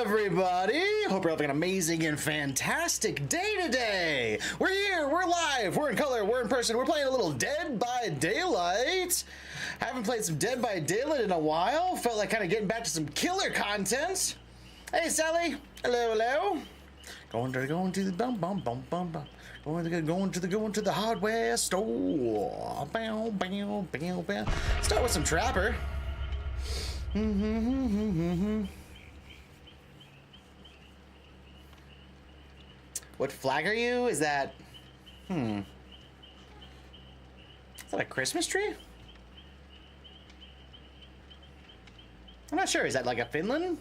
everybody! Hope you're having an amazing and fantastic day today! We're here, we're live, we're in color, we're in person, we're playing a little Dead by Daylight! Haven't played some Dead by Daylight in a while, felt like kind of getting back to some killer content. Hey Sally! Hello, hello! Going to the going to the hardware store. Bow, bow, bow, bow. Start with some Trapper. What flag are you? Is that... Is that a Christmas tree? I'm not sure. Is that like a Finland?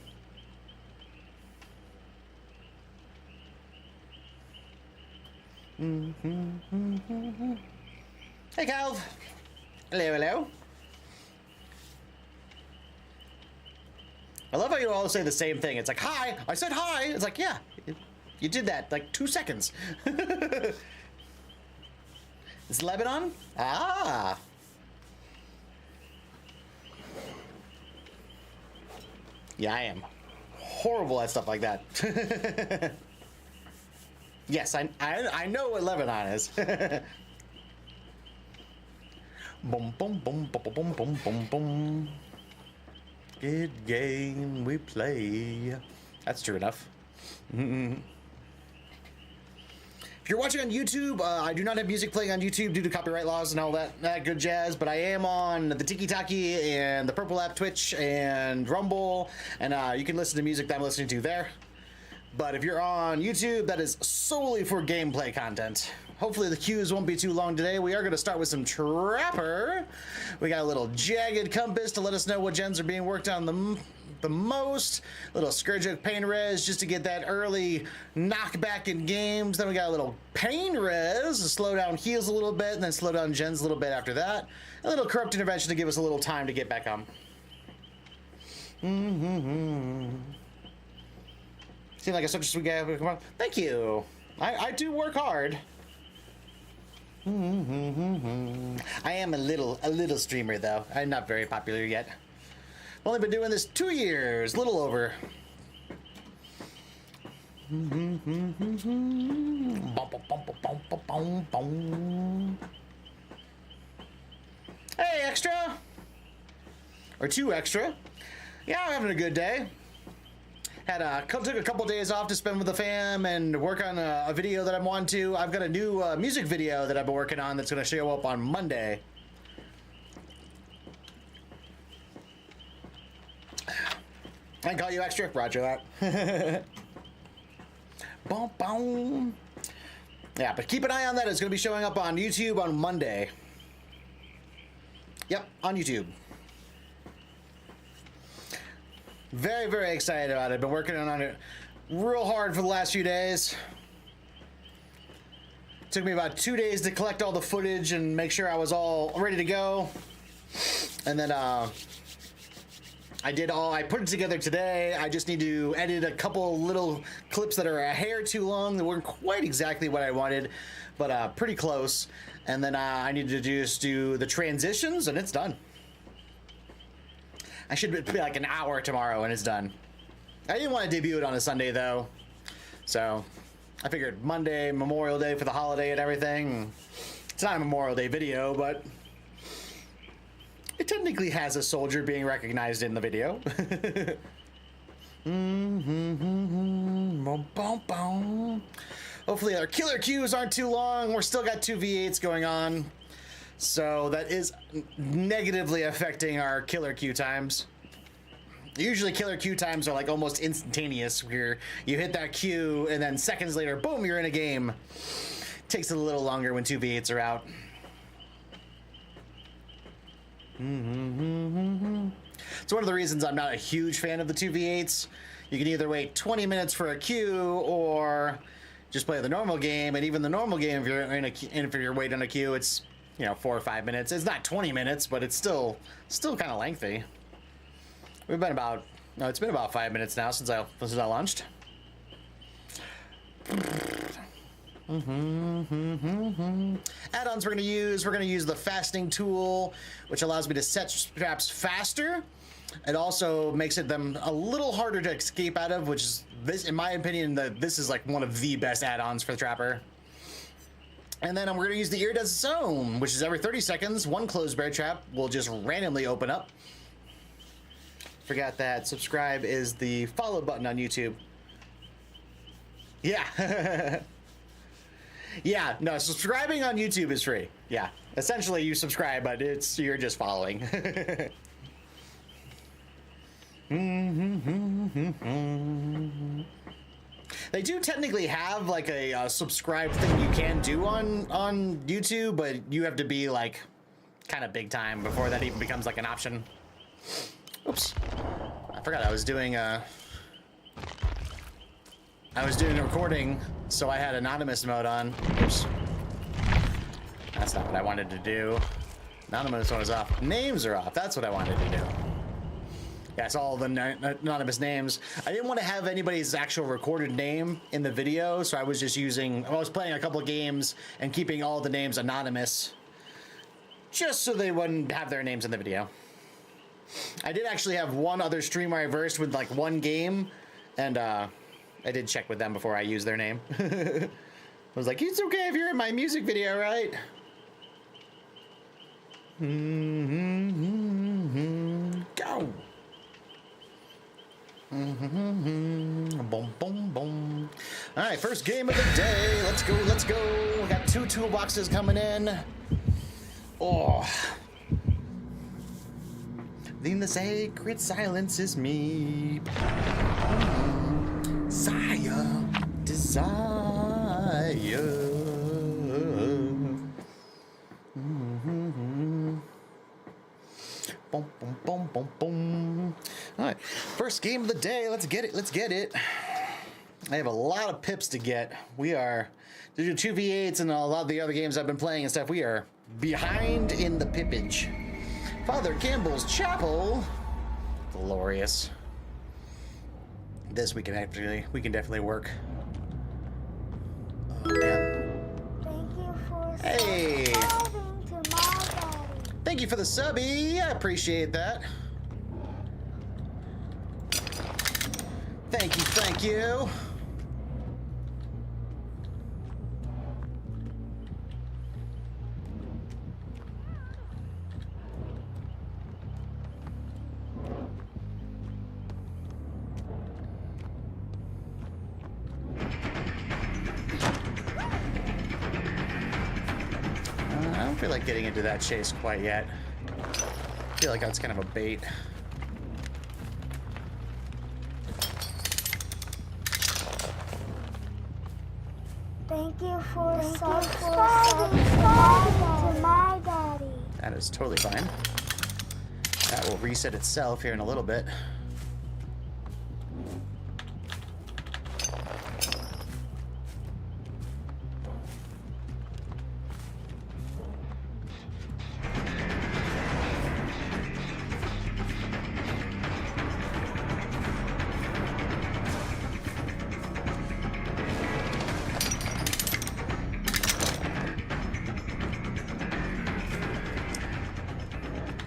Hey, Calv. Hello, hello. I love how you all say the same thing. It's like, hi. I said hi. It's like, yeah. You did that like 2 seconds. It's Lebanon? Ah. Yeah, I am horrible at stuff like that. Yes, I know what Lebanon is. Boom, boom, boom, boom, boom, boom, boom, boom. Good game we play. That's true enough. If you're watching on YouTube, I do not have music playing on YouTube due to copyright laws and all that good jazz, but I am on the Tiki Taki and the Purple App Twitch and Rumble, and you can listen to music that I'm listening to there. But if you're on YouTube, that is solely for gameplay content. Hopefully the queues won't be too long today. We are going to start with some Trapper. We got a little Jagged Compass to let us know what gens are being worked on the most. Little Scourge Pain Res just to get that early knockback in games. Then we got a little Pain Res to slow down heals a little bit and then slow down gens a little bit after that. A little Corrupt Intervention to give us a little time to get back on. Seems like a such a sweet guy. Come on. Thank you. I do work hard. I am a little streamer though. I'm not very popular yet. I've only been doing this 2 years, a little over. Hey, extra! Or 2 extra. Yeah, I'm having a good day. Took a couple days off to spend with the fam and work on a video that I'm on to. I've got a new music video that I've been working on that's going to show up on Monday. I can call you extra. Roger that. Boom, boom. Yeah, but keep an eye on that. It's going to be showing up on YouTube on Monday. Yep, on YouTube. Very, very excited about it. I've been working on it real hard for the last few days. Took me about 2 days to collect all the footage and make sure I was all ready to go. And then I put it together today. I just need to edit a couple little clips that are a hair too long that weren't quite exactly what I wanted, but pretty close. And then I need to just do the transitions and it's done. I should be like an hour tomorrow and it's done. I didn't want to debut it on a Sunday though. So I figured Monday, Memorial Day for the holiday and everything. It's not a Memorial Day video, but it technically has a soldier being recognized in the video. Hopefully our killer queues aren't too long. We're still got 2 V8s going on. So that is negatively affecting our killer queue times. Usually killer queue times are like almost instantaneous, where you hit that queue and then seconds later, boom, you're in a game. Takes a little longer when 2 V8s are out. It's one of the reasons I'm not a huge fan of the 2 V8s. You can either wait 20 minutes for a queue or just play the normal game. And even the normal game, if you're waiting on a queue, it's 4 or 5 minutes. It's not 20 minutes, but it's still kind of lengthy. It's been about 5 minutes now since I launched. Add-ons we're gonna use the fasting tool, which allows me to set traps faster. It also makes it them a little harder to escape out of, which is this, in my opinion, this is like one of the best add-ons for the Trapper. And then we're gonna use the Iridescent Zone, which is every 30 seconds, one closed bear trap will just randomly open up. Forgot that subscribe is the follow button on YouTube. Yeah. Yeah, no, subscribing on YouTube is free. Yeah, essentially you subscribe, but you're just following. They do technically have like a subscribe thing you can do on YouTube, but you have to be like kind of big time before that even becomes like an option. Oops, I forgot I was doing a recording, so I had anonymous mode on. Oops. That's not what I wanted to do. Anonymous mode is off. Names are off. That's what I wanted to do. Yeah, it's all the anonymous names. I didn't want to have anybody's actual recorded name in the video, so I was just I was playing a couple of games and keeping all the names anonymous, just so they wouldn't have their names in the video. I did actually have one other streamer I versed with like one game, and I did check with them before I used their name. I was like, it's okay if you're in my music video, right? Go! Boom, boom, boom. All right, first game of the day. Let's go, let's go. We got 2 toolboxes coming in. Oh. Then the sacred silence is me. Desire, desire. Boom, boom, boom, boom, boom. All right, first game of the day. Let's get it. Let's get it. I have a lot of pips to get. We are, due to 2v8s and a lot of the other games I've been playing and stuff, we are behind in the pippage. Father Campbell's Chapel. Glorious. This we can definitely work. Oh, man. Thank you for Hey. subscribing to my daddy. Thank you for the subby. I appreciate that. Thank you, thank you. I don't feel like getting into that chase quite yet. I feel like that's kind of a bait. Thank you for subscribing to my daddy. That is totally fine. That will reset itself here in a little bit.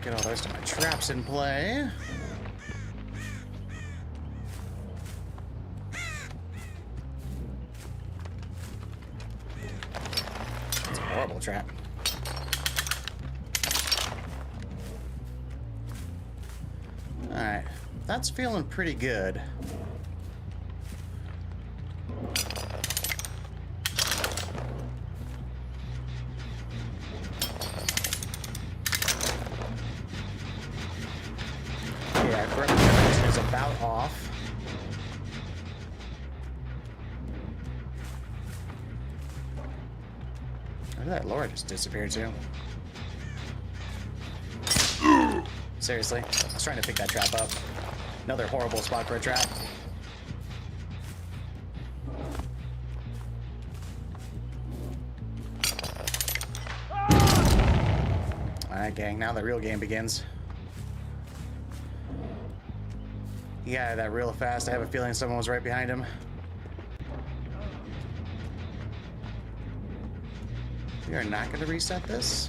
Get all the rest of my traps in play. It's a horrible trap. Alright, that's feeling pretty good. Yeah, representation is about off. Where did that Laura just disappear to? Seriously, I was trying to pick that trap up. Another horrible spot for a trap. Alright, gang, now the real game begins. He got out of that real fast. I have a feeling someone was right behind him. We are not going to reset this.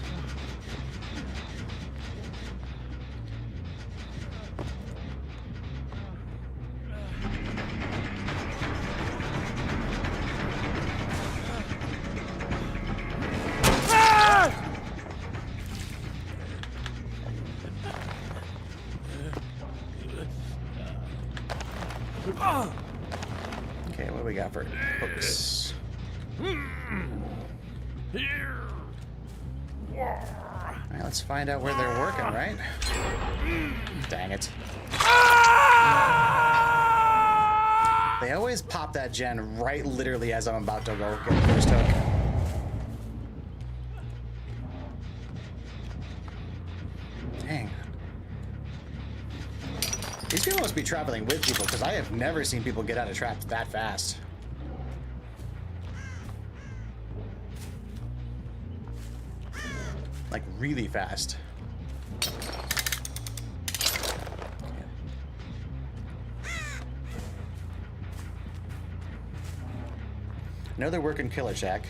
Okay, what do we got for hooks? Alright, let's find out where they're working, right? Dang it. They always pop that gen right literally as I'm about to go get the first hook. Dang. These people must be traveling with people, because I have never seen people get out of traps that fast. Like, really fast. I know they're working Killer Shack.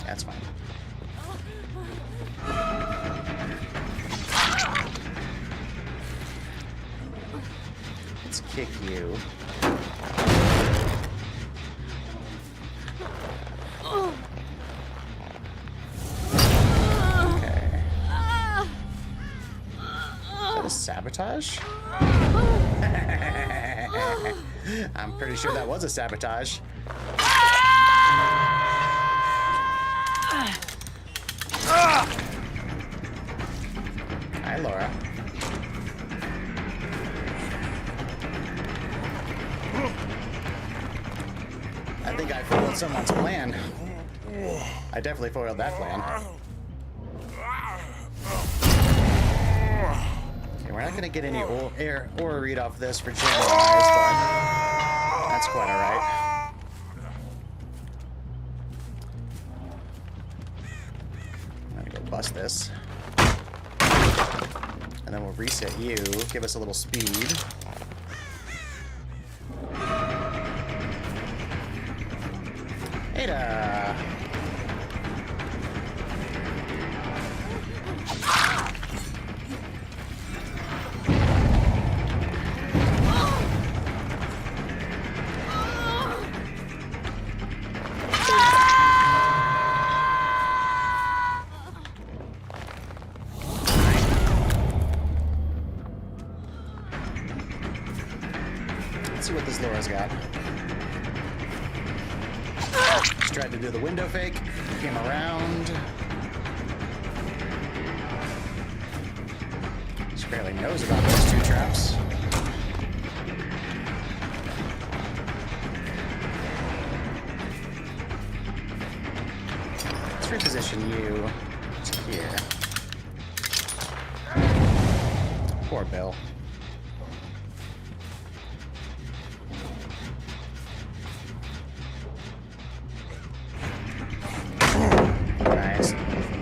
That's fine. Let's kick you. Okay. Is that a sabotage? I'm pretty sure that was a sabotage. Hi, Laura. I think I foiled someone's plan. I definitely foiled that plan. Okay, we're not going to get any air or read off this for general eyes, but that's quite alright. I'm going to go bust this. And then we'll reset you, give us a little speed. Ada! Let's see what this Laura's got. Just tried to do the window fake, came around. She barely knows about those two traps. Let's reposition you to here. Poor Bill.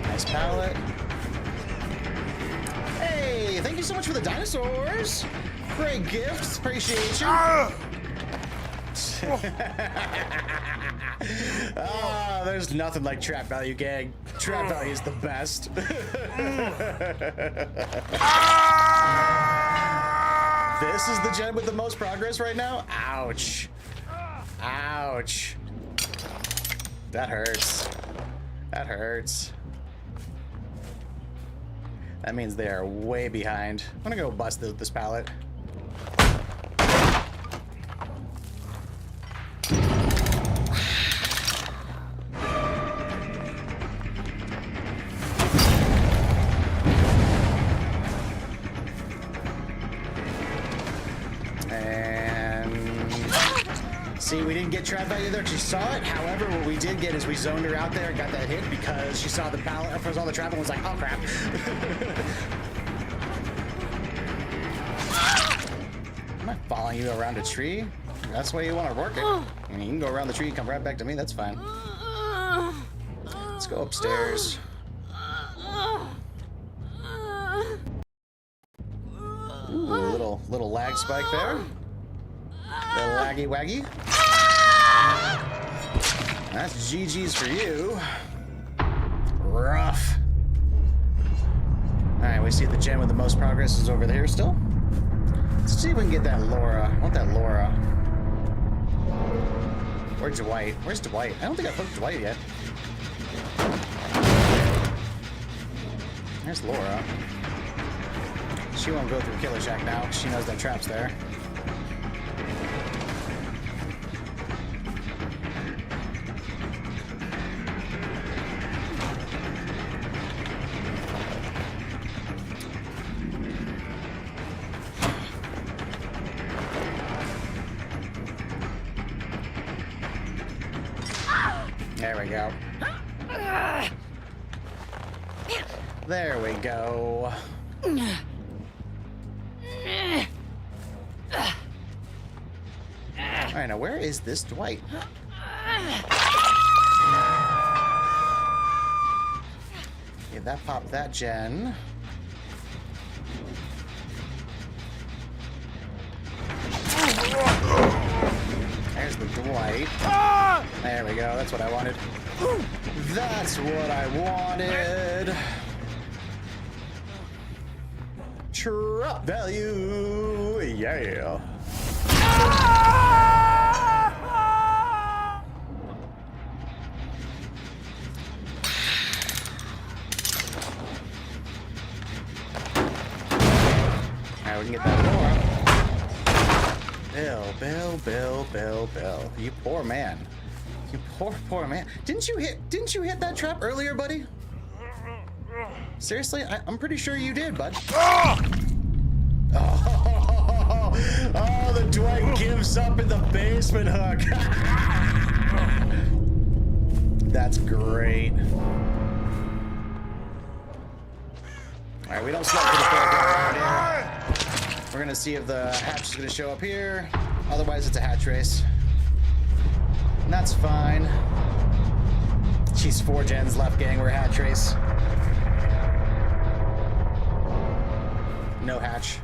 Nice pallet. Hey, thank you so much for the dinosaurs. Great gifts, appreciation. Oh, there's nothing like Trap Value, gang. Trap Value is the best. This is the gen with the most progress right now? Ouch. Ouch. That hurts. That hurts. That means they are way behind. I'm gonna go bust this pallet. See, we didn't get trap value there. She saw it. However, what we did get is we zoned her out there and got that hit because she saw the pallet, saw the trap and was like, oh crap. I'm not following you around a tree. That's the way you want to work it. I mean, you can go around the tree and come right back to me. That's fine. Let's go upstairs. Ooh, little lag spike there. Little laggy waggy. That's GG's for you. Rough. Alright, we see the gem with the most progress is over there still. Let's see if we can get that Laura. I want that Laura. Where's Dwight? Where's Dwight? I don't think I've hooked Dwight yet. There's Laura. She won't go through Killer Shack now, 'cause she knows that trap's there. There we go. There we go. Alright, now where is this Dwight? Okay, that popped that gen. There's the Dwight. There we go, that's what I wanted. That's what I wanted. Trap value, yeah. Alright, we can get that door. Bill. You poor man. You poor man. Didn't you hit that trap earlier, buddy? Seriously? I'm pretty sure you did, bud. Oh, the Dwight gives up in the basement hook. That's great. Alright, we don't sweat for the fair go around here. We're gonna see if the hatch is gonna show up here. Otherwise, it's a hatch race. And that's fine. Jeez, 4 gens left, gang. We're a hatch race. No hatch.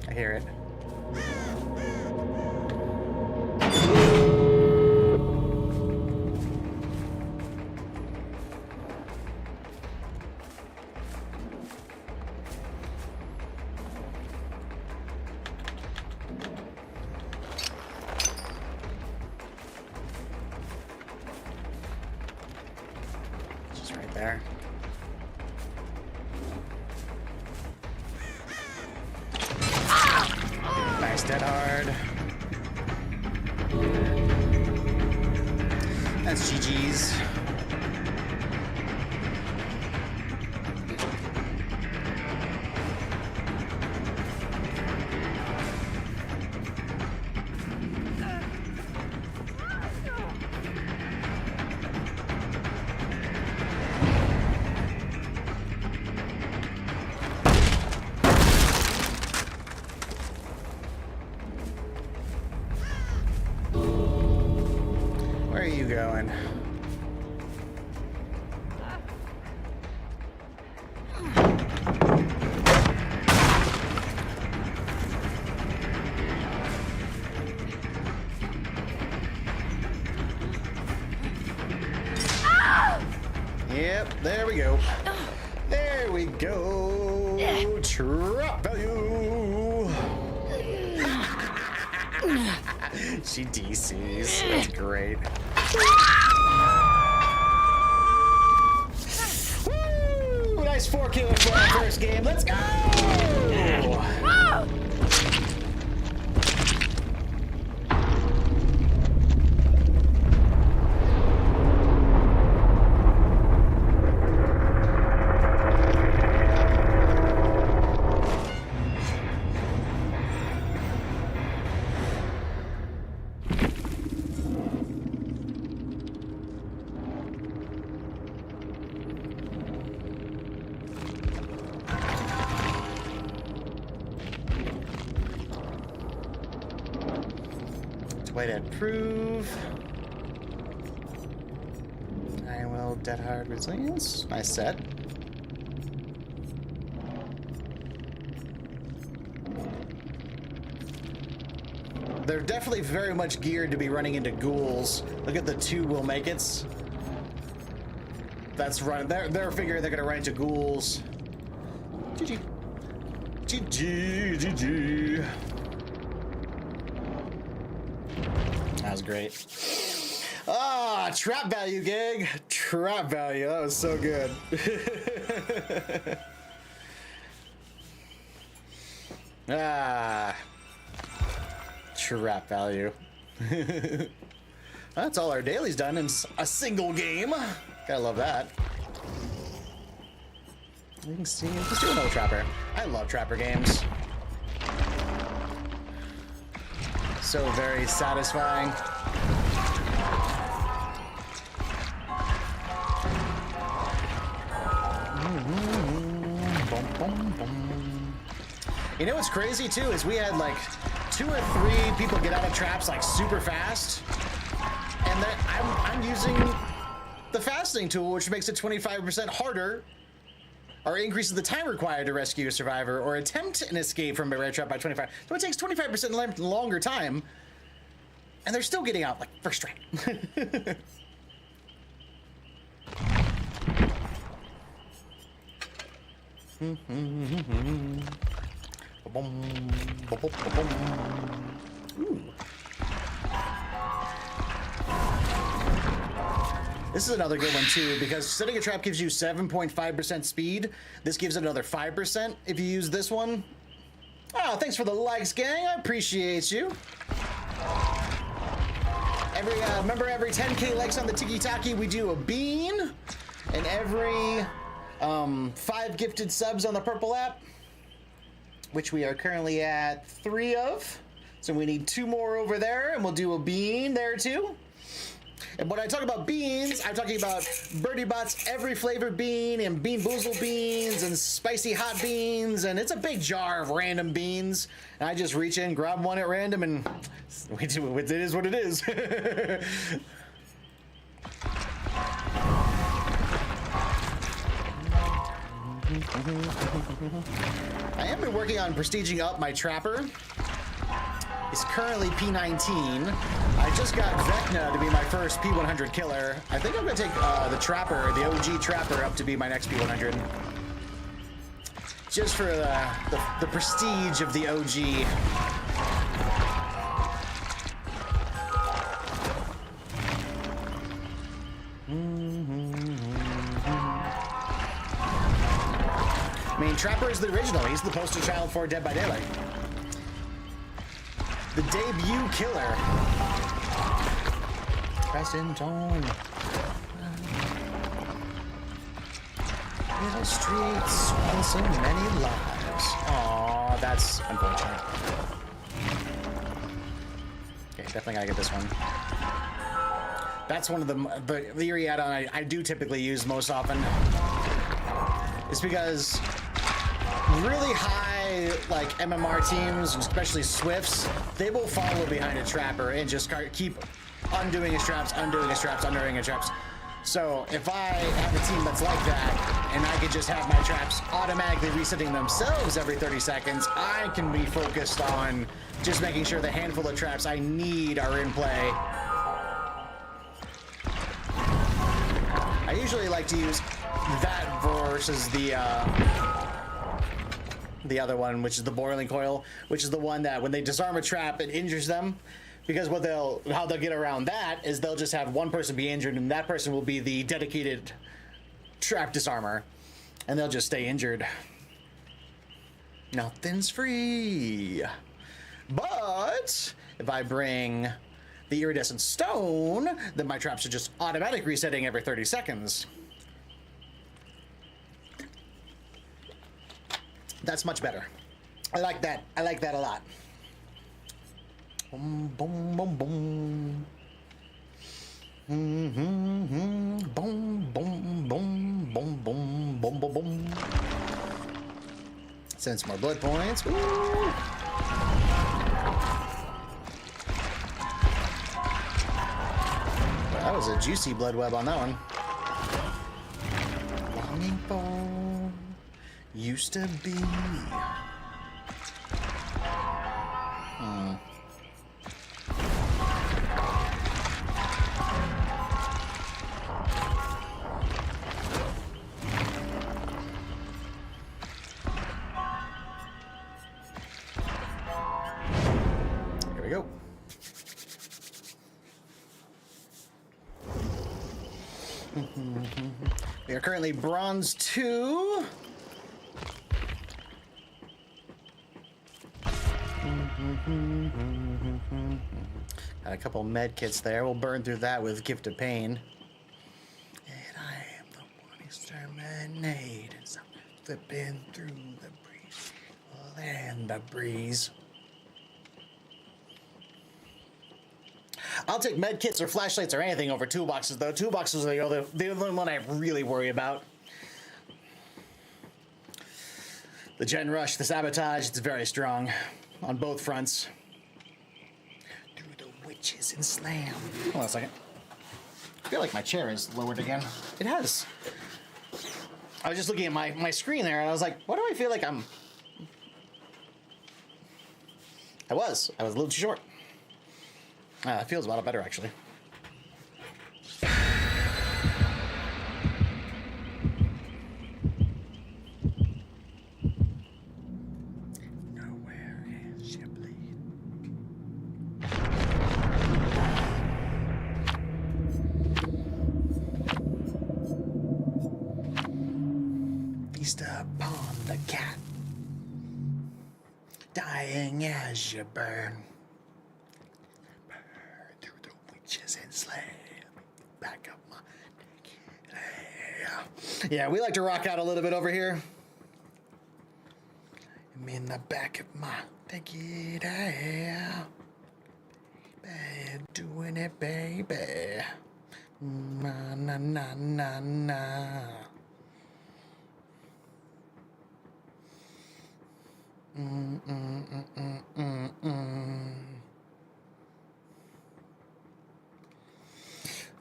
I hear it. Just right there. Nice, dead hard. That's GG's. Where are you going? Yep, there we go. There we go. Trap value. She DCs. That's great. Woo! Nice 4 kills for our first game. Let's go! Way to prove. I will dead hard resilience. Nice set. They're definitely very much geared to be running into ghouls. Look at the 2 will make it's. That's running. They're figuring they're gonna run into ghouls. GG. GG. That was great. Ah, trap value, gig. Trap value. That was so good. Ah, trap value. That's all our daily's done in a single game. Gotta love that. You can see, let's do another trapper. I love trapper games. So very satisfying. You know what's crazy too is we had like 2 or 3 people get out of traps like super fast, and then I'm using the fasting tool, which makes it 25% harder, or increases the time required to rescue a survivor or attempt an escape from a red trap by 25. So it takes 25% longer time, and they're still getting out like first try. Ooh. This is another good one too, because setting a trap gives you 7.5% speed. This gives it another 5% if you use this one. Oh, thanks for the likes, gang. I appreciate you. Remember, every 10K likes on the Tiki Taki, we do a bean, and every 5 gifted subs on the Purple app, which we are currently at 3 of. So we need 2 more over there, and we'll do a bean there too. And when I talk about beans, I'm talking about Birdie Bot's every flavored bean, and Bean Boozle beans, and spicy hot beans, and it's a big jar of random beans. And I just reach in, grab one at random, and we do it. It is what it is. I have been working on prestiging up my trapper. He's currently P19. I just got Vecna to be my first P100 killer. I think I'm gonna take the trapper, the OG trapper, up to be my next P100. Just for the prestige of the OG. I mean, Trapper is the original. He's the poster child for Dead by Daylight. The debut killer. Present on. Little streets and so many lives. Aw, that's unfortunate. Okay, definitely gotta get this one. That's one of the theory add-on I do typically use most often. It's because really high like MMR teams, especially Swifts, they will follow behind a trapper and just keep undoing his traps, undoing his traps, undoing his traps. So if I have a team that's like that, and I could just have my traps automatically resetting themselves every 30 seconds, I can be focused on just making sure the handful of traps I need are in play. I usually like to use that versus the other one, which is the boiling coil, which is the one that when they disarm a trap, it injures them. Because how they'll get around that is they'll just have one person be injured, and that person will be the dedicated trap disarmer, and they'll just stay injured. Nothing's free. But if I bring the iridescent stone, then my traps are just automatic resetting every 30 seconds. That's much better. I like that. I like that a lot. Boom, boom, boom, boom. Boom, boom, boom, boom, boom, boom, boom, boom. Send some more blood points. Ooh. Well, that was a juicy blood web on that one. Longing for used to be. Here we go. We are currently bronze 2. Got a couple med kits there. We'll burn through that with Gift of Pain. And I am the one exterminating, so flipping through the breeze. And the breeze. I'll take med kits or flashlights or anything over toolboxes, though. Toolboxes are the only one I really worry about. The Gen Rush, the Sabotage, it's very strong on both fronts. Through the witches and slam. Hold on a second. I feel like my chair is lowered again. It has. I was just looking at my screen there, and I was like, what do I feel like I'm... I was a little too short. It feels a lot better, actually. Nowhere is Shipley. Feast upon the cat, dying as you burn. And slam back up my neck. Yeah, we like to rock out a little bit over here. I'm in the back of my take it out. Baby, doing it, baby. Na na na na na.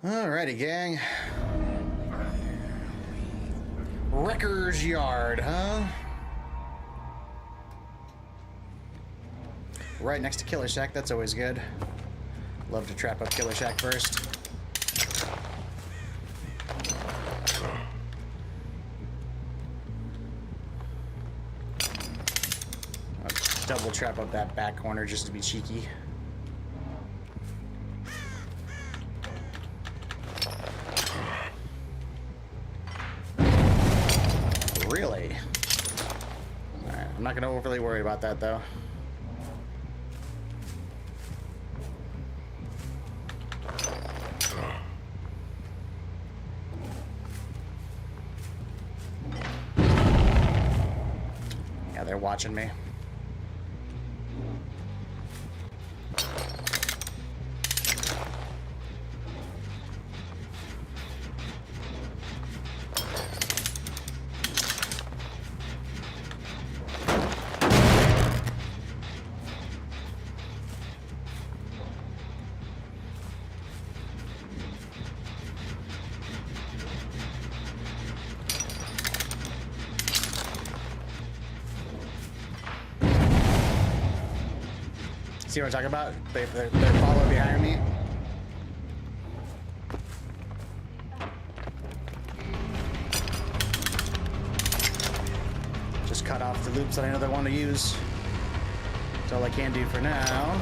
Alrighty, gang. Wrecker's Yard, huh? Right next to Killer Shack, that's always good. Love to trap up Killer Shack first. I'll double trap up that back corner just to be cheeky. Really? Alright, I'm not gonna overly worry about that though. Yeah, they're watching me. See what I'm talking about? They're following behind me. Just cut off the loops that I know they want to use. That's all I can do for now.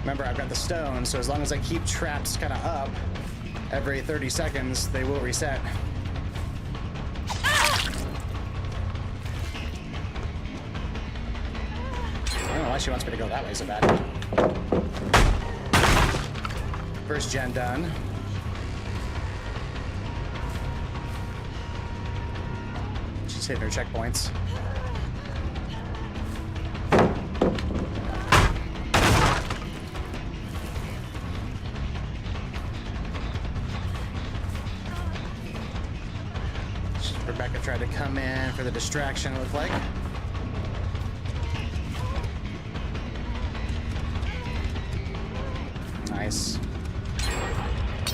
Remember, I've got the stone, so as long as I keep traps kind of up, every 30 seconds, they will reset. I don't know why she wants me to go that way so bad. First gen done. She's hitting her checkpoints. Rebecca tried to come in for the distraction, it looked like. Nice.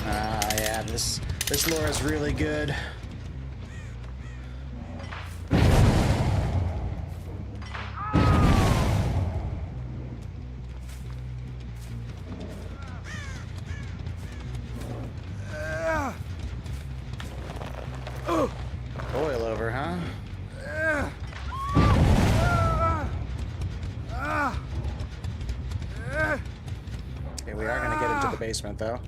Yeah, this lore is really good. Boil over, huh? basement, though.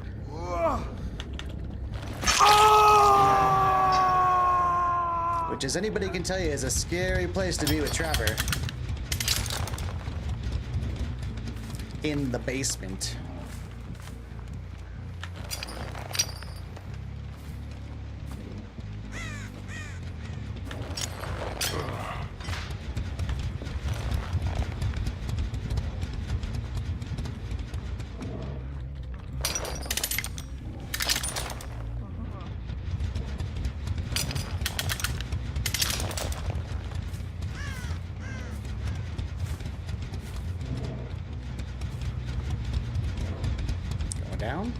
Which, as anybody can tell you, is a scary place to be with Trapper. In the basement. Down.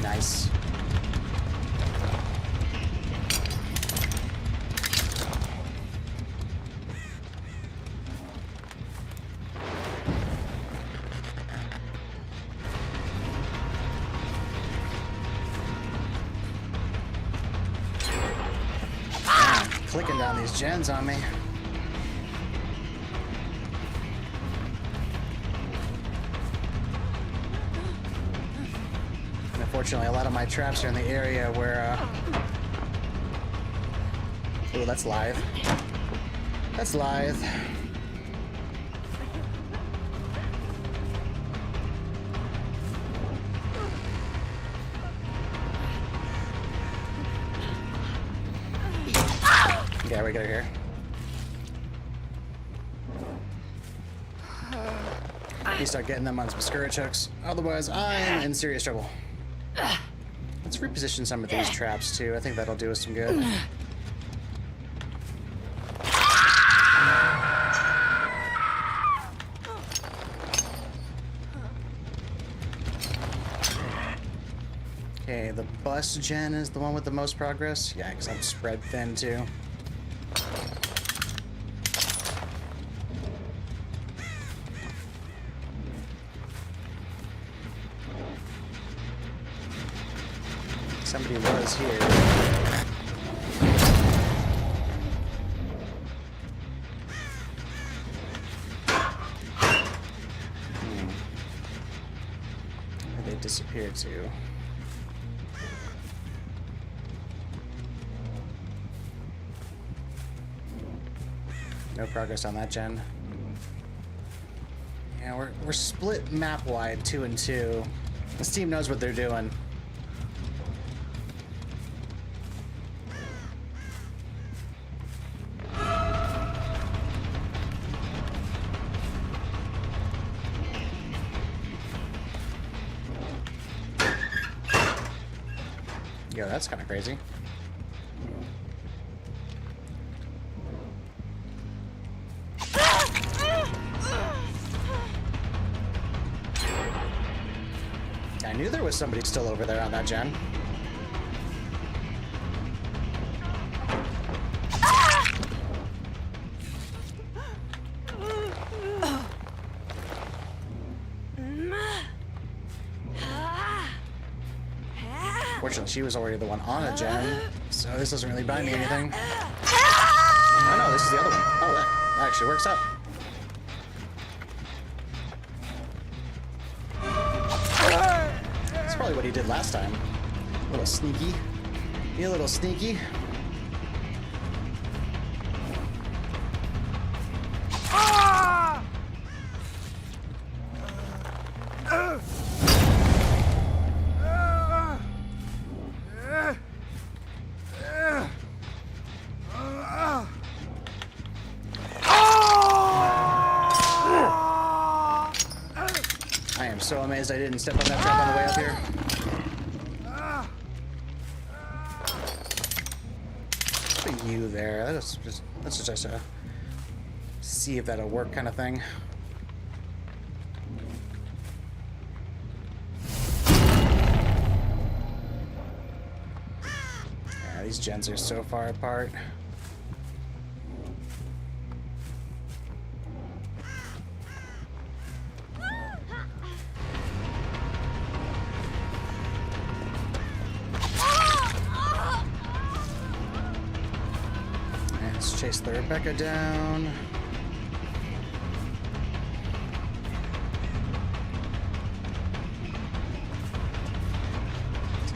Nice. Clicking down these gens on me. And unfortunately, a lot of my traps are in the area where, Ooh, that's live. That's live. Yeah, we got her here. You start getting them on some skirt hooks. Otherwise, I'm in serious trouble. Let's reposition some of these traps, too. I think that'll do us some good. Okay, the bus gen is the one with the most progress. Yeah, because I'm spread thin, too. Somebody was here. Where'd they disappear to? No progress on that gen. Yeah, we're split map wide, 2 and 2. This team knows what they're doing. Yo, that's kind of crazy. I knew there was somebody still over there on that gen. Fortunately, she was already the one on a gen, so this doesn't really buy me anything. Oh no, this is the other one. Oh, that actually works out. That's probably what he did last time. A little sneaky. Be a little sneaky. I am so amazed I didn't step on that trap on the way up here. Put you there. That's just a see if that'll work kind of thing. Yeah, these gens are so far apart. the Rebecca down.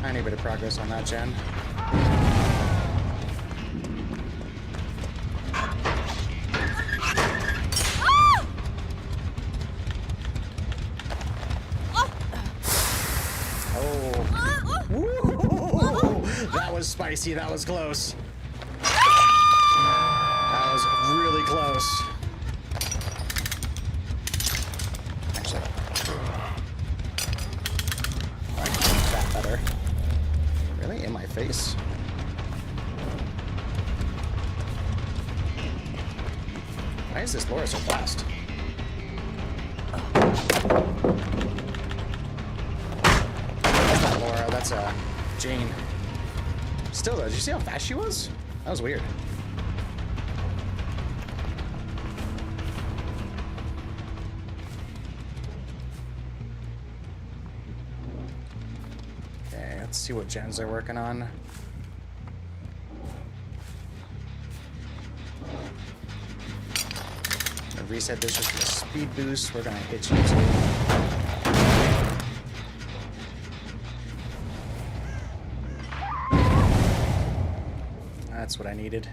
Tiny bit of progress on that gen. Oh. Woo! That was spicy. That was close. That was really close. Actually, I can make that better. Really? In my face? Why is this Laura so fast? That's not Laura, that's Jane. Still though, did you see how fast she was? That was weird. Okay, let's see what gens they're working on. Gonna reset this just for a speed boost. We're gonna hit you too. That's what I needed.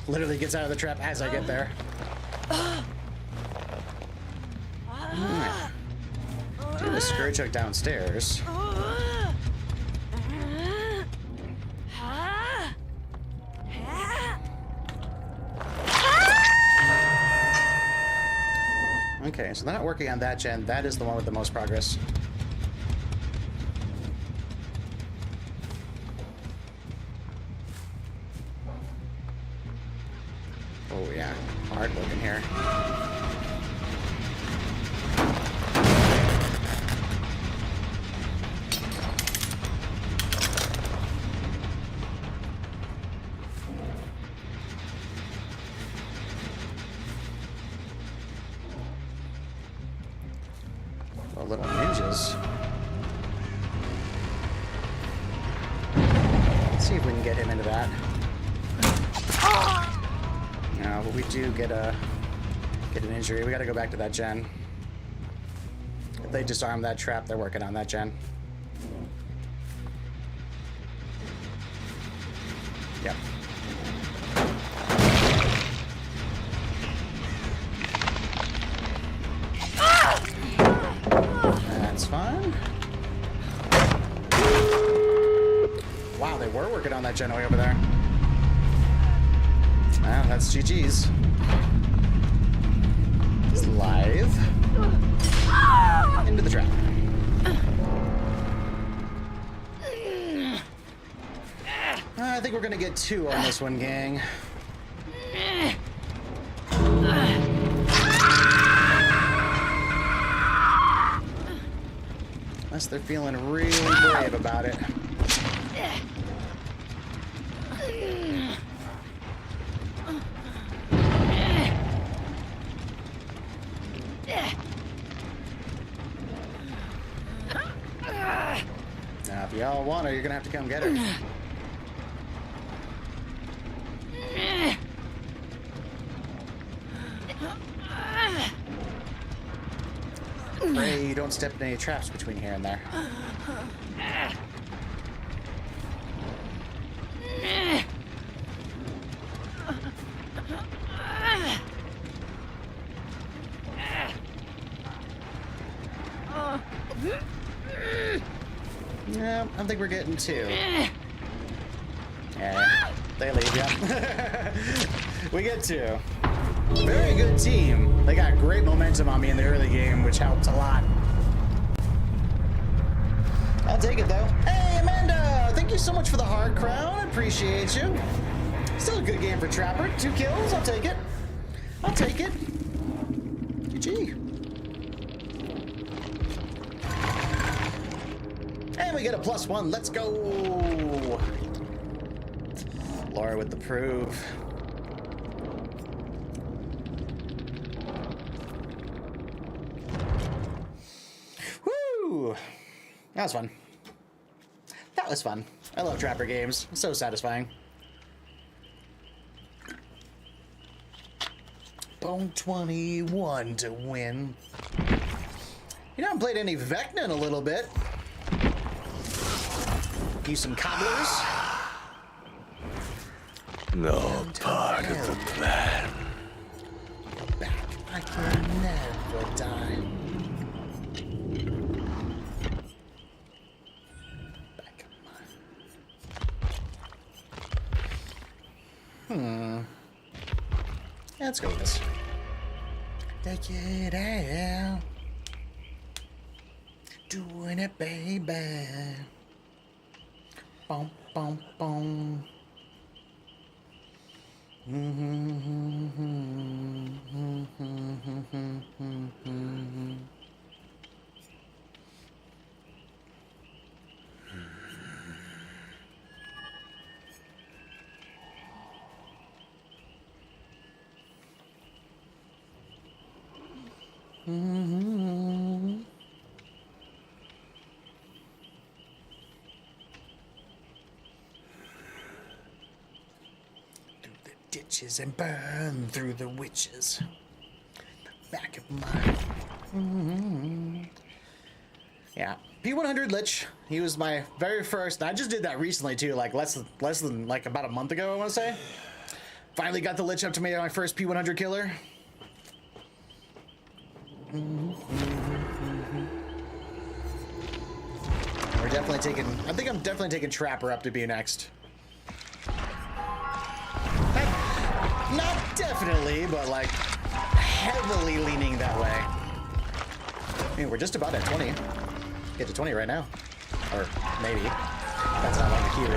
Literally gets out of the trap as I get there. Do the Scourge Hook downstairs. Okay, so they're not working on that gen. That is the one with the most progress. Oh yeah, hard looking here. Oh, little ninjas. Let's see if we can get him into that. No, but we do get an injury. We gotta go back to that gen. If they disarm that trap, they're working on that gen. Yep. That's fine. Wow, they were working on that gen way over there. Well, that's GG's. Live. Into the trap. I think we're gonna get 2 on this one, gang. Unless they're feeling really brave about it. Now, if y'all want her, you're gonna have to come get her. Pray you don't step in any traps between here and there. Yeah, I think we're getting 2. Yeah, they leave, yeah. We get 2. Very good team. They got great momentum on me in the early game, which helped a lot. I'll take it, though. Hey, Amanda! Thank you so much for the hard crown. I appreciate you. Still a good game for Trapper. 2 kills. I'll take it. I'll take it. GG. And we get a +1. Let's go. Laura with the proof. Woo! That was fun. That was fun. I love Trapper games. It's so satisfying. Bone 21 to win. You know, I haven't played any Vecna in a little bit. Use some cobblers. No part of the plan. Back. I can never die. Back of mine. Yeah, let's go with this. Take it out. Doing it, baby. Boom, boom, boom. Ditches and burn through the witches. Back of mine. Yeah, P100 Lich. He was my very first. I just did that recently too, like less than like about a month ago, I want to say. Finally got the Lich up to me, my first P100 killer. We're definitely taking. I think I'm definitely taking Trapper up to be next. Not definitely, but like heavily leaning that way. I mean, we're just about at 20. Get to 20 right now. Or maybe. That's how long the queue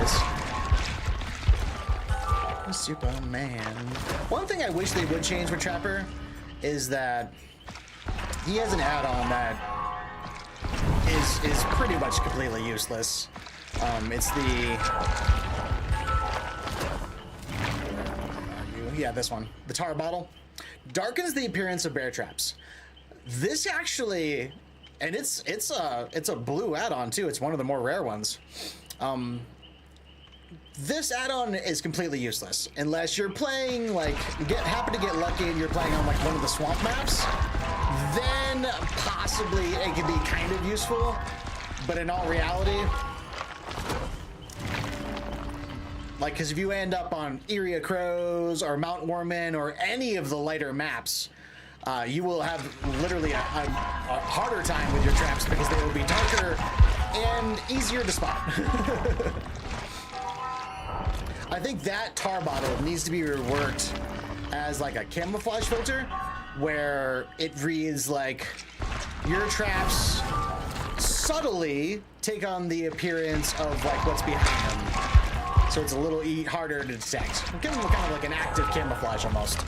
is. Superman. One thing I wish they would change with Trapper is that he has an add-on that is pretty much completely useless. It's the... Yeah, this one. The tar bottle. Darkens the appearance of bear traps. This actually, and it's a blue add-on too. It's one of the more rare ones. This add-on is completely useless unless you're playing like happen to get lucky and you're playing on like one of the swamp maps. Then possibly it could be kind of useful, but in all reality. Like, because if you end up on Iria Crows or Mount Orman or any of the lighter maps, you will have literally a harder time with your traps because they will be darker and easier to spot. I think that tar bottle needs to be reworked as like a camouflage filter where it reads like your traps subtly take on the appearance of like what's behind them. So it's a little harder to detect. Give them kind of like an active camouflage almost.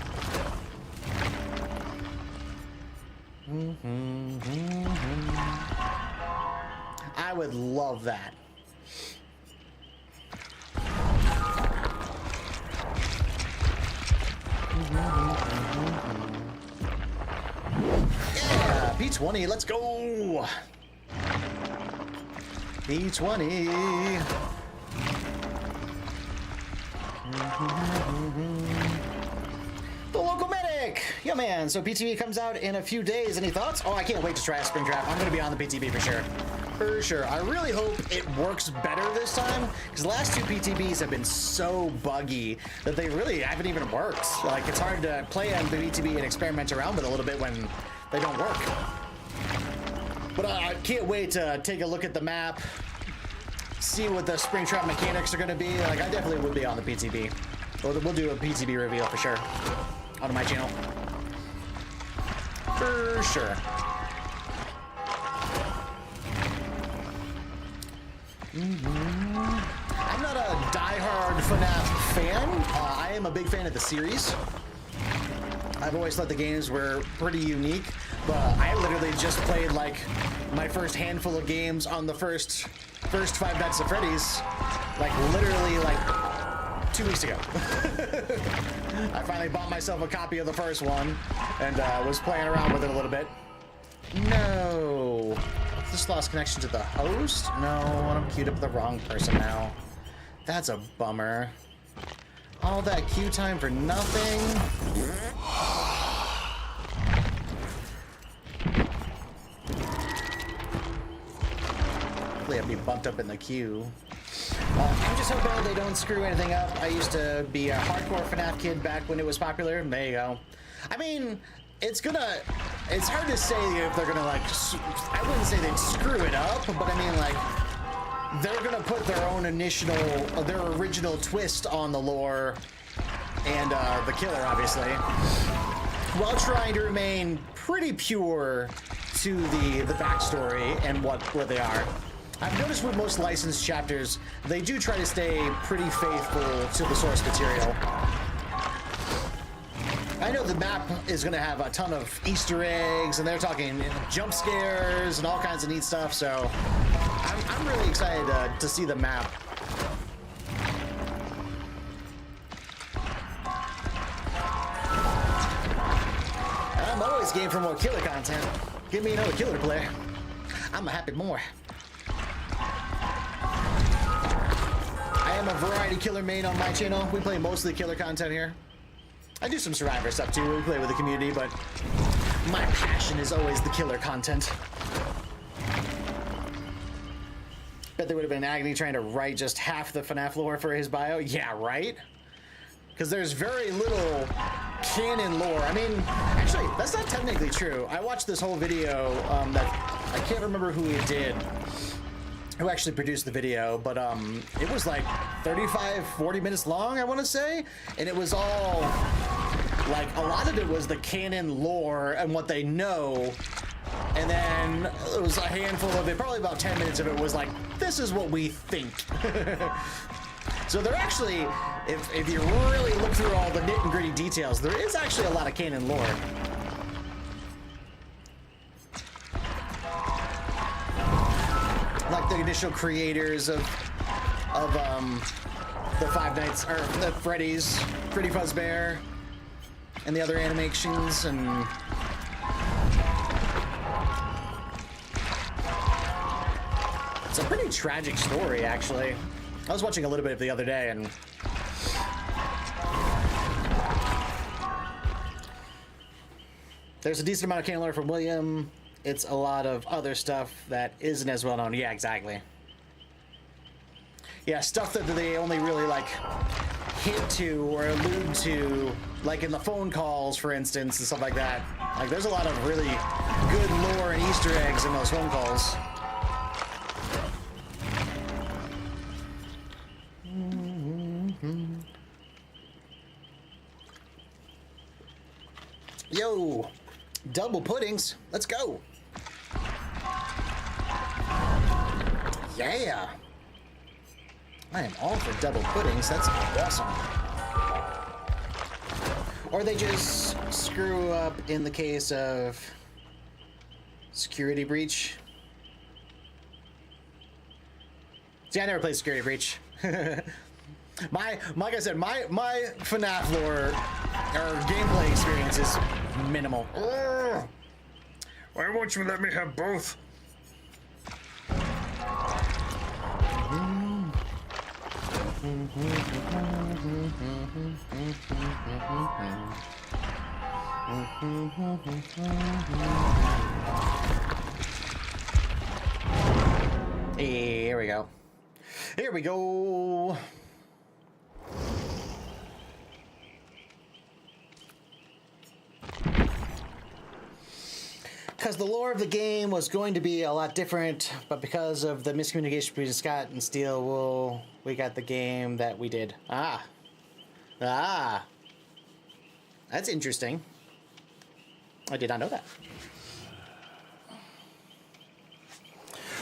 I would love that. Yeah, P20, let's go. P20. The local medic! Yeah, man. So PTB comes out in a few days. Any thoughts? Oh, I can't wait to try a Springtrap. I'm going to be on the PTB for sure. For sure. I really hope it works better this time, because the last two PTBs have been so buggy that they really haven't even worked. Like, it's hard to play on the PTB and experiment around with a little bit when they don't work. But I can't wait to take a look at the map, see what the Springtrap mechanics are going to be. Like, I definitely would be on the PTB. We'll do a PTB reveal for sure on my channel. For sure. I'm not a diehard FNAF fan. I am a big fan of the series. I've always thought the games were pretty unique, but I literally just played like my first handful of games on the first Five Nights at Freddy's, like literally like 2 weeks ago. I finally bought myself a copy of the first one and was playing around with it a little bit. No. Just lost connection to the host? No, I'm queued up the wrong person now. That's a bummer. All that queue time for nothing? Hopefully I'll be bumped up in the queue. I'm just hoping they don't screw anything up. I used to be a hardcore FNAF kid back when it was popular. There you go. I mean, it's hard to say if they're gonna like, I wouldn't say they'd screw it up, but I mean like, they're gonna put their original twist on the lore and the killer, obviously, while trying to remain pretty pure to the backstory and what they are. I've noticed with most licensed chapters, they do try to stay pretty faithful to the source material. I know the map is going to have a ton of Easter eggs, and they're talking jump scares and all kinds of neat stuff, so I'm really excited to see the map. I'm always game for more killer content. Give me another killer to play. I'm a happy more. I am a variety killer main on my channel. We play mostly killer content here. I do some Survivor stuff too. We play with the community, but my passion is always the killer content. Bet there would have been agony trying to write just half the FNAF lore for his bio. Yeah, right? Because there's very little canon lore. I mean, actually, that's not technically true. I watched this whole video that I can't remember who he did, who actually produced the video, but it was like 40 minutes long, I want to say, and it was all like, a lot of it was the canon lore and what they know, and then it was a handful of it, probably about 10 minutes of it was like, this is what we think. So they're actually, if you really look through all the nit and gritty details, there is actually a lot of canon lore. Like the initial creators of the Five Nights, or the Freddy Fazbear, and the other animations, and it's a pretty tragic story, actually. I was watching a little bit of it the other day, and there's a decent amount of canon lore from William. It's a lot of other stuff that isn't as well known. Yeah, exactly. Yeah, stuff that they only really like hint to or allude to, like in the phone calls, for instance, and stuff like that. Like, there's a lot of really good lore and Easter eggs in those phone calls. Yo, double puddings. Let's go. Yeah. I am all for double puddings. That's awesome. Or they just screw up in the case of Security Breach. See, I never played Security Breach. Like I said, my FNAF lore or gameplay experience is minimal. Ugh. Why won't you let me have both? Here we go. Here we go. Because the lore of the game was going to be a lot different, but because of the miscommunication between Scott and Steel, we got the game that we did. That's interesting. I did not know that.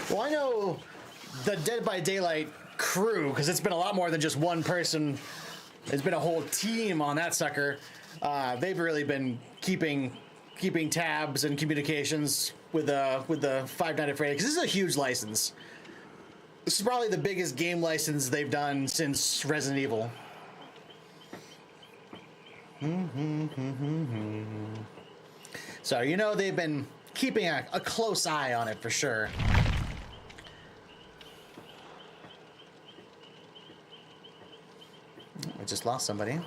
Well, I know the Dead by Daylight crew, because it's been a lot more than just one person. It's been a whole team on that sucker. They've really been keeping tabs and communications with the Five Nights at Freddy's, because this is a huge license. This is probably the biggest game license they've done since Resident Evil. So, you know, they've been keeping a close eye on it for sure. I just lost somebody.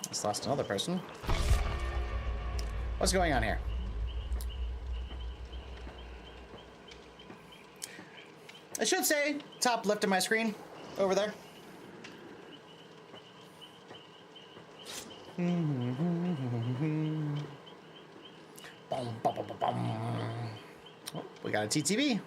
Just lost another person. What's going on here? I should say top left of my screen over there. Boom, bum, bum, bum, bum. Oh, we got a TTV.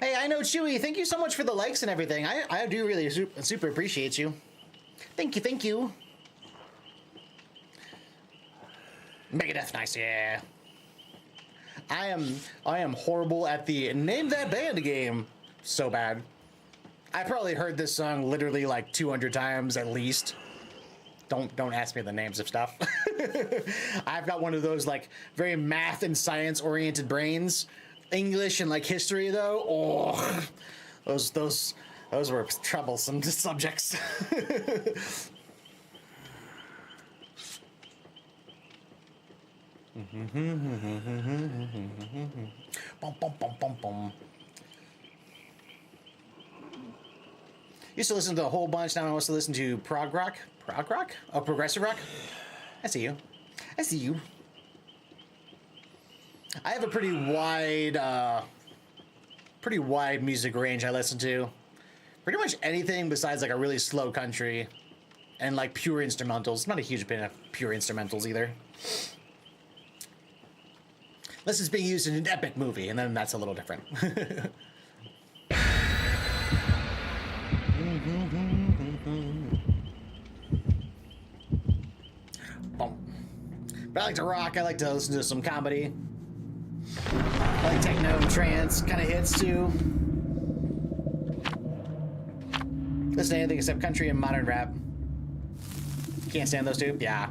Hey, I know Chewy. Thank you so much for the likes and everything. I do really super appreciate you. Thank you, thank you. Megadeth, nice, yeah. I am horrible at the name that band game. So bad. I probably heard this song literally like 200 times at least. Don't ask me the names of stuff. I've got one of those like very math and science oriented brains. English and like history though. Oh, those were troublesome subjects. Bum, bum, bum, bum, bum. Used to listen to a whole bunch. Now I want to listen to prog rock. Prog rock? Oh, progressive rock. I see you. I see you. I have a pretty wide music range I listen to. Pretty much anything besides like a really slow country and like pure instrumentals. Not a huge fan of pure instrumentals either. Unless it's being used in an epic movie, and then that's a little different. But I like to rock. I like to listen to some comedy. I like techno and trance kind of hits too. Listen to anything except country and modern rap. Can't stand those two. Yeah.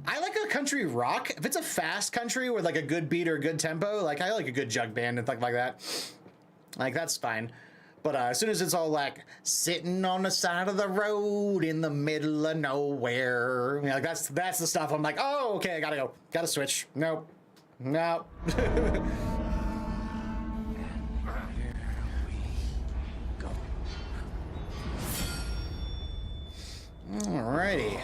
I like a country rock. If it's a fast country with like a good beat or a good tempo, like I like a good jug band and stuff like that. Like that's fine. But as soon as it's all like sitting on the side of the road in the middle of nowhere, you know, like that's the stuff. I'm like, oh, okay, I gotta go, gotta switch. Nope, nope. Alrighty.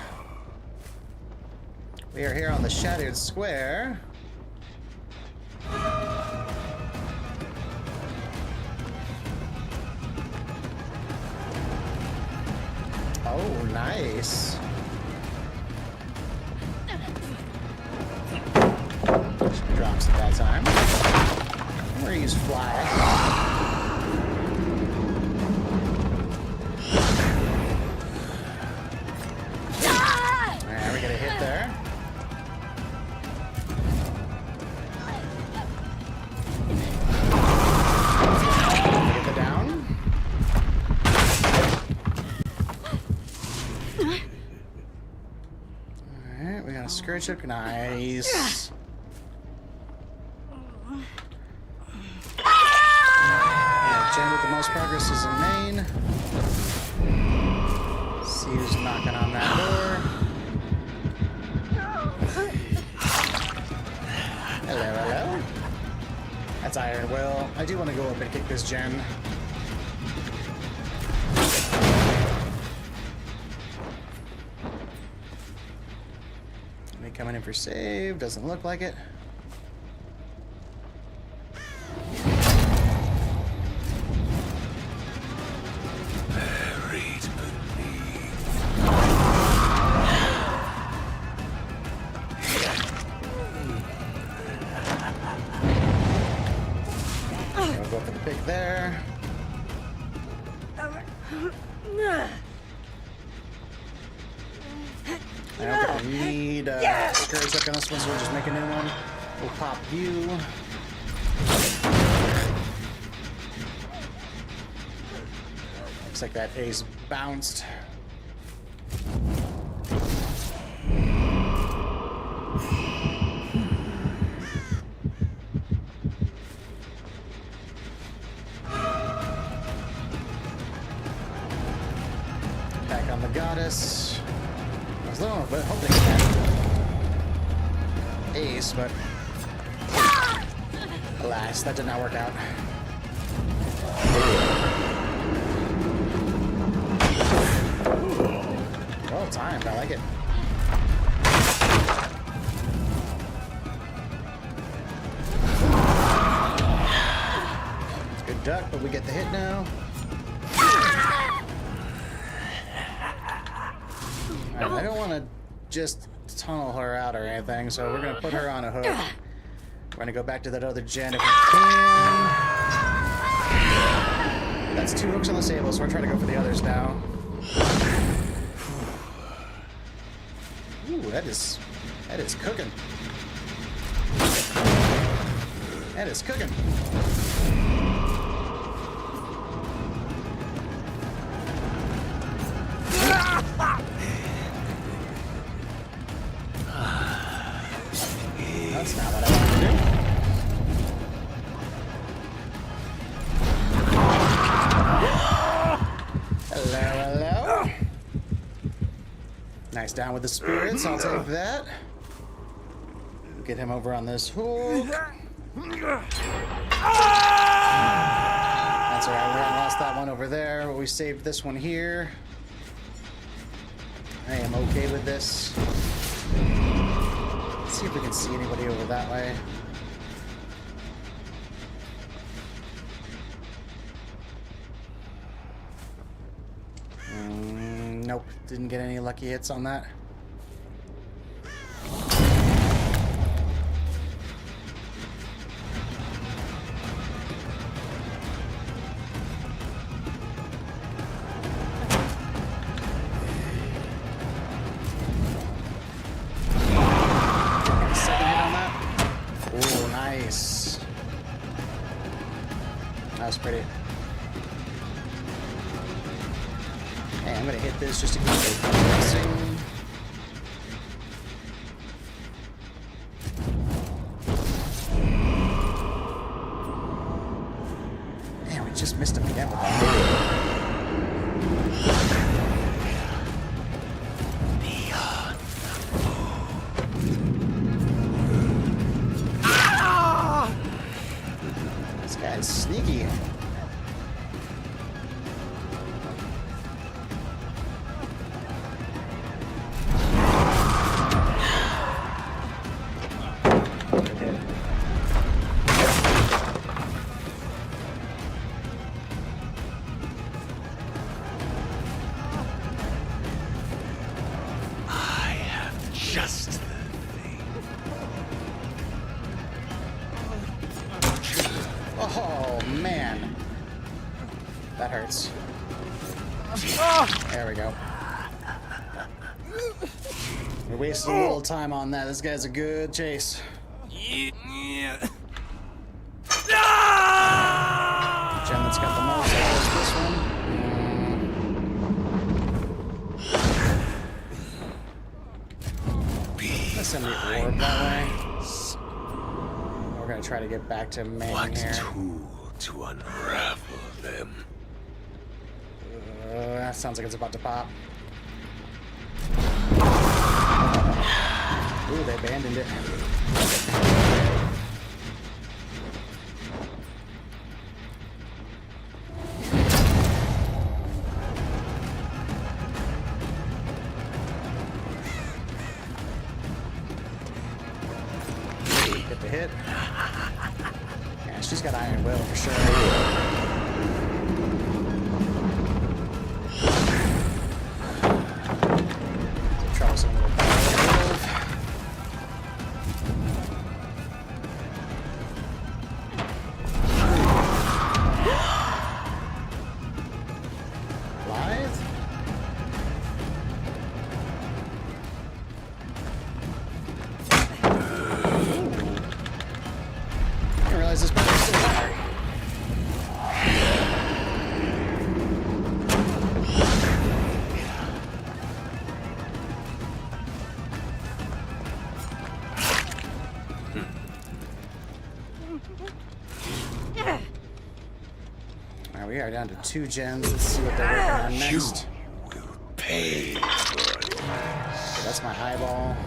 We are here on the Shattered Square. Oh, nice. Drops at that time. I'm gonna use fly. Alright, we get a hit there. Get the down. Alright, we got a scourge hook. Nice. Jen with the most progress is in main. See who's knocking on that door. Hello, hello. That's Iron Will. I do want to go up and kick this Jen. Me coming in for save. Doesn't look like it. Go for the pick there. I don't think we need Scourge Hook on this one, so we'll just make a new one. We'll pop you. Looks like that ace bounced. Back on the goddess. I was hoping to get ace, but Alas, that did not work out. Well timed, I like it. Good duck, but we get the hit now. Alright, I don't want to just tunnel her out or anything, so we're going to put her on a hook. We're going to go back to that other gen if we can. That's 2 hooks on the table, so we're trying to go for the others now. Ooh, that is cooking. That is cooking. That's not what I wanted to do. Hello, hello. Nice down with the spirits. I'll take that. Get him over on this hook. That's alright. We lost that one over there, but we saved this one here. I am okay with this. Let's see if we can see anybody over that way. Nope, didn't get any lucky hits on that. Second hit on that. Oh, nice. That was pretty. Hey, I'm gonna hit this just to keep it progressing. Man, we just missed him again with that. This guy's sneaky. Just the thing. Oh, man. That hurts. There we go. We wasted a little time on that. This guy's a good chase. Gem that's got the most is this one. Let's send the orb that way. We're gonna try to get back to main What here. tool to unravel them? That sounds like it's about to pop. Ooh, they abandoned it. Get the hit. Yeah, she's got Iron Will for sure. Troublesome little bug. Live? I didn't realize this button was still there. Alright, we are down to 2 gens. Let's see what they're working on You next. will pay for it. Okay, that's my eyeball.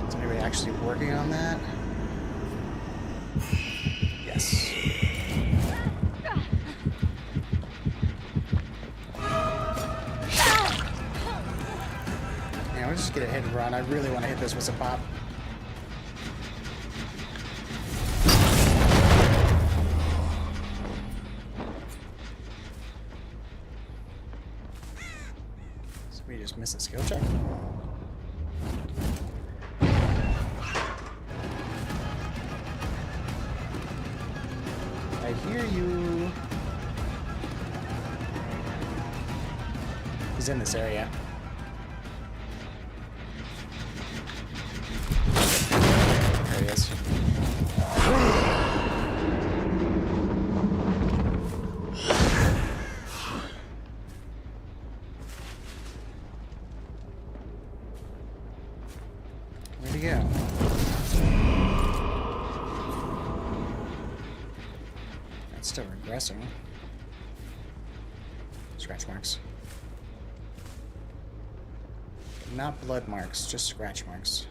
Is anybody actually actually working on that. Yes. Yeah, we'll just get a hit and run. I really want to hit this with some pop. So we just missed a skill check. I hear you. He's in this area. There he is. Where'd he go? That's still regressing. Scratch marks. Not blood marks, just scratch marks.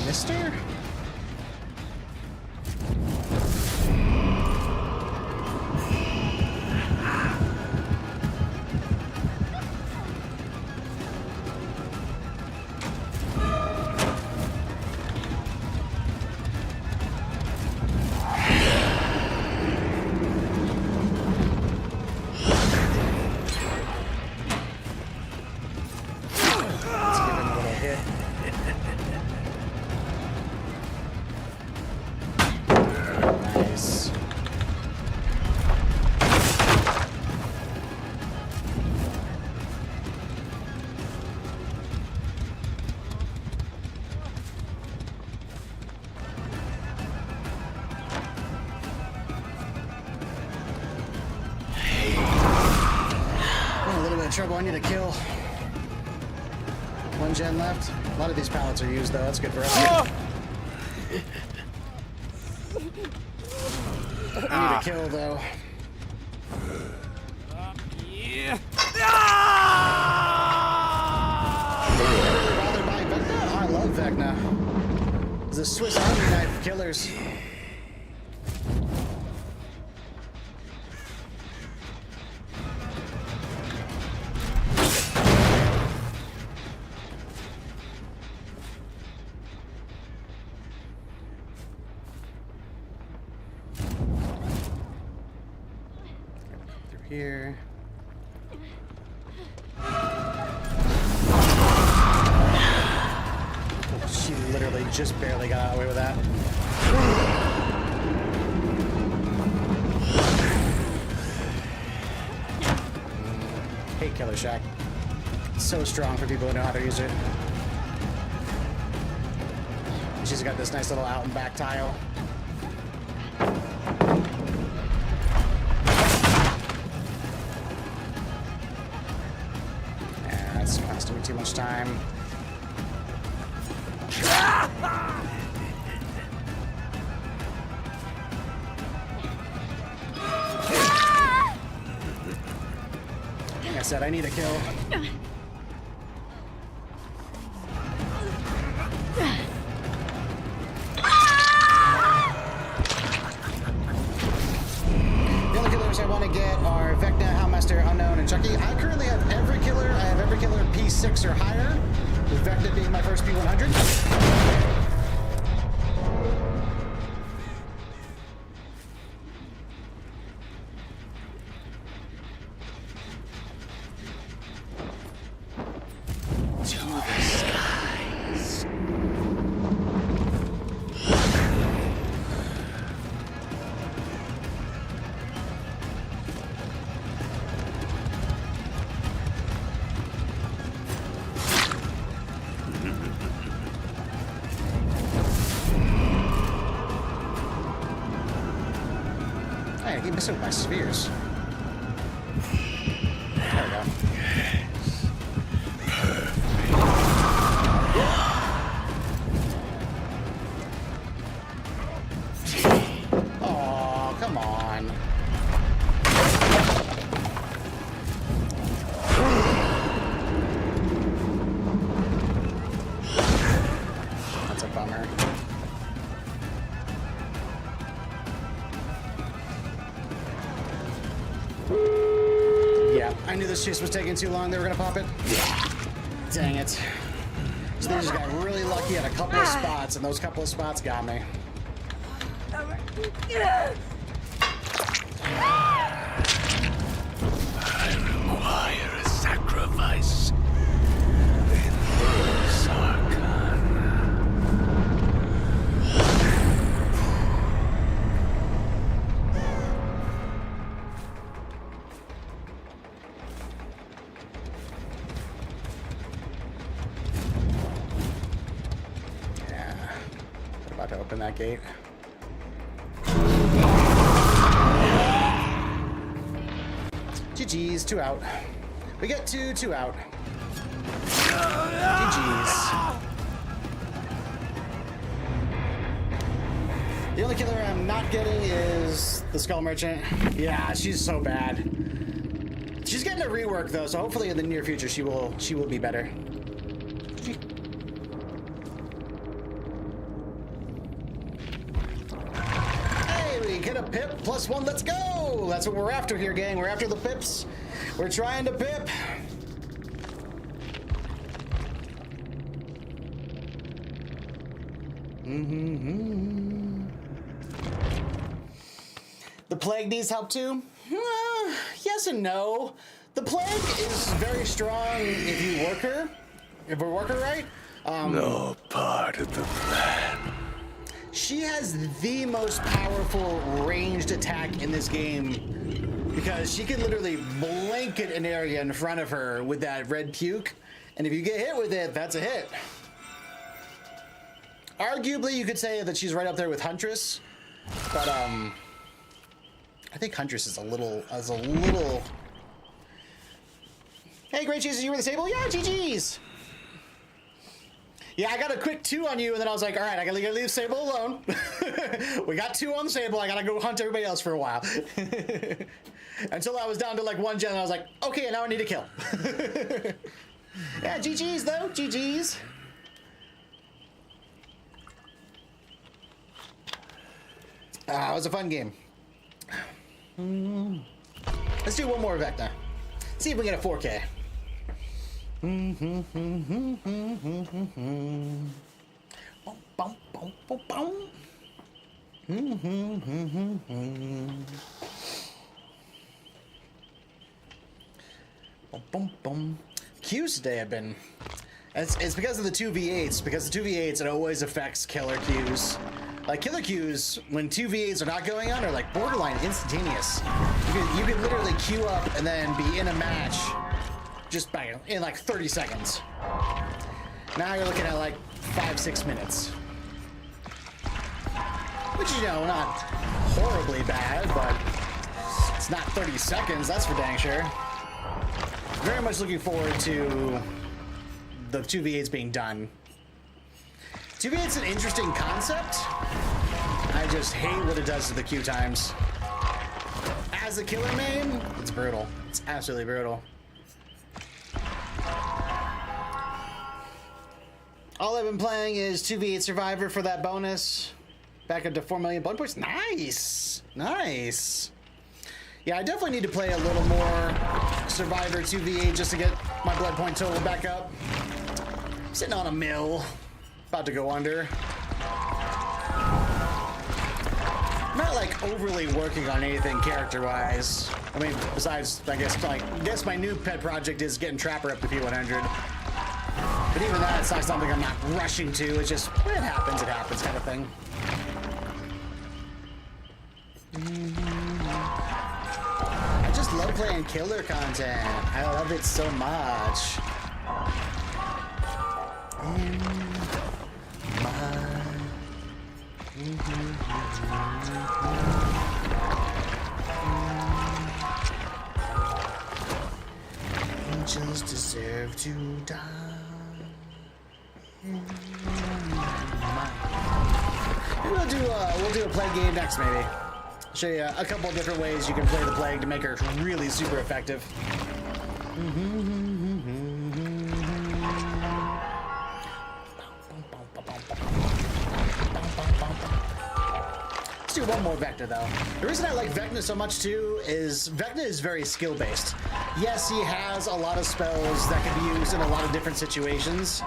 Mister? Let's give him a little hit. Nice. A little bit of trouble. I need to kill. One gen left. A lot of these pallets are used, though. That's good for us. I need to kill, though. Bothered by Vecna? Oh, I love Vecna. It's a Swiss Army knife of killers. Through here. She literally just barely got away with that. Hate Killer Shack. So strong for people who know how to use it. She's got this nice little out and back tile. Yeah, that's costing me too much time. Like I said, I need a kill. The only killers I want to get are Vecna, Houndmaster, Unknown, and Chucky. I currently have every killer. I have every killer P6 or higher, with Vecna being my first P100. Man, I keep missing with my spheres. There we go. Oh, come on. That's a bummer. Yeah, I knew this chase was taking too long. They were gonna pop it. Dang it. So they just got really lucky at a couple of spots, and those couple of spots got me. I require a sacrifice. In Sarkhan. Yeah. We're about to open that gate. GG's, 2 out. We get 2 out. GG's. The only killer I'm not getting is the Skull Merchant. Yeah, she's so bad. She's getting a rework though, so hopefully in the near future she will be better. Hey, we get a pip +1. Let's go. That's what we're after here, gang. We're after the pips. We're trying to pip. The plague needs help too? Yes and no. The plague is very strong if you work her. If we work her right. No part of the plan. She has the most powerful ranged attack in this game because she can literally blanket an area in front of her with that red puke, and if you get hit with it, that's a hit. Arguably, you could say that she's right up there with Huntress, but I think Huntress is a little. Hey, Great Jesus, you were the table? Yeah, GG's. Yeah, I got a quick 2 on you, and then I was like, all right, I gotta leave Sable alone. We got 2 on the Sable. I gotta go hunt everybody else for a while. Until I was down to like 1 gen, and I was like, okay, now I need to kill. Yeah, GG's though, GG's. It was a fun game. Let's do one more Vecna. See if we get a 4K. Qs today have been. It's because of the 2v8s. Because the 2v8s, it always affects killer Qs. Like killer Qs, when 2v8s are not going on, are like borderline instantaneous. You can literally queue up and then be in a match just bang in like 30 seconds. Now you're looking at like 5-6 minutes. Which, you know, not horribly bad, but it's not 30 seconds, that's for dang sure. Very much looking forward to the 2v8s being done. 2v8's an interesting concept. I just hate what it does to the queue times. As a killer main, it's brutal. It's absolutely brutal. All I've been playing is 2v8 Survivor for that bonus. Back up to 4 million bone points. Nice! Nice! Yeah, I definitely need to play a little more Survivor 2v8 just to get my blood point total back up. I'm sitting on a mill. About to go under. I'm not like overly working on anything character-wise. I mean, besides, I guess my new pet project is getting Trapper up to P100. But even that, it's not something I'm not rushing to. It's just, when it happens kind of thing. I just love playing killer content. I love it so much. Criminals deserve to die. We'll do a plague game next, maybe. I'll show you a couple of different ways you can play the plague to make her really super effective. Let's do one more Vecna though. The reason I like Vecna so much too is Vecna is very skill based. Yes, he has a lot of spells that can be used in a lot of different situations,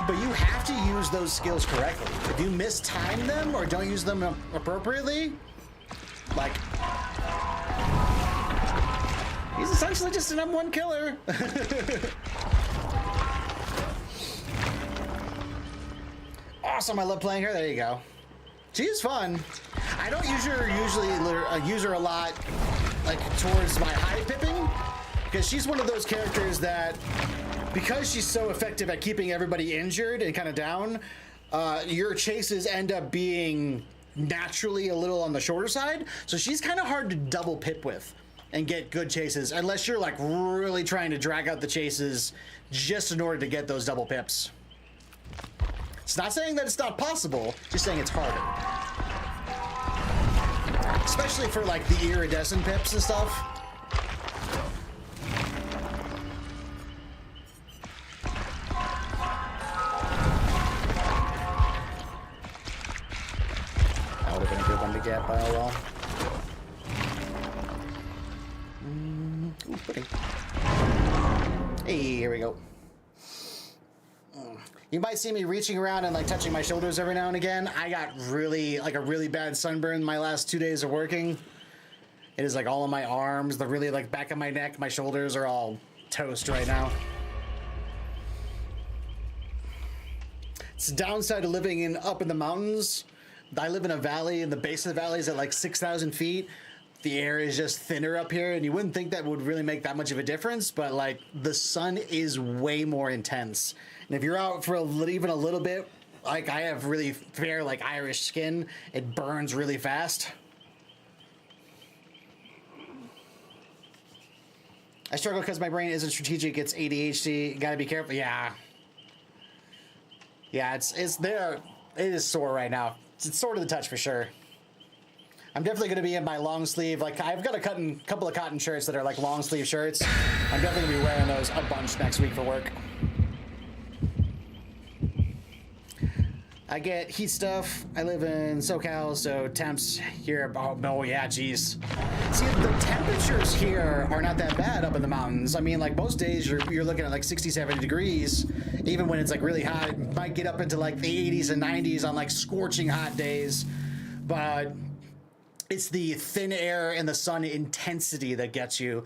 but you have to use those skills correctly. If you mistime them or don't use them appropriately, like, he's essentially just an M1 killer. Awesome, I love playing her. There you go. She is fun. I don't usually use her a lot, like towards my high pipping, because she's one of those characters that, because she's so effective at keeping everybody injured and kind of down, your chases end up being naturally a little on the shorter side. So she's kind of hard to double pip with and get good chases, unless you're like really trying to drag out the chases just in order to get those double pips. It's not saying that it's not possible, just saying it's harder. Especially for like the iridescent pips and stuff. That would have been a good one to get, but oh well. Ooh, pudding. Hey, here we go. You might see me reaching around and like touching my shoulders every now and again. I got a really bad sunburn my last 2 days of working. It is like all on my arms, the really like back of my neck, my shoulders are all toast right now. It's the downside of living up in the mountains. I live in a valley, and the base of the valley is at like 6,000 feet. The air is just thinner up here, and you wouldn't think that would really make that much of a difference, but like the sun is way more intense. And if you're out for even a little bit, like I have really fair like Irish skin, it burns really fast. I struggle because my brain isn't strategic, it's ADHD, you gotta be careful. Yeah, it's there. It is sore right now. It's sore to the touch for sure. I'm definitely going to be in my long sleeve. Like, I've got a couple of cotton shirts that are like long sleeve shirts. I'm definitely going to be wearing those a bunch next week for work. I get heat stuff. I live in SoCal, so temps here. Oh, no, yeah, geez. See, the temperatures here are not that bad up in the mountains. I mean, like, most days you're looking at like 60, 70 degrees. Even when it's like really hot, it might get up into like the 80s and 90s on like scorching hot days. But it's the thin air and the sun intensity that gets you.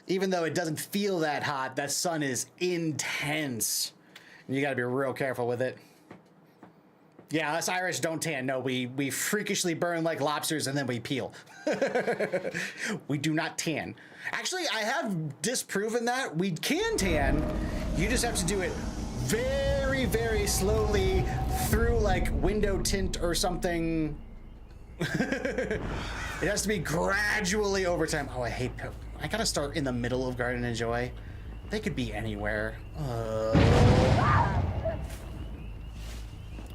Even though it doesn't feel that hot, that sun is intense. And you gotta be real careful with it. Yeah, us Irish don't tan. No, we freakishly burn like lobsters and then we peel. We do not tan. Actually, I have disproven that. We can tan. You just have to do it very, very slowly through like window tint or something. It has to be gradually over time. Oh, I hate Pip. I gotta start in the middle of Garden and Joy. They could be anywhere.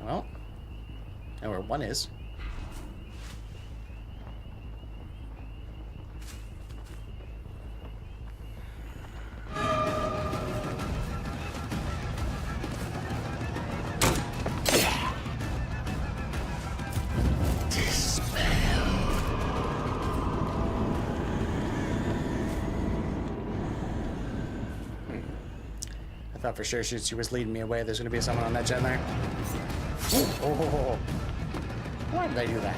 Well, know where one is. I thought for sure she was leading me away. There's going to be someone on that gen there. Oh. Why did I do that?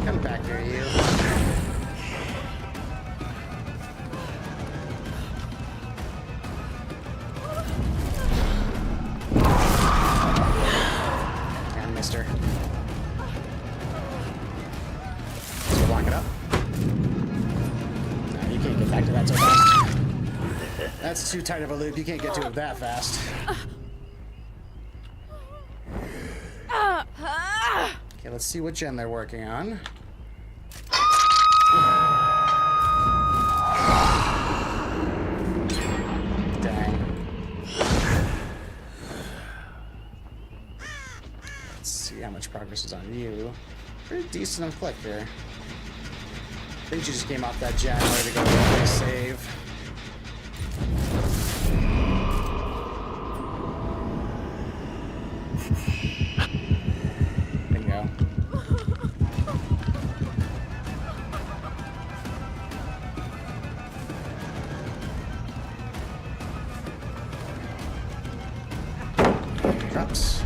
Come back here, you. I missed her. Let's go lock it up. No, you can't get back to that so fast. That's too tight of a loop. You can't get to it that fast. let's see what gen they're working on. Dang. Let's see how much progress is on you. Pretty decent on click there. I think you just came off that gen ready to go to save. Bingo. Drops.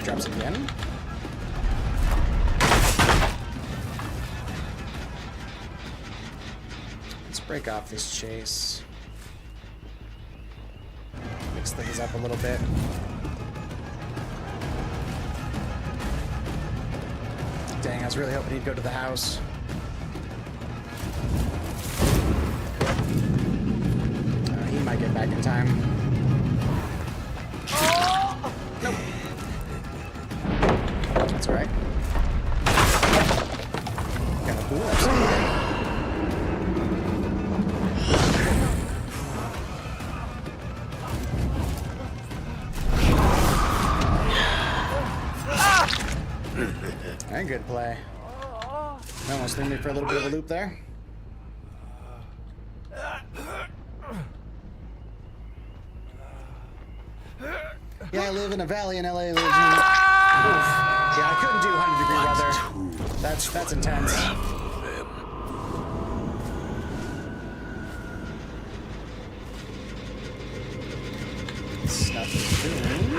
Drops again. Let's break off this chase. Mix things up a little bit. Dang, I was really hoping he'd go to the house. He might get back in time. Nope. That's alright. Got a pool upside. Alright, good play. Almost threw me for a little bit of a loop there. Yeah, I live in a valley in LA. Yeah, I couldn't do 100-degree weather. That's intense. Stuff is doing.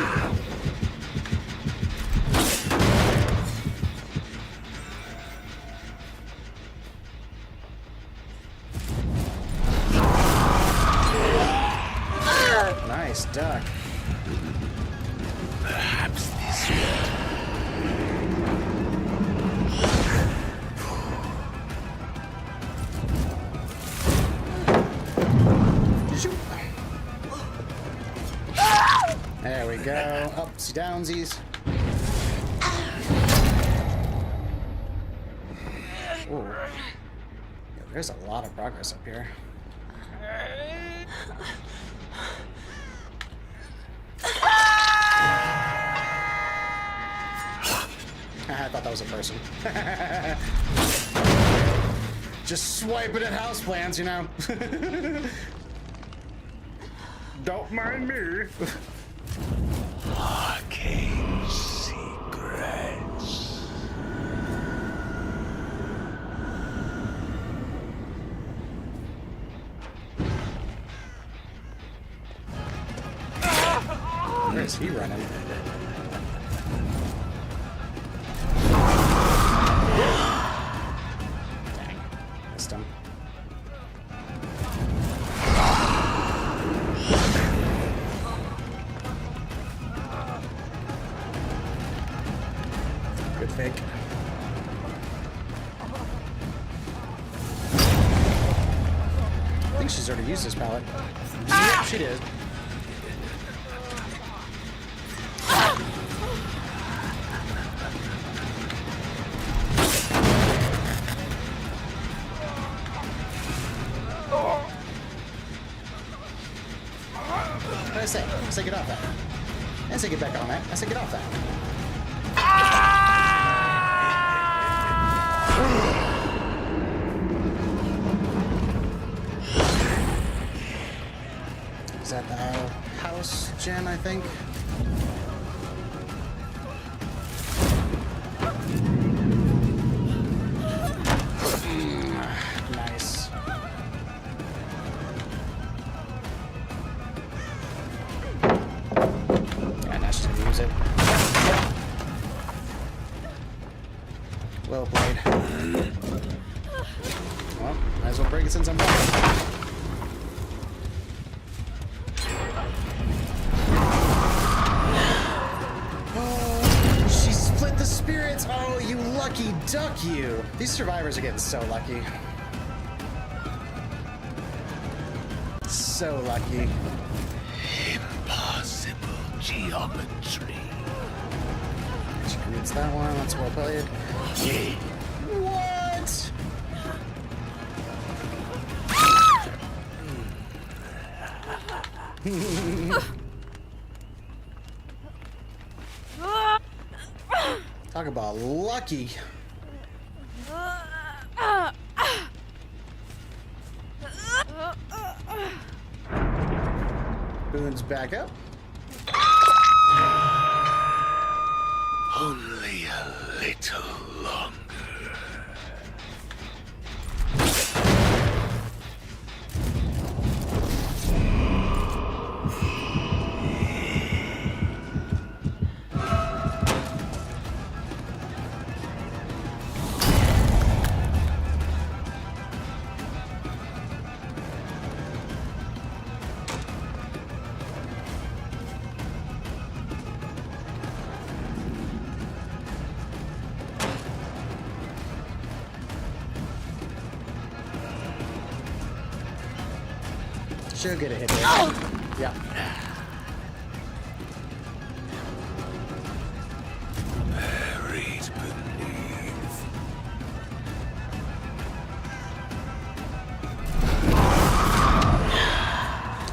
Nice duck. Perhaps this will. There we go. Upsy downsies. Ooh. Yeah, there's a lot of progress up here. I thought that was a person. Just swiping at houseplants, you know. Don't mind me. Arcane secrets. Where is he running? Dang, missed him. Good fake. I think she's already used this pallet. Yep, she did. What did I say? I said get off that. I didn't say get back on that. I said get off that. Is that the house gen, I think? Nice. Yeah, now she's gonna use it. Well played. Well, might as well break it since I'm back. She split the spirits. Oh lucky duck, you. These survivors are getting so lucky. So lucky. Impossible geometry. It's that one. That's well played. What? Talk about lucky. Boone's back up. Only a little longer. Should get a hit there. Yeah. Buried beneath.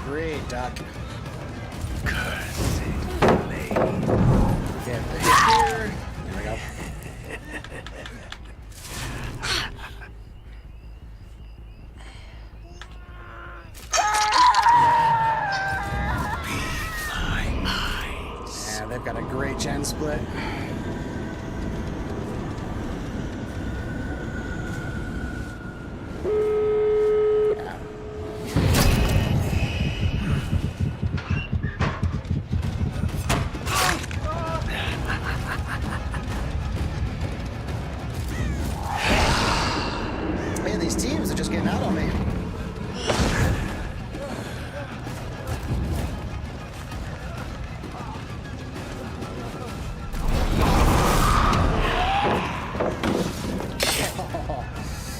Great duck. Cursed blade. Get the hit here. There we go. Yeah, they've got a great gen split. Yeah. Man, these teams are just getting out on me.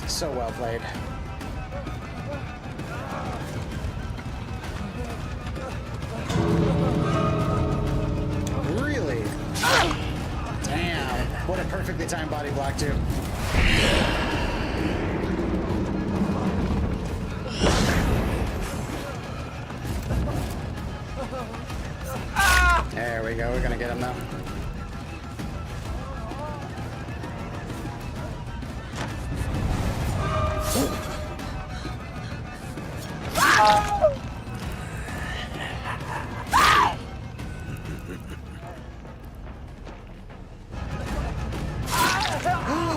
So well played. Really? Damn. What a perfectly timed body block, too. There we go. We're gonna get him now.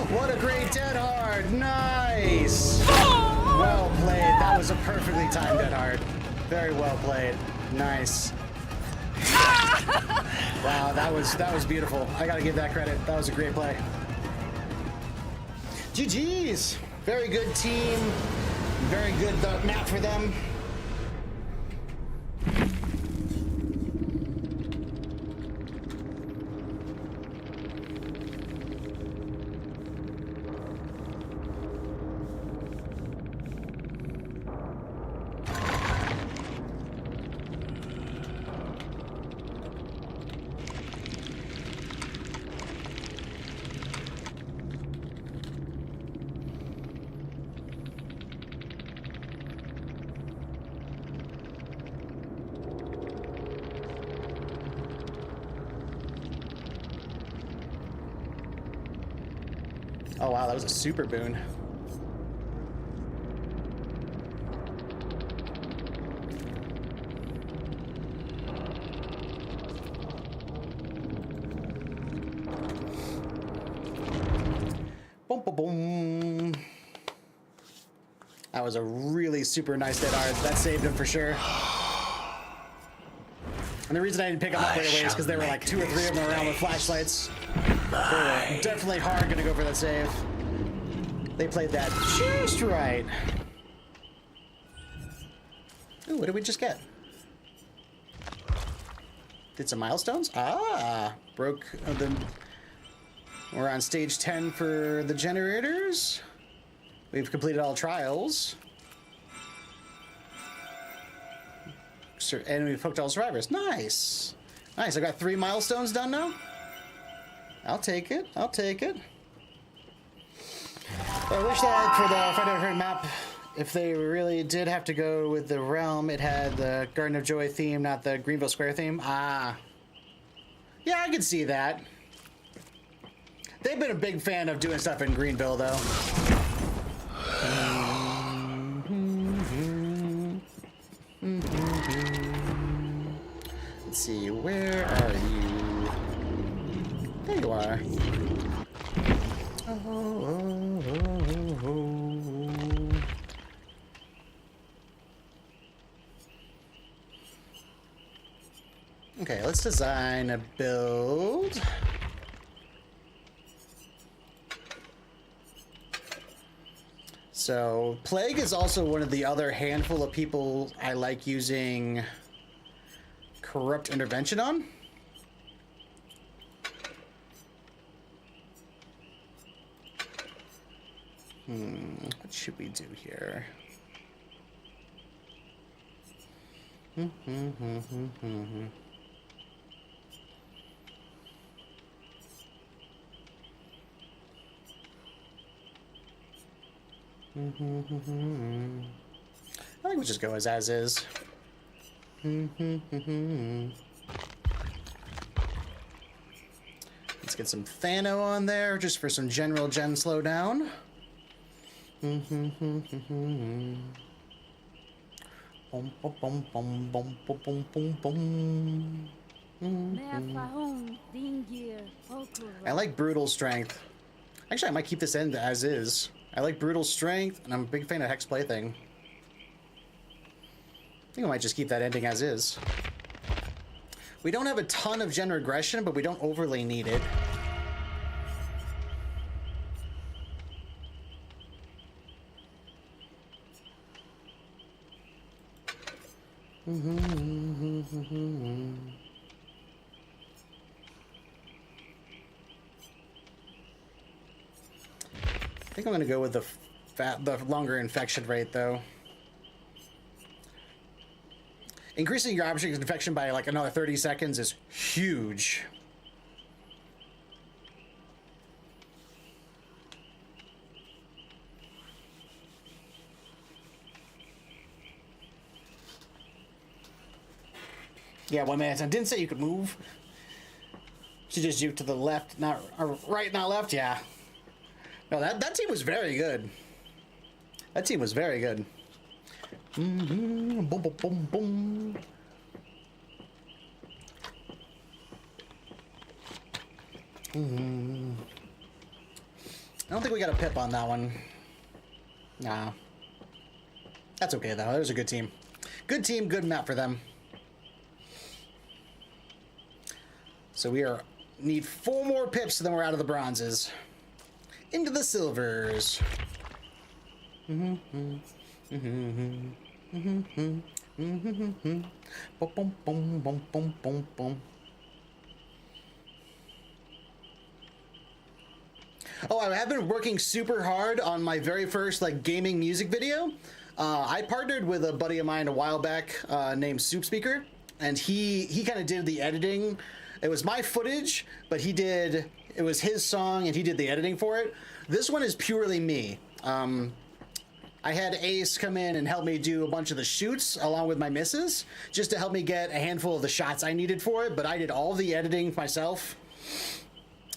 What a great dead hard! Nice! Well played. That was a perfectly timed dead hard. Very well played. Nice. Wow, that was beautiful. I gotta give that credit. That was a great play. GG's. Very good team. Very good map for them. Oh wow, that was a super boon. Boom, boom, boom. That was a really super nice dead hard. That saved him for sure. And the reason I didn't pick him up right away is because there were like 2 or 3 of them around with flashlights. They were definitely hard gonna go for that save. They played that just right. Ooh, what did we just get? Did some milestones? Ah, broke the We're on stage 10 for the generators. We've completed all trials. And we've hooked all survivors. Nice. Nice. I got 3 milestones done now. I'll take it. I'll take it. I wish that for the Fight Over map, if they really did have to go with the realm, it had the Garden of Joy theme, not the Greenville Square theme. Ah. Yeah, I can see that. They've been a big fan of doing stuff in Greenville, though. Let's see, where are you? There you are. Okay, let's design a build. So, Plague is also one of the other handful of people I like using Corrupt Intervention on. What should we do here? I think we'll just go as is. Let's get some Thano on there just for some general gen slowdown. I like Brutal Strength. Actually, I might keep this end as is. I like Brutal Strength, and I'm a big fan of Hex Plaything. I think I might just keep that ending as is. We don't have a ton of gen regression, but we don't overly need it. I think I'm gonna go with the longer infection rate, though. Increasing your object's infection by like another 30 seconds is huge. Yeah, 1 minute. I didn't say you could move. She just juked to the left, not or right, not left. Yeah. No, that team was very good. That team was very good. Boom, boom, boom, boom. I don't think we got a pip on that one. Nah. That's okay, though. There's a good team. Good team, good map for them. So we need 4 more pips, and then we're out of the bronzes. Into the silvers. Boom, boom, boom, boom, boom, boom, boom. Oh, I have been working super hard on my very first like gaming music video. I partnered with a buddy of mine a while back named Soup Speaker, and he kind of did the editing. It was my footage, but it was his song and he did the editing for it. This one is purely me. I had Ace come in and help me do a bunch of the shoots along with my misses, just to help me get a handful of the shots I needed for it, but I did all the editing myself.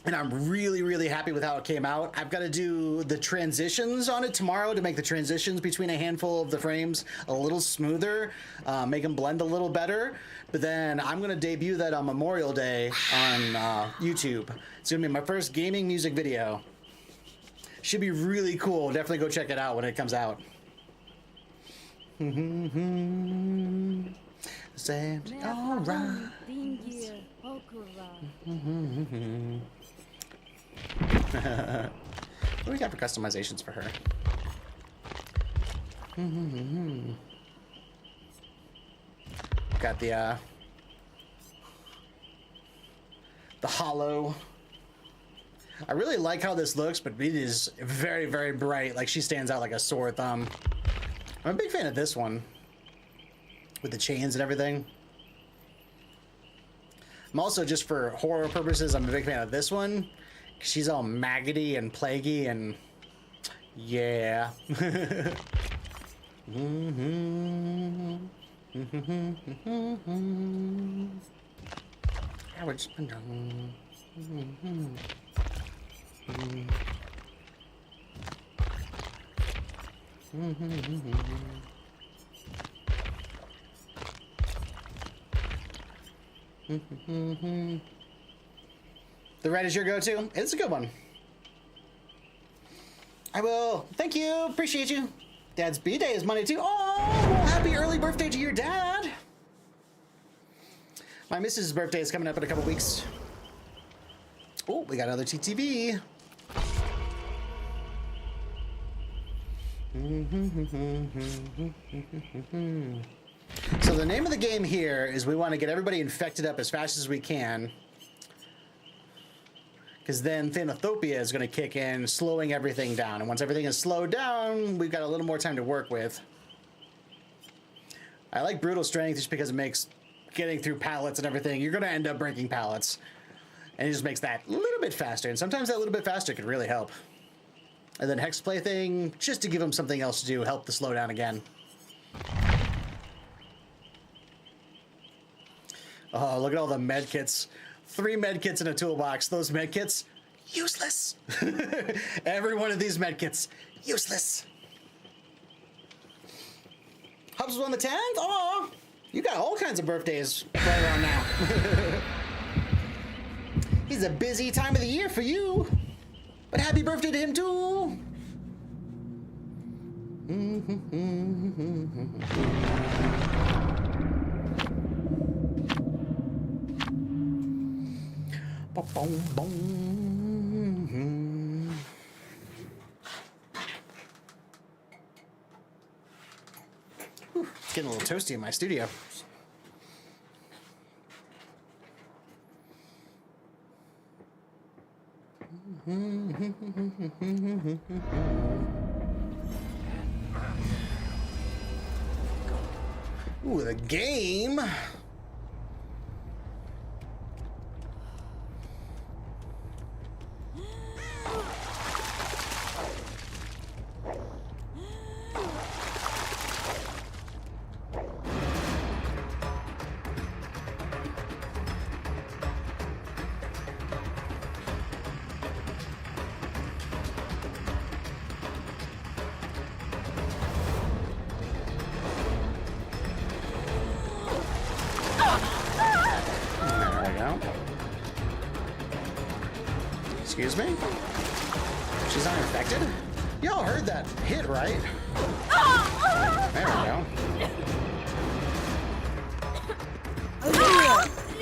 And I'm really, really happy with how it came out. I've got to do the transitions on it tomorrow to make the transitions between a handful of the frames a little smoother, make them blend a little better. But then I'm going to debut that on Memorial Day on YouTube. It's going to be my first gaming music video. Should be really cool. Definitely go check it out when it comes out. Say, all right. What do we got for customizations for her? Got the hollow. I really like how this looks, but it is very, very bright. Like, she stands out like a sore thumb. I'm a big fan of this one. With the chains and everything. I'm also, just for horror purposes, I'm a big fan of this one. She's all maggoty and plaguey and... yeah. Average. The red is your go-to? It's a good one. I will. Thank you. Appreciate you. Dad's B-Day is Monday too. Oh, well, happy early birthday to your dad. My missus' birthday is coming up in a couple weeks. Oh, we got another TTV. So the name of the game here is we want to get everybody infected up as fast as we can. Because then Thanatophobia is going to kick in, slowing everything down. And once everything is slowed down, we've got a little more time to work with. I like Brutal Strength just because it makes getting through pallets and everything. You're going to end up breaking pallets. And it just makes that a little bit faster. And sometimes that little bit faster could really help. And then Hex Plaything, just to give them something else to do, help the slowdown again. Oh, look at all the med kits. 3 med kits in a toolbox. Those med kits, useless. Every one of these med kits, useless. Hubs won the 10th? Oh, you got all kinds of birthdays right around now. It's a busy time of the year for you. But happy birthday to him too. Whew, it's getting a little toasty in my studio. Ooh, the game. Excuse me? She's not infected? Y'all heard that hit, right? There we go.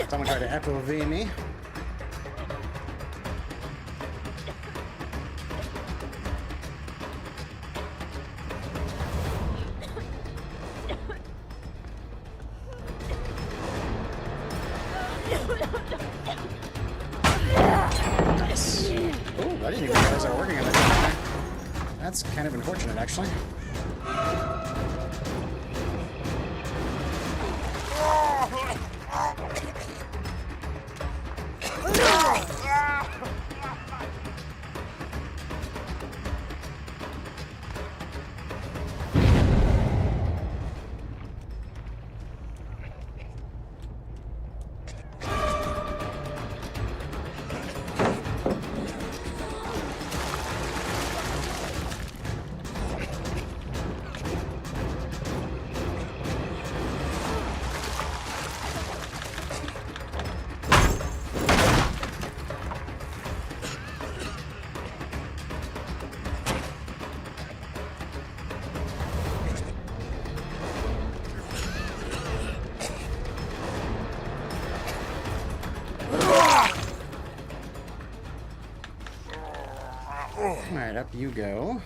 Someone tried to FOV me. Nice. Oh, I didn't even realize they were working on that. That's kind of unfortunate, actually. Alright, up you go.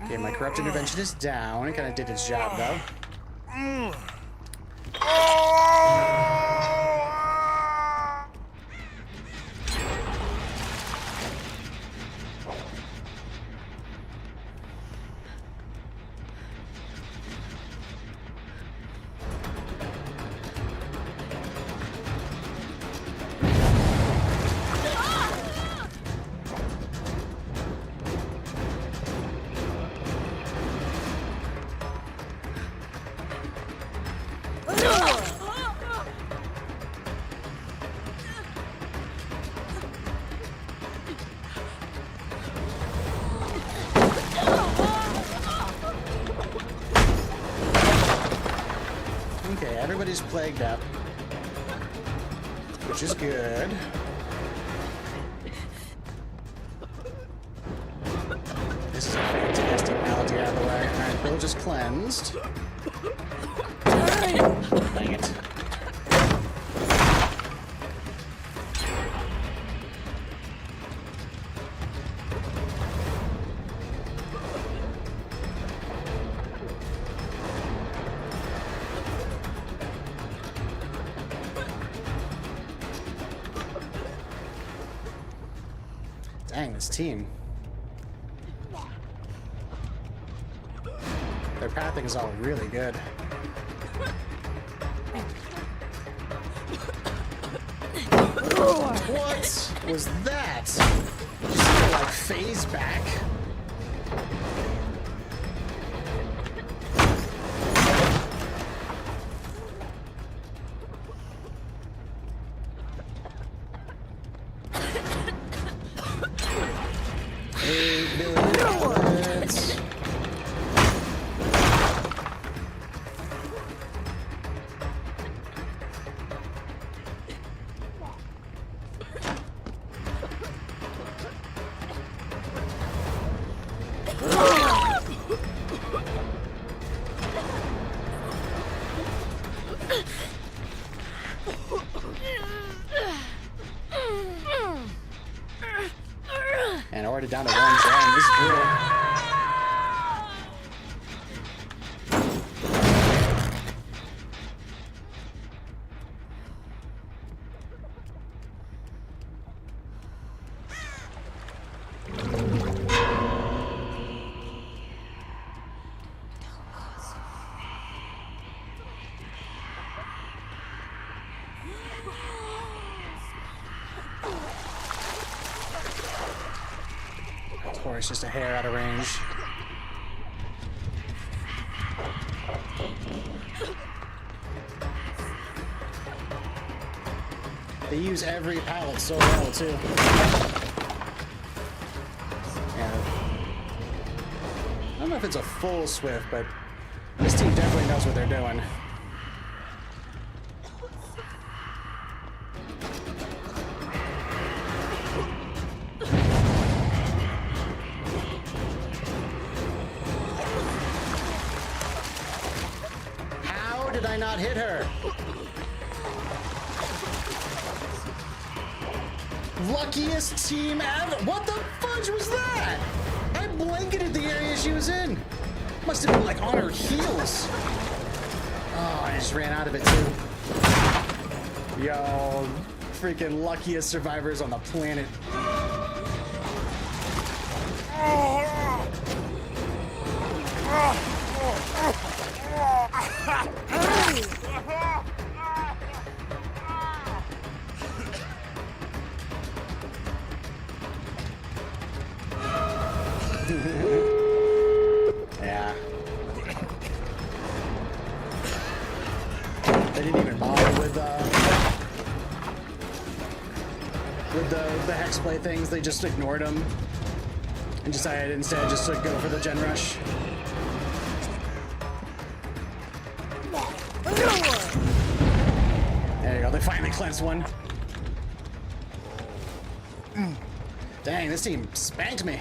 Okay, my corrupt intervention is down. It kind of did its job, though. Okay, everybody's plagued up, which is good. This is a fantastic melody out of the way. Alright, Bill just cleansed. Dang it. Dang, this team. Their pathing is all really good. What was that? Just like phase back. $8 billion. And already down to 1 down. This is brutal. Tori's just a hair out of range. They use every pallet so well, too. Yeah. I don't know if it's a full Swift, but this team definitely knows what they're doing. How did I not hit her? Luckiest team ever. What the fudge was that? I blanketed the area she was in. Must have been like on her heels. Oh, I just ran out of it too. Yo, freaking luckiest survivors on the planet. Yeah. They didn't even bother with the hexplay things. They just ignored them and decided instead just to go for the gen rush. There you go. They finally cleansed one. Dang, this team spanked me.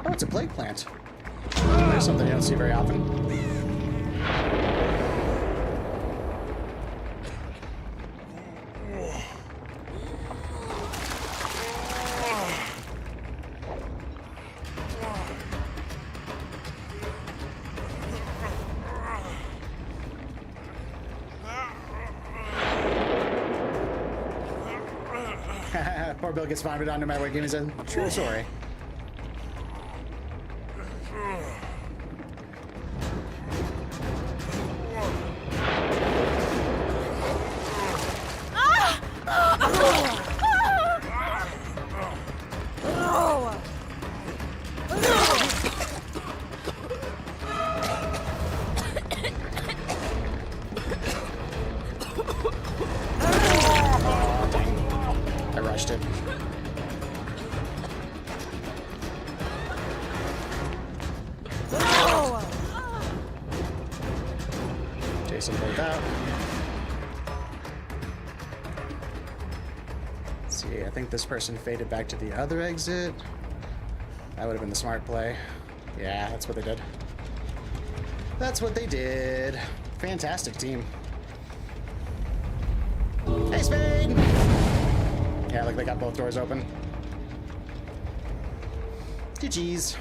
Oh, it's a plague plant. There's something you don't see very often. Poor Bill gets vomited on no matter what game he's in. True story. see, I think this person faded back to the other exit. That would have been the smart play. Yeah, that's what they did. That's what they did. Fantastic team. Hey, Spade! Yeah, look, they got both doors open. GG's.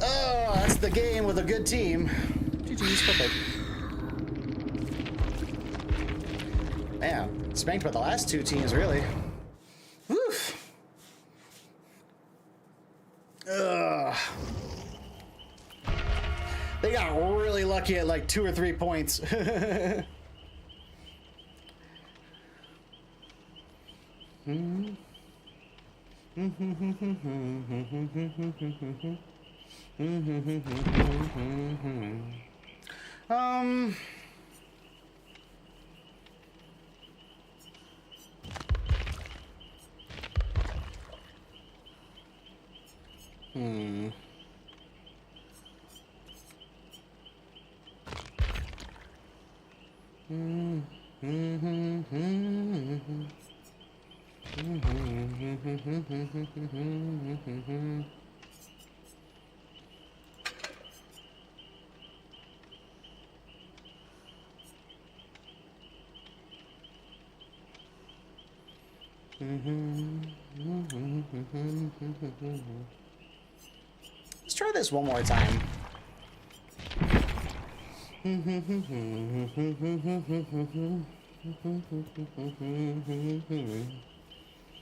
Oh, that's the game with a good team. GG's, perfect. Man, spanked by the last two teams, really. Woof. Ugh. They got really lucky at like 2 or 3 points. Let's try this one more time.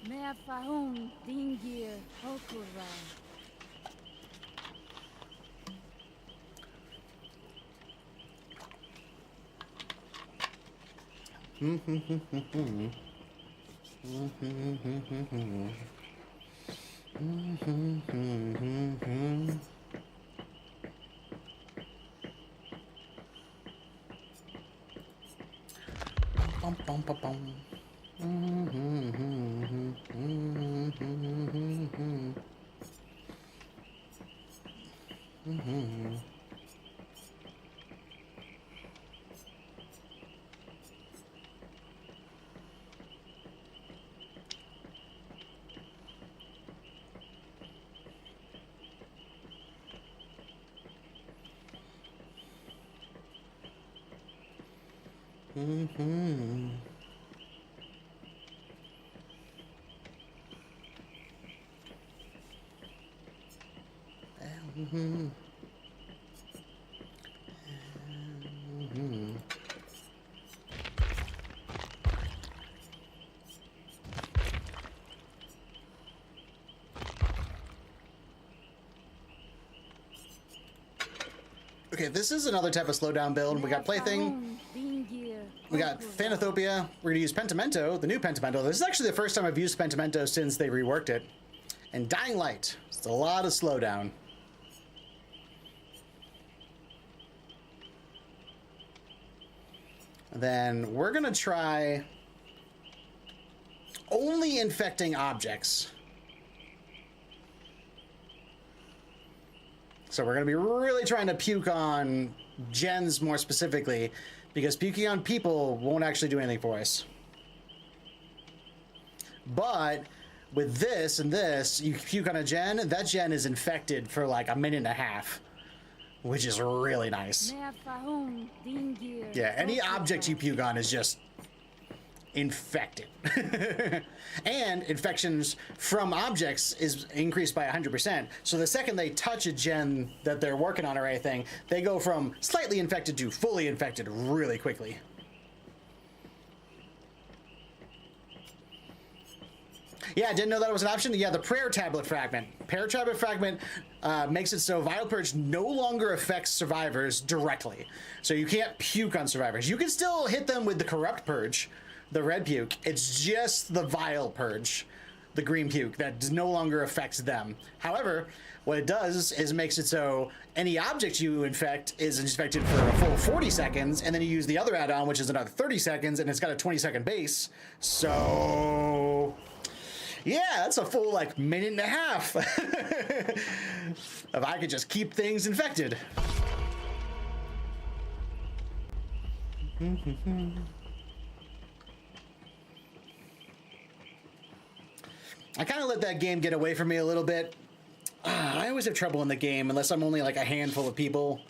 Mea Fahun Dingir Hokura. Bum, bum, bum, bum. Okay, this is another type of slowdown build. We got Plaything, we got Thanatophobia. We're gonna use Pentimento, the new Pentimento. This is actually the first time I've used Pentimento since they reworked it. And Dying Light. It's a lot of slowdown. Then we're gonna try only infecting objects. So we're going to be really trying to puke on gens more specifically, because puking on people won't actually do anything for us. But with this and this, you puke on a gen, that gen is infected for like a minute and a half, which is really nice. Yeah, any object you puke on is just infected. And infections from objects is increased by 100%. So the second they touch a gen that they're working on or anything, they go from slightly infected to fully infected really quickly. Yeah, I didn't know that was an option. Yeah, the Prayer Tablet Fragment. Prayer Tablet Fragment makes it so Vile Purge no longer affects survivors directly. So you can't puke on survivors. You can still hit them with the Corrupt Purge, the red puke. It's just the Vile Purge, the green puke, that no longer affects them. However, what it does is makes it so any object you infect is infected for a full 40 seconds, and then you use the other add-on, which is another 30 seconds, and it's got a 20-second base. So yeah, that's a full like minute and a half. If I could just keep things infected. I kind of let that game get away from me a little bit. I always have trouble in the game unless I'm only like a handful of people.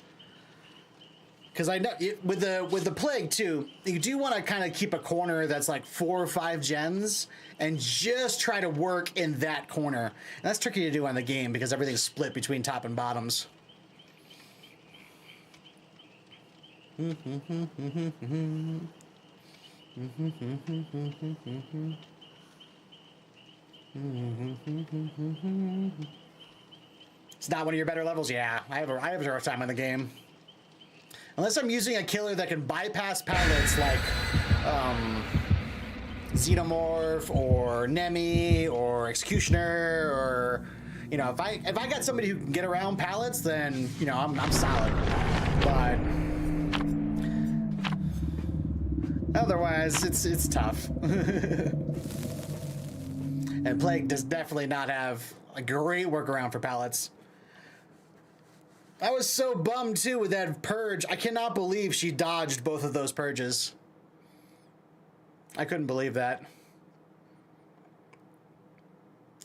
Because I know with the plague too, you do want to kind of keep a corner that's like 4 or 5 gens and just try to work in that corner. And that's tricky to do on the game because everything's split between top and bottoms. It's not one of your better levels. Yeah, I have a rough time on the game. Unless I'm using a killer that can bypass pallets like Xenomorph or Nemi or Executioner, or you know, if I got somebody who can get around pallets, then you know I'm solid. But otherwise, it's tough. And Plague does definitely not have a great workaround for pallets. I was so bummed too with that purge. I cannot believe she dodged both of those purges. I couldn't believe that.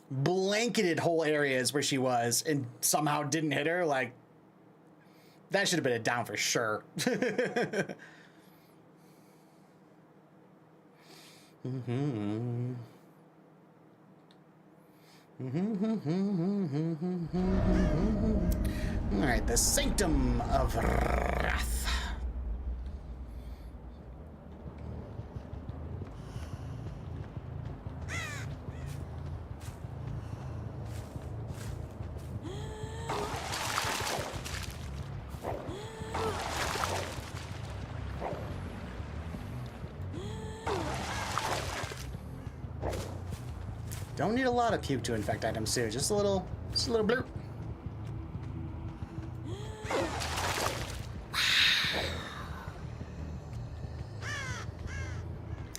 Blanketed whole areas where she was and somehow didn't hit her. Like, that should have been a down for sure. All right, the Sanctum of Wrath. Don't need a lot of puke to infect items too. Just a little blurb.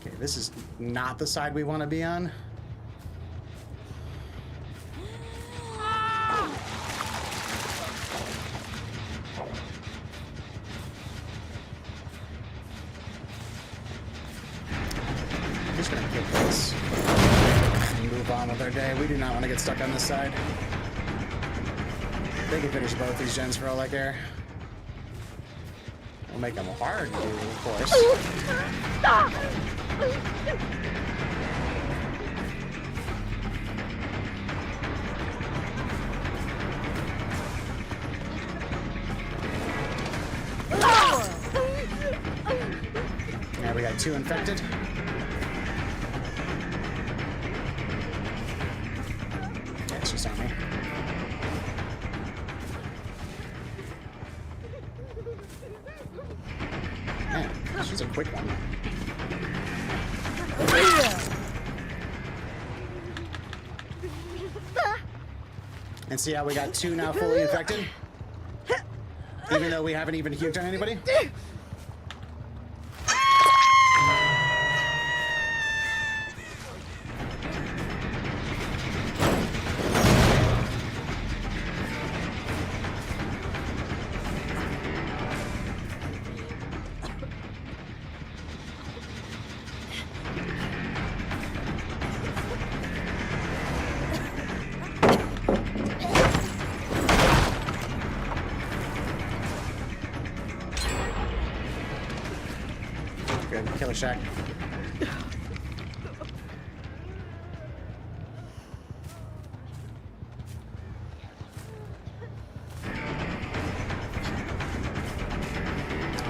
Okay, this is not the side we want to be on. I'm just gonna kill this. Move on with our day. We do not want to get stuck on this side. They can finish both these gens for all I care. We'll make them hard to do, of course. Yeah, we got 2 infected. She's on me. Man, she's a quick one. And see how we got 2 now fully infected? Even though we haven't even huked on anybody? Good, Killer Shack.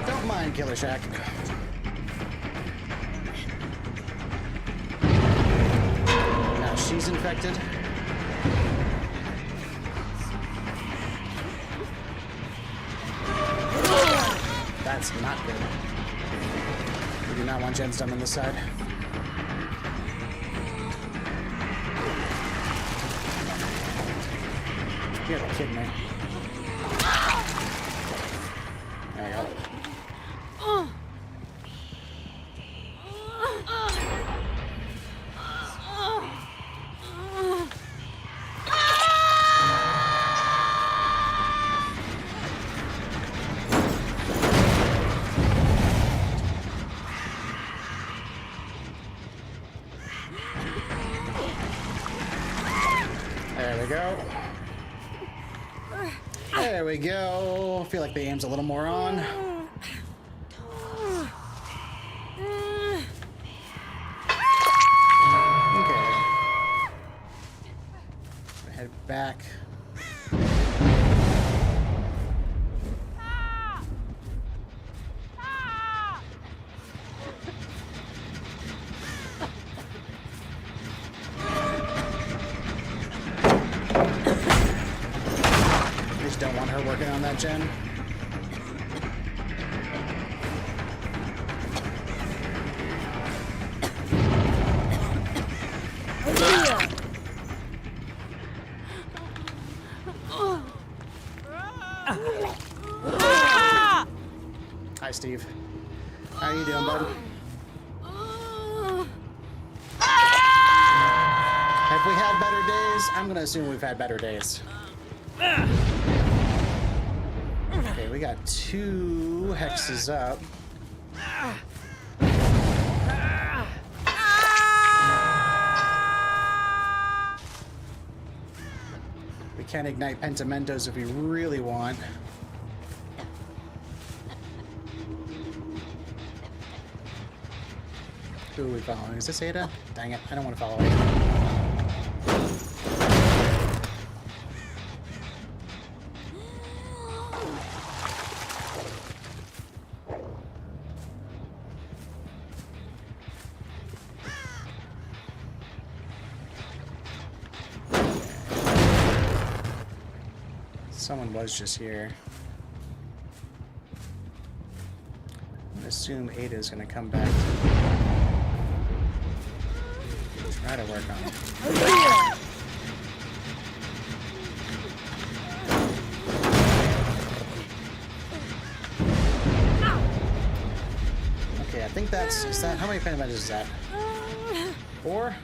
Don't mind Killer Shack. Now she's infected. That's not good. We do not want gens done on this side. You gotta be kidding me. There you go. There we go. I feel like the aim's a little more on. Okay. Head back. Just don't want her working on that gen. Hi, Steve. How you doing, bud? Have we had better days? I'm gonna assume we've had better days. Okay, we got 2 hexes up. We can ignite Pentamentos if we really want. Who are we following? Is this Ada? Dang it, I don't want to follow Ada. Someone was just here. I'm gonna assume Ada is gonna come back. Try to work on it. Okay, I think that's. Is that how many Pentamentos is that? 4?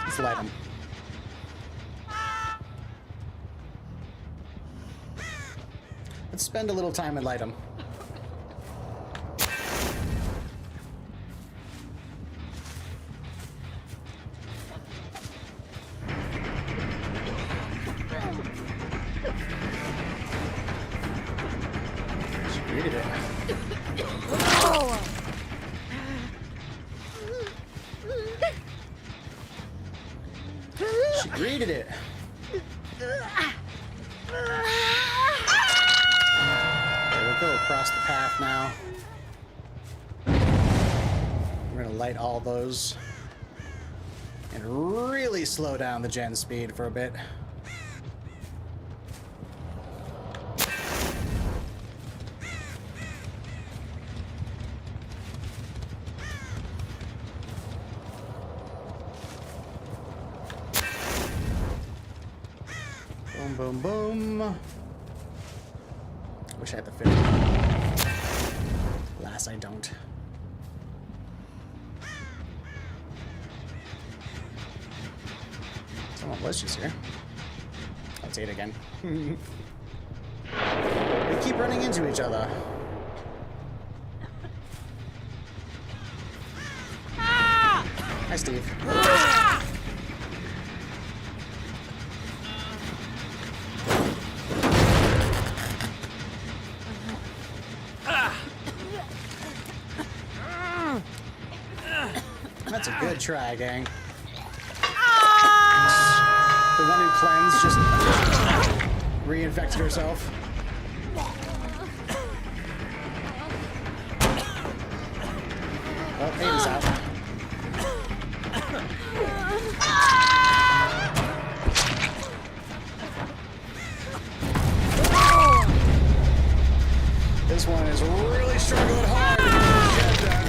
Let's light them. Let's spend a little time and light them. She greeted it. She greeted it. Go across the path now. We're gonna light all those and really slow down the gen speed for a bit. Boom, boom, boom. Wish I had the 50. Alas, I don't. Someone was just here. Let's eat again. We keep running into each other. Hi, Steve. That's a good try, gang. The one who cleansed just reinfected herself. Oh, Aiden's out. This one is really struggling hard to get that.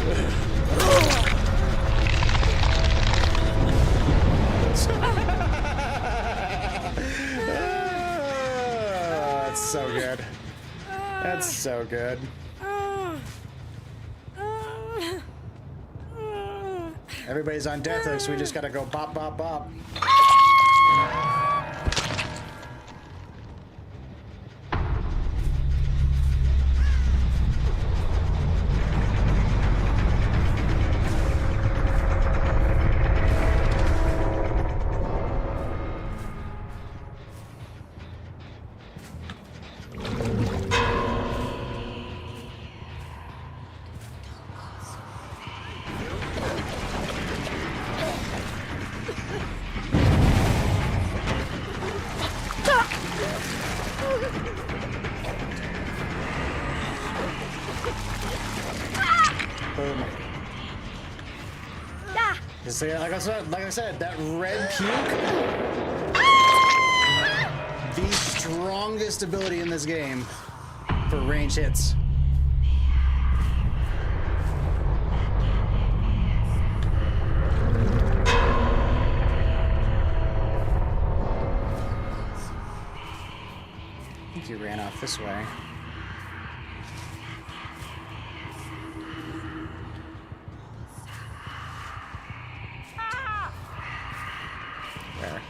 That's so good. That's so good. Everybody's on death hook, so we just gotta go bop, bop, bop. See, like I said, that red puke, the strongest ability in this game for range hits. I think he ran off this way. There.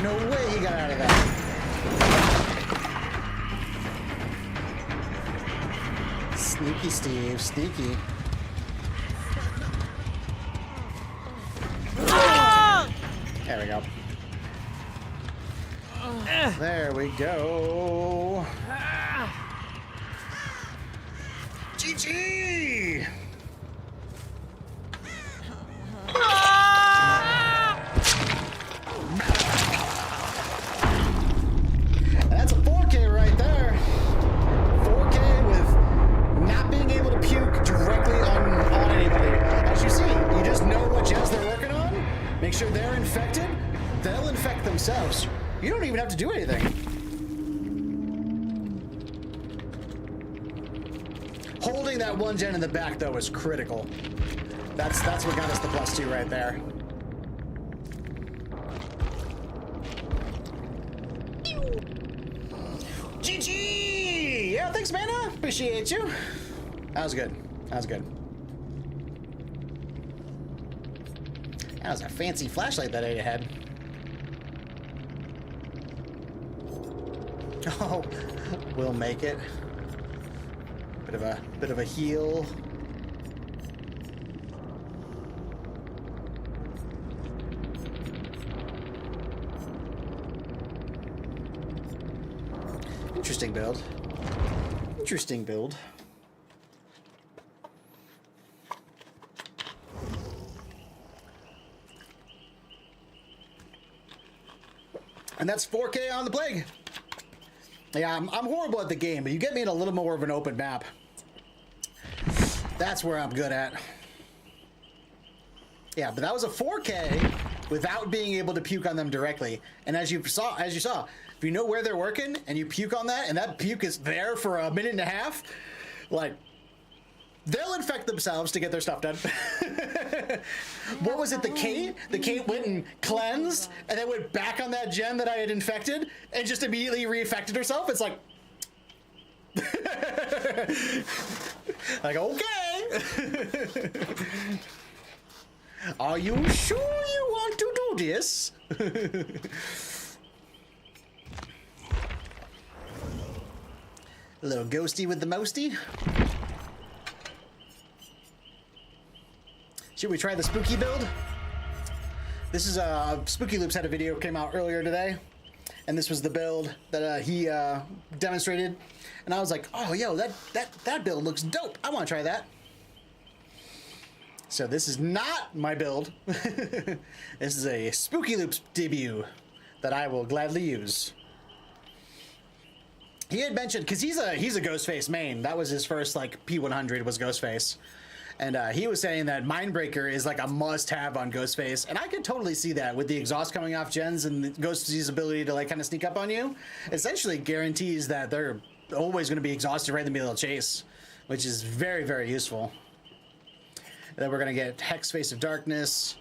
No way he got out of that. Sneaky Steve, sneaky. There we go. There we go. GG! That's a 4K right there. 4K with not being able to puke directly on anybody. As you see, you just know what gens they're working on. Make sure they're infected. They'll infect themselves. You don't even have to do anything. Holding that one gen in the back though is critical. That's what got us the +2 right there. GG! Yeah, thanks, Mana. Appreciate you. That was good. That was good. That was a fancy flashlight that Ada had. Oh, we'll make it. Bit of a heal. Interesting build. Interesting build. And that's 4K on the Plague. Yeah, I'm horrible at the game, but you get me in a little more of an open map. That's where I'm good at. Yeah, but that was a 4K without being able to puke on them directly. And as you saw, if you know where they're working and you puke on that, and that puke is there for a minute and a half, like, they'll infect themselves to get their stuff done. What was it, the Kate? The Kate went and cleansed, and then went back on that gen that I had infected, and just immediately reinfected herself? It's like... like, okay. Are you sure you want to do this? A little ghosty with the mosty. Should we try the spooky build? This is Spooky Loops had a video came out earlier today, and this was the build that he demonstrated, and I was like, oh, yo, that build looks dope. I want to try that. So this is not my build. This is a Spooky Loops debut that I will gladly use. He had mentioned, because he's a Ghostface main. That was his first like P100 was Ghostface. And he was saying that Mindbreaker is like a must-have on Ghostface, and I could totally see that with the exhaust coming off gens and Ghostface's ability to like kind of sneak up on you. Essentially guarantees that they're always going to be exhausted right in the middle of chase, which is very, very useful. And then we're going to get Hex, Face of Darkness,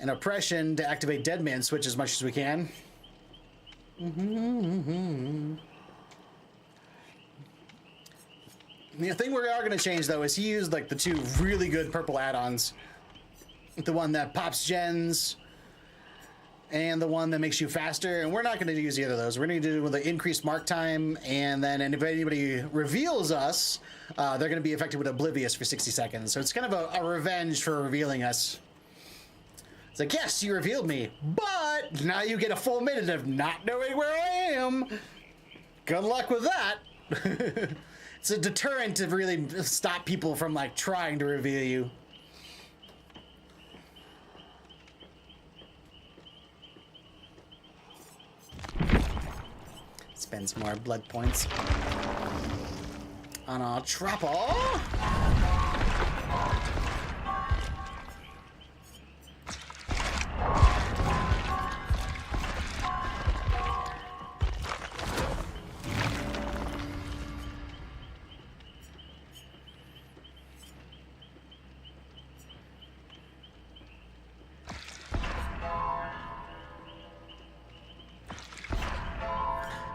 and Oppression to activate Deadman Switch as much as we can. The thing we are going to change, though, is he used like the two really good purple add-ons. The one that pops gens and the one that makes you faster. And we're not going to use either of those. We're going to do with the increased mark time. And then if anybody reveals us, they're going to be affected with Oblivious for 60 seconds. So it's kind of a revenge for revealing us. It's like, yes, you revealed me, but now you get a full minute of not knowing where I am. Good luck with that. It's a deterrent to really stop people from like trying to reveal you. Spend some more blood points on our trapper.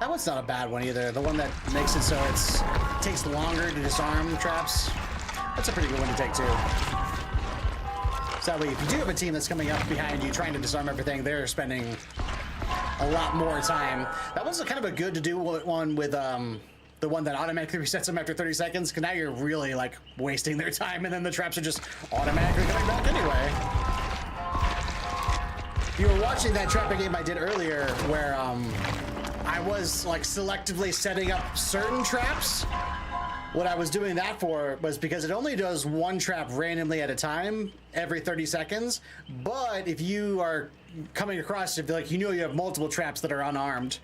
That one's not a bad one either. The one that makes it so it takes longer to disarm traps. That's a pretty good one to take too. So that way, if you do have a team that's coming up behind you trying to disarm everything, they're spending a lot more time. That one's kind of a good to do one with the one that automatically resets them after 30 seconds, because now you're really like wasting their time, and then the traps are just automatically coming back anyway. You were watching that trapping game I did earlier where I was like selectively setting up certain traps. What I was doing that for was because it only does one trap randomly at a time every 30 seconds. But if you are coming across, if like you know you have multiple traps that are unarmed,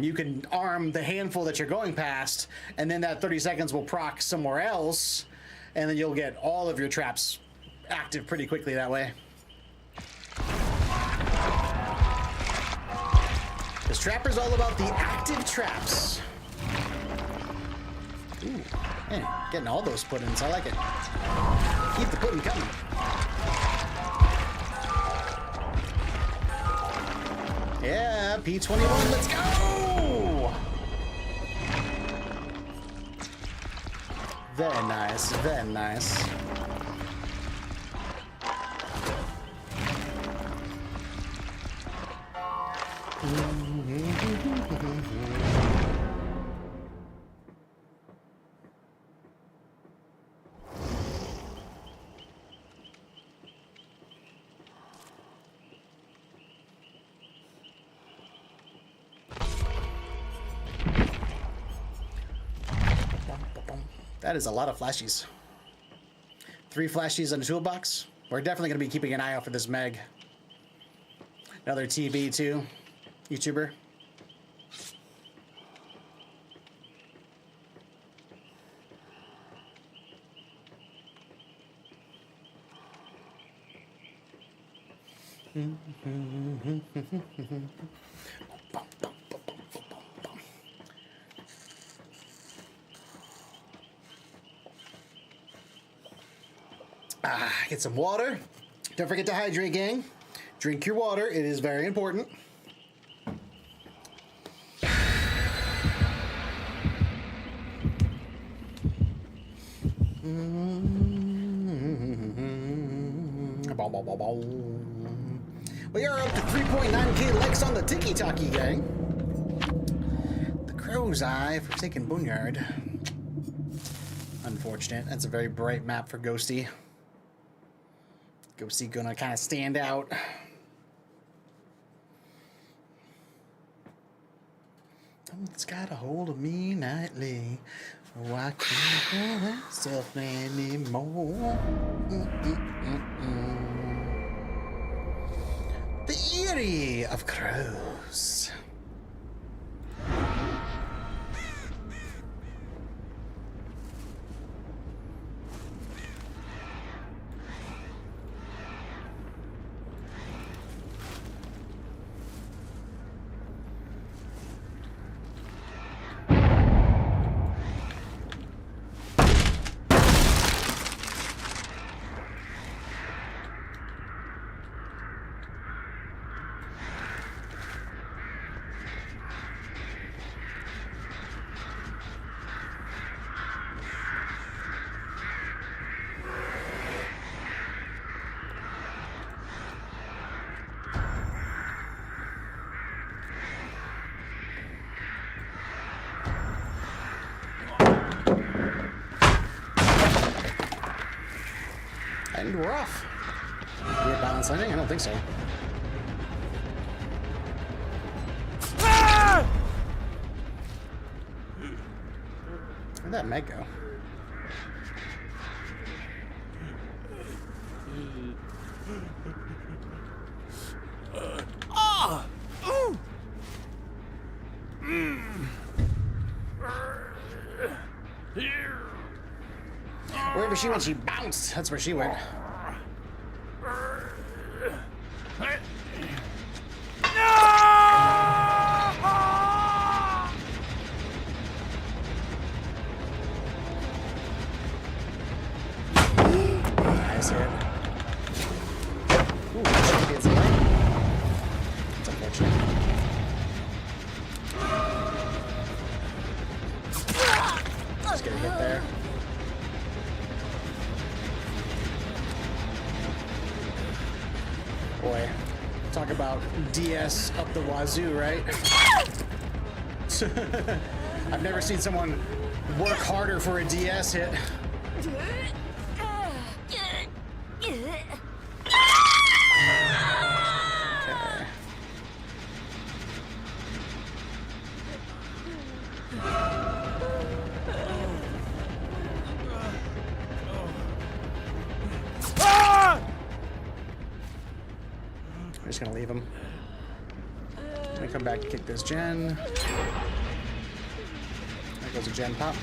you can arm the handful that you're going past, and then that 30 seconds will proc somewhere else, and then you'll get all of your traps active pretty quickly that way. This trapper's all about the active traps. Ooh, man, getting all those puddings. I like it. Keep the pudding coming. Yeah, P21, let's go! Very nice, very nice. That is a lot of flashies. 3 flashies on the toolbox. We're definitely going to be keeping an eye out for this Meg. Another TB too. YouTuber. Get some water. Don't forget to hydrate, gang. Drink your water. It is very important. We are up to 3.9k likes on the Tiki Taki, gang. The Crow's Eye, Forsaken Boneyard. Unfortunate. That's a very bright map for Ghosty. Ghosty gonna kind of stand out. It's got a hold of me nightly. Oh, I can't hold myself anymore. The Eyrie of Crows. And we're off. Weird balance landing? I don't think so. Where'd that Meg go? Wherever she went, she bounced. That's where she went. Nice hit. Ooh, champions of light. That's unfortunate. Just get a hit there. Boy, talk about DS up the wazoo, right? I've never seen someone work harder for a DS hit. Okay. I'm just gonna leave him. I'm gonna come back and kick this gen. There goes a gen pop.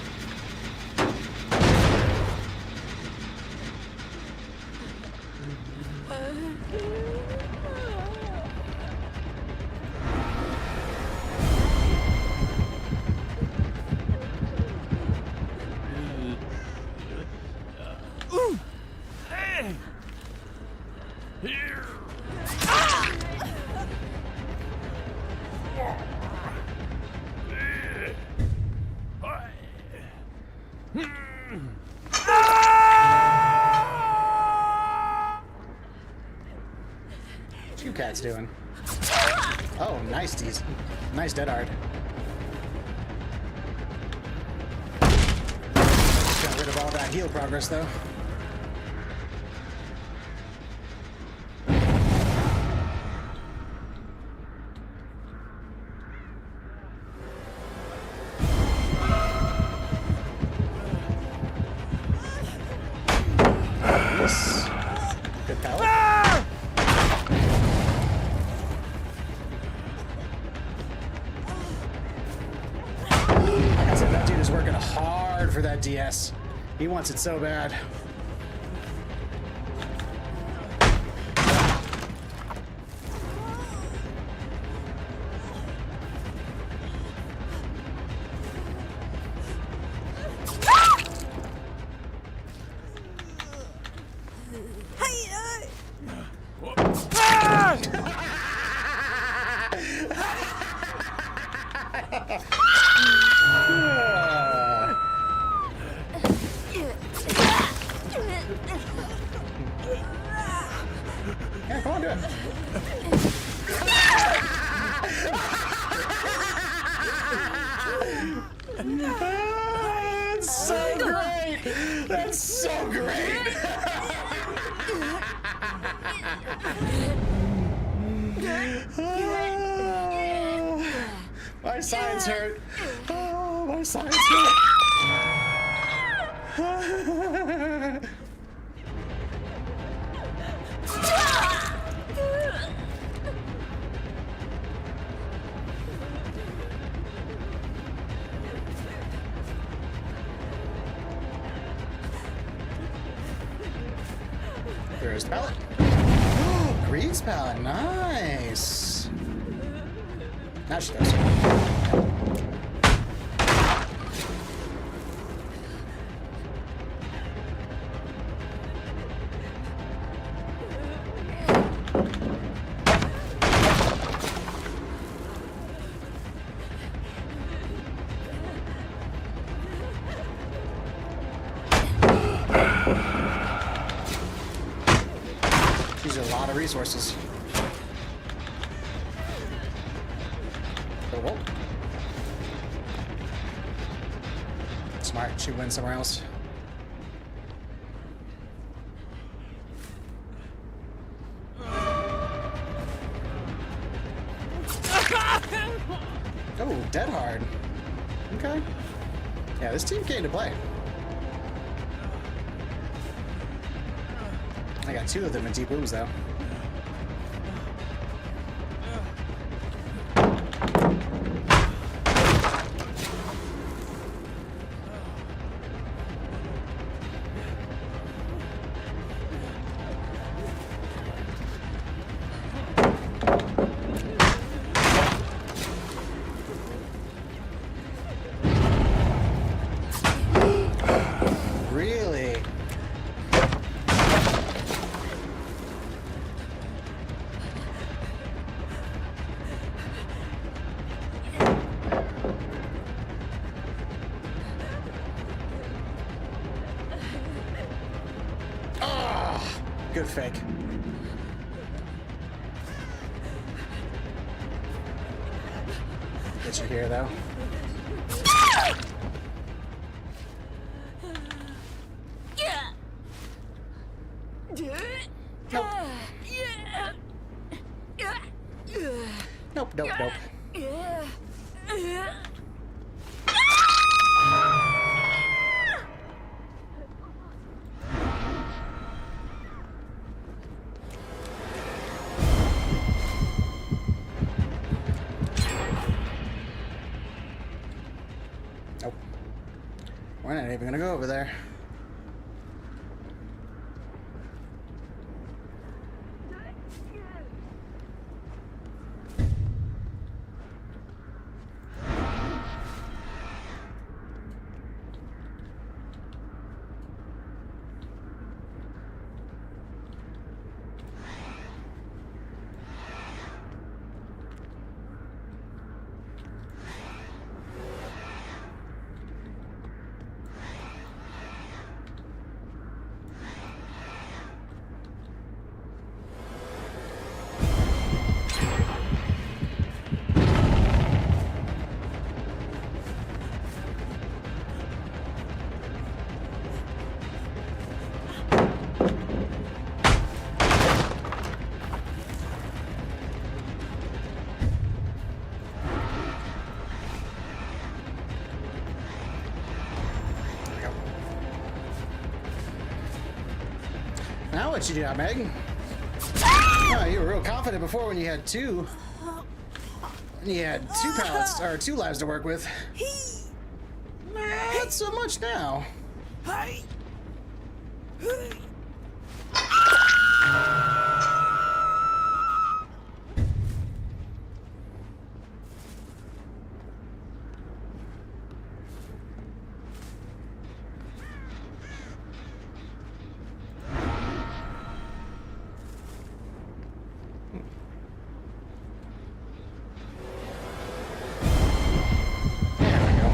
What's you cats doing? Oh, nice, Deez. Nice dead hard. Got rid of all that heal progress, though. Nice. Good pallet. Like I said, that dude is working hard for that DS. He wants it so bad. Yeah, come on, do it. That's so great! That's so great! My sides hurt. Oh, my sides hurt. There's the pallet. Greed's pallet, nice. Now she does. These are a lot of resources. Oh, smart, she went somewhere else. Oh, dead hard. Okay. Yeah, this team came to play. I got 2 of them in deep wounds, though. Really? Oh, good fake. Get you here, though. Nope. Nope, nope, nope. Nope. We're not even gonna go over there. Now what you got, Meg? Oh, you were real confident before when you had 2. When you had 2 pallets or 2 lives to work with. Not so much now. There we go.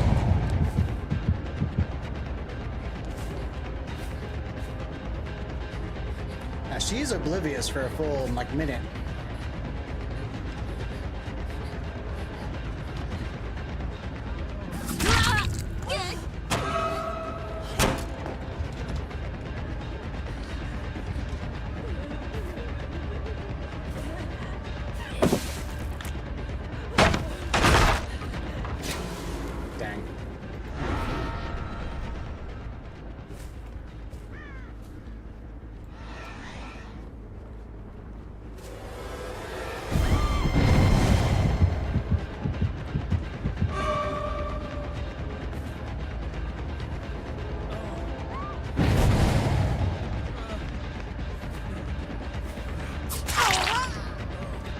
Now she's oblivious for a full minute. Dang.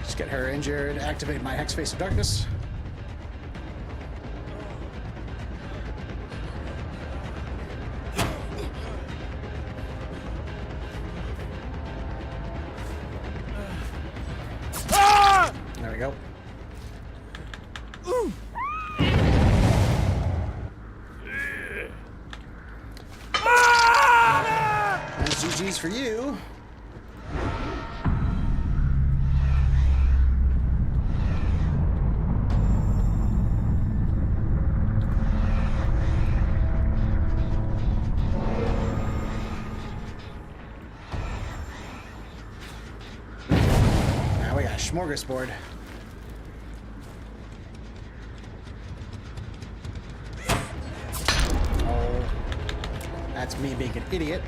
Just get her injured, activate my Hex Face of Darkness. There we go. That's GG's for you. Now we got a smorgasbord. That's me being an idiot.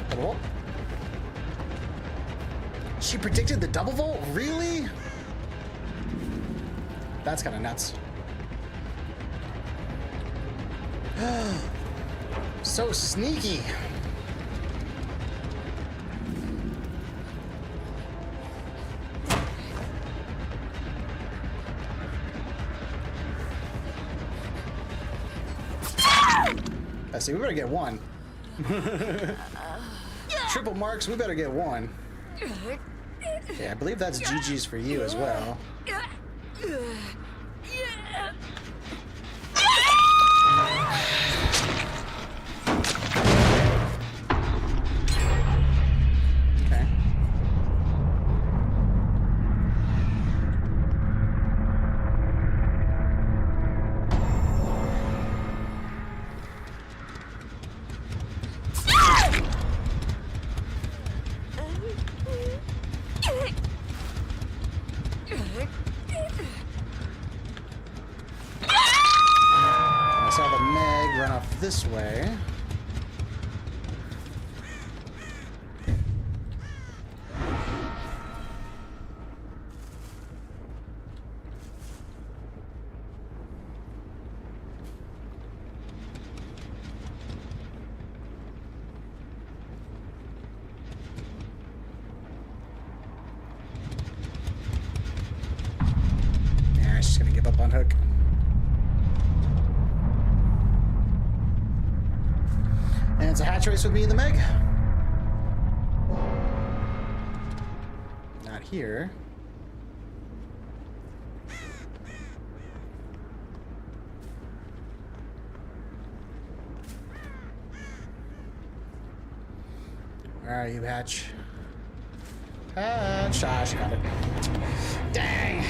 Double vault. She predicted the double vault? Really? That's kind of nuts. So sneaky. I see, we better get one. Triple marks, we better get one. Yeah, I believe that's GG's for you as well. Okay. I saw the Meg run off this way. Yeah, she's gonna give up on Hook. And it's a hatch race with me and the Meg. Not here. Where are you, Hatch? Hatch. Ah, she got it. Dang.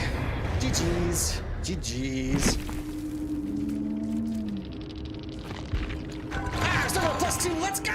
GG's. GG's. Still got a +2. Let's go!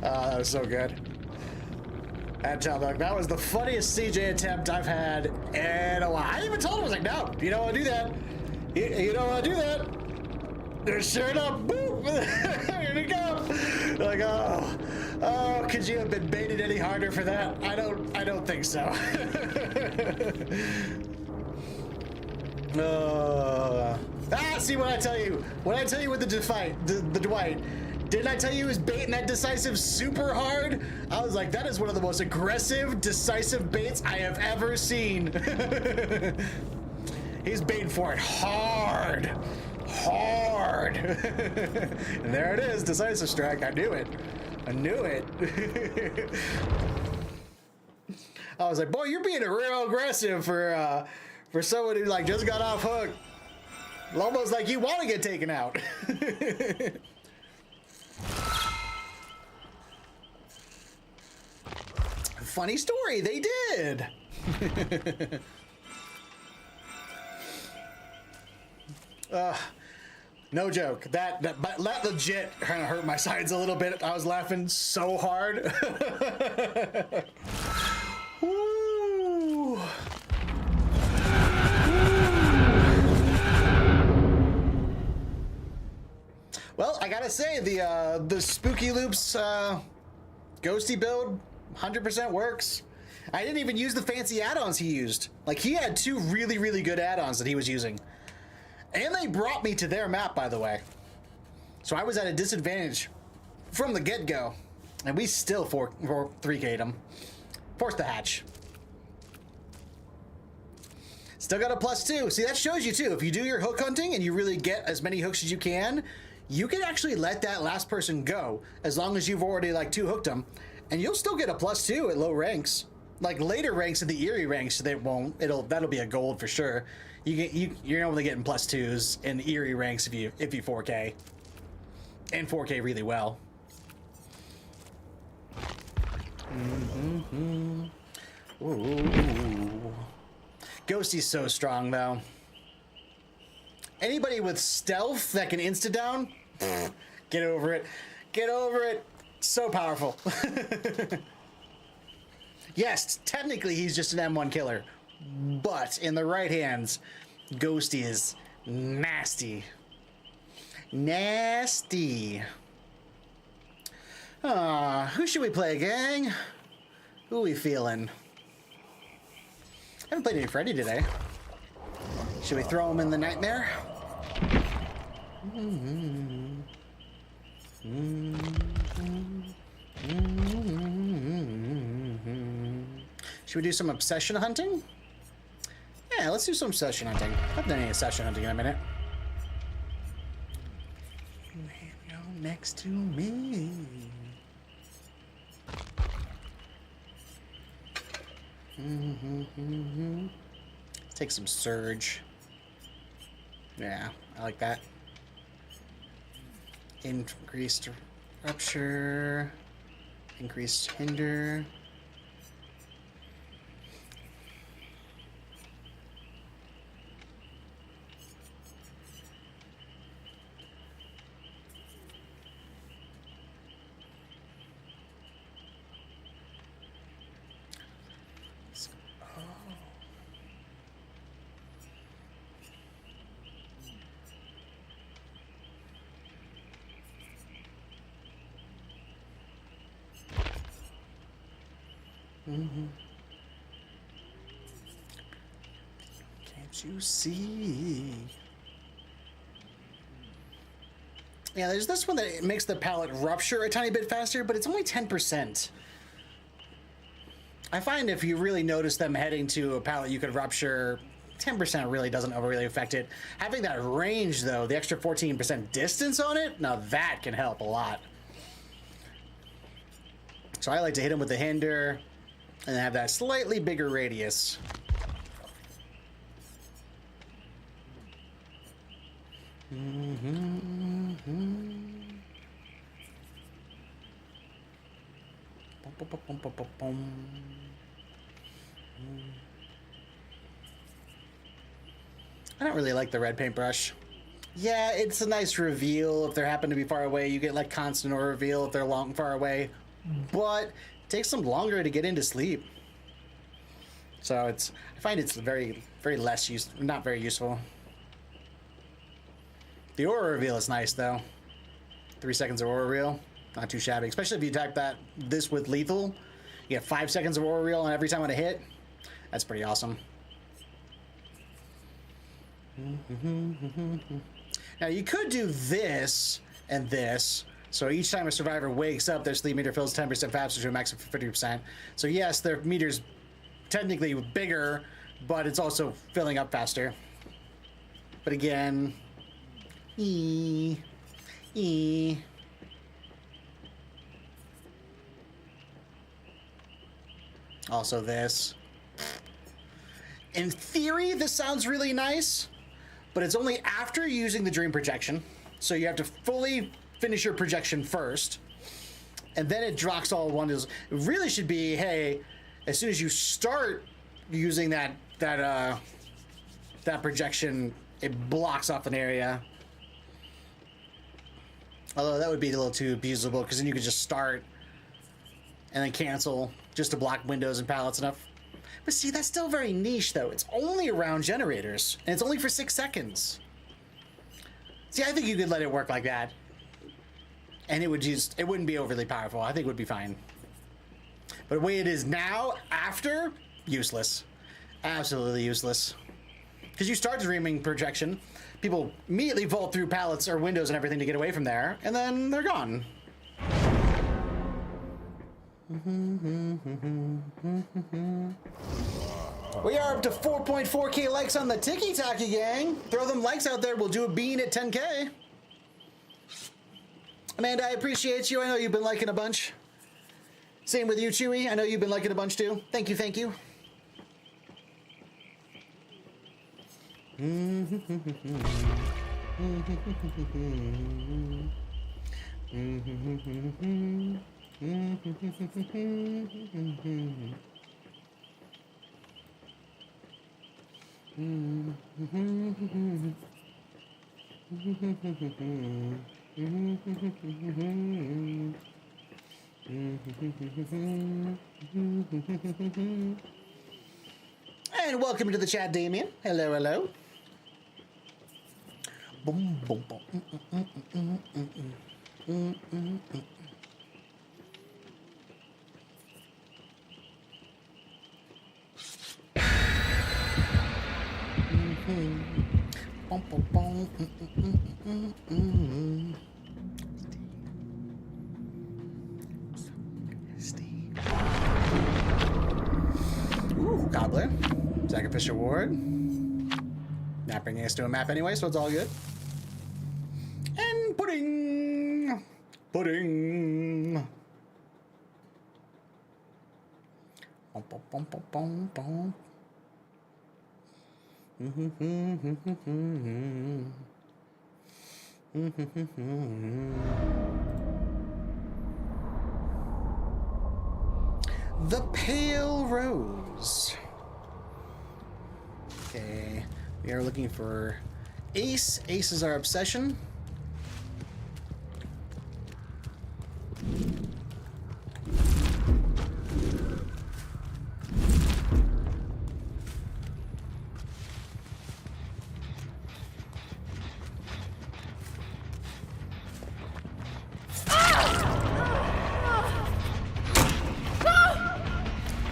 That was so good. And tell Doug, that was the funniest CJ attempt I've had in a while. I even told him, I was like, no, you don't want to do that. You don't want to do that. And sure enough, boop, here we go. Like, oh, could you have been baited any harder for that? I don't think so. See what I tell you. What I tell you with the Dwight. Didn't I tell you he was baiting that decisive super hard? I was like, that is one of the most aggressive, decisive baits I have ever seen. He's baiting for it hard. Hard. And there it is, decisive strike. I knew it. I knew it. I was like, boy, you're being real aggressive for someone who like just got off Hook. Almost like you want to get taken out. Funny story, they did. No joke. That legit kind of hurt my sides a little bit. I was laughing so hard. Woo. Well, I gotta say the Spooky Loops ghosty build 100% works. I didn't even use the fancy add-ons he used. Like, he had two really, really good add-ons that he was using. And they brought me to their map, by the way. So I was at a disadvantage from the get-go. And we still 3K'd him. Forced the hatch. Still got a +2. See, that shows you, too. If you do your hook hunting and you really get as many hooks as you can actually let that last person go as long as you've already, like, 2 hooked them. And you'll still get a +2 at low ranks. Like later ranks in the Eerie ranks, they won't. That'll be a gold for sure. You're only getting +2s in Eerie ranks if you 4K, and 4K really well. Ooh. Ghosty's so strong though. Anybody with stealth that can insta down, get over it. Get over it. So powerful. Yes, technically he's just an M1 killer, but in the right hands, Ghosty is nasty. Nasty. Who should we play, gang? Who are we feeling? Haven't played any Freddy today. Should we throw him in the nightmare? Should we do some obsession hunting? Yeah, let's do some obsession hunting. I haven't done any obsession hunting in a minute. Go next to me. Let's take some surge. Yeah, I like that. Increased rupture. Increased hinder. Can't you see? Yeah, there's this one that makes the pallet rupture a tiny bit faster, but it's only 10%. I find if you really notice them heading to a pallet you could rupture, 10% really doesn't really affect it. Having that range, though, the extra 14% distance on it, now that can help a lot. So I like to hit him with the hinder and have that slightly bigger radius. I don't really like the red paintbrush. Yeah, it's a nice reveal if they happen to be far away. You get like constant or reveal if they're far away, but it takes them longer to get into sleep. So I find it's very not very useful. The aura reveal is nice though. 3 seconds of aura reveal, not too shabby. Especially if you attack this with lethal, you get 5 seconds of aura reveal on every time on a hit. That's pretty awesome. Now you could do this and this. So each time a survivor wakes up, their sleep meter fills 10% faster to a max of 50%. So yes, their meter's technically bigger, but it's also filling up faster. But again, also this. In theory, this sounds really nice, but it's only after using the dream projection. So you have to fully finish your projection first, and then it drops all windows. It really should be, hey, as soon as you start using that projection, it blocks off an area. Although that would be a little too abusable, because then you could just start and then cancel just to block windows and pallets enough. But see, that's still very niche, though. It's only around generators, and it's only for 6 seconds. See, I think you could let it work like that, and it wouldn't be overly powerful. I think it would be fine. But the way it is now, after, useless. Absolutely useless. Because you start dreaming projection, people immediately vault through pallets or windows and everything to get away from there, and then they're gone. We are up to 4.4K likes on the Tiki Taki gang. Throw them likes out there. We'll do a bean at 10K. Amanda, I appreciate you. I know you've been liking a bunch. Same with you, Chewy. I know you've been liking a bunch too. Thank you, thank you. And welcome to the chat, Damien. Hello, hello. Boom, boom, boom. Bum, bum, bum. Ooh, Gobbler. Sacrificial Ward. Not bringing us to a map anyway, so it's all good. And pudding! Pudding! Bum, bum, bum, bum, bum, bum. The Pale Rose. Okay, we are looking for Ace. Ace is our obsession.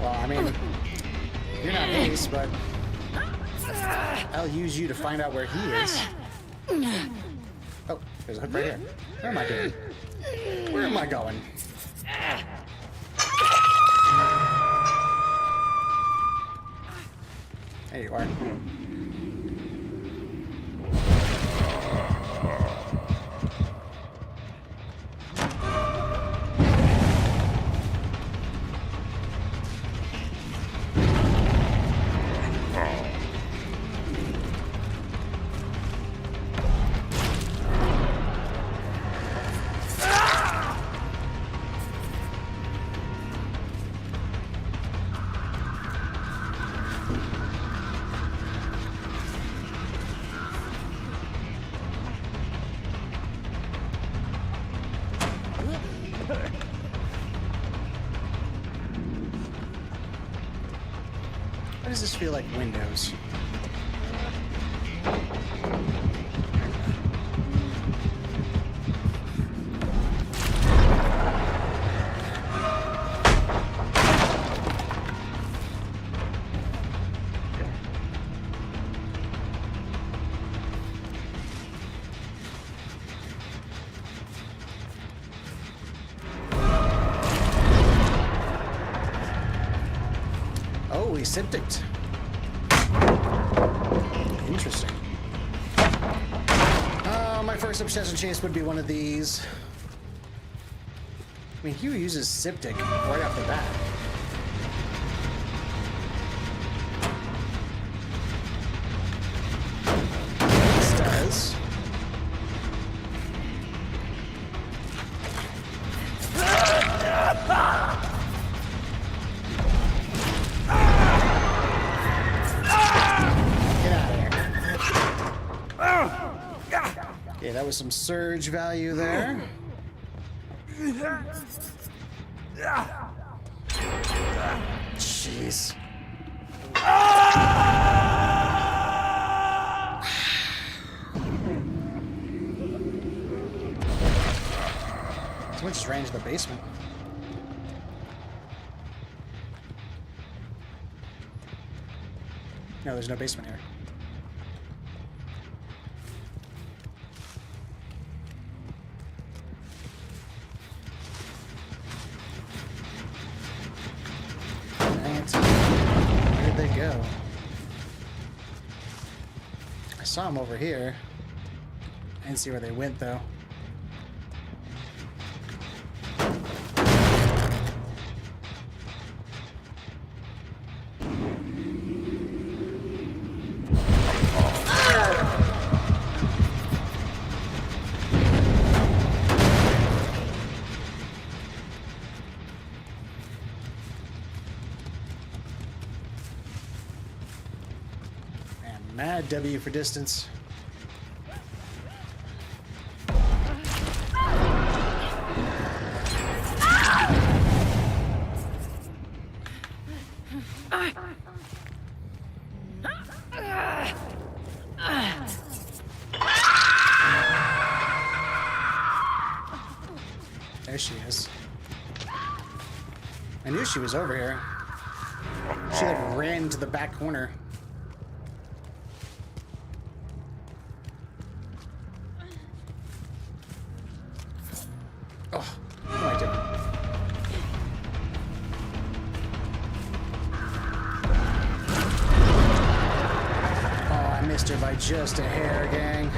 Well, I mean, you're not Ace, but I'll use you to find out where he is. Oh, there's a hook right here. Where am I doing? Where am I going? There you are. Why does this feel like Windows? Oh, he's septic. Interesting. My first obsession chase would be one of these. I mean, he uses Siptic right off the bat. This does. Yeah, that was some surge value there. Jeez. Too much range in the basement. No, there's no basement here. Where did they go? I saw them over here. I didn't see where they went though. Mad W for distance. There she is. I knew she was over here. She like ran to the back corner. Oh, what am I doing? Oh, I missed her by just a hair, gang.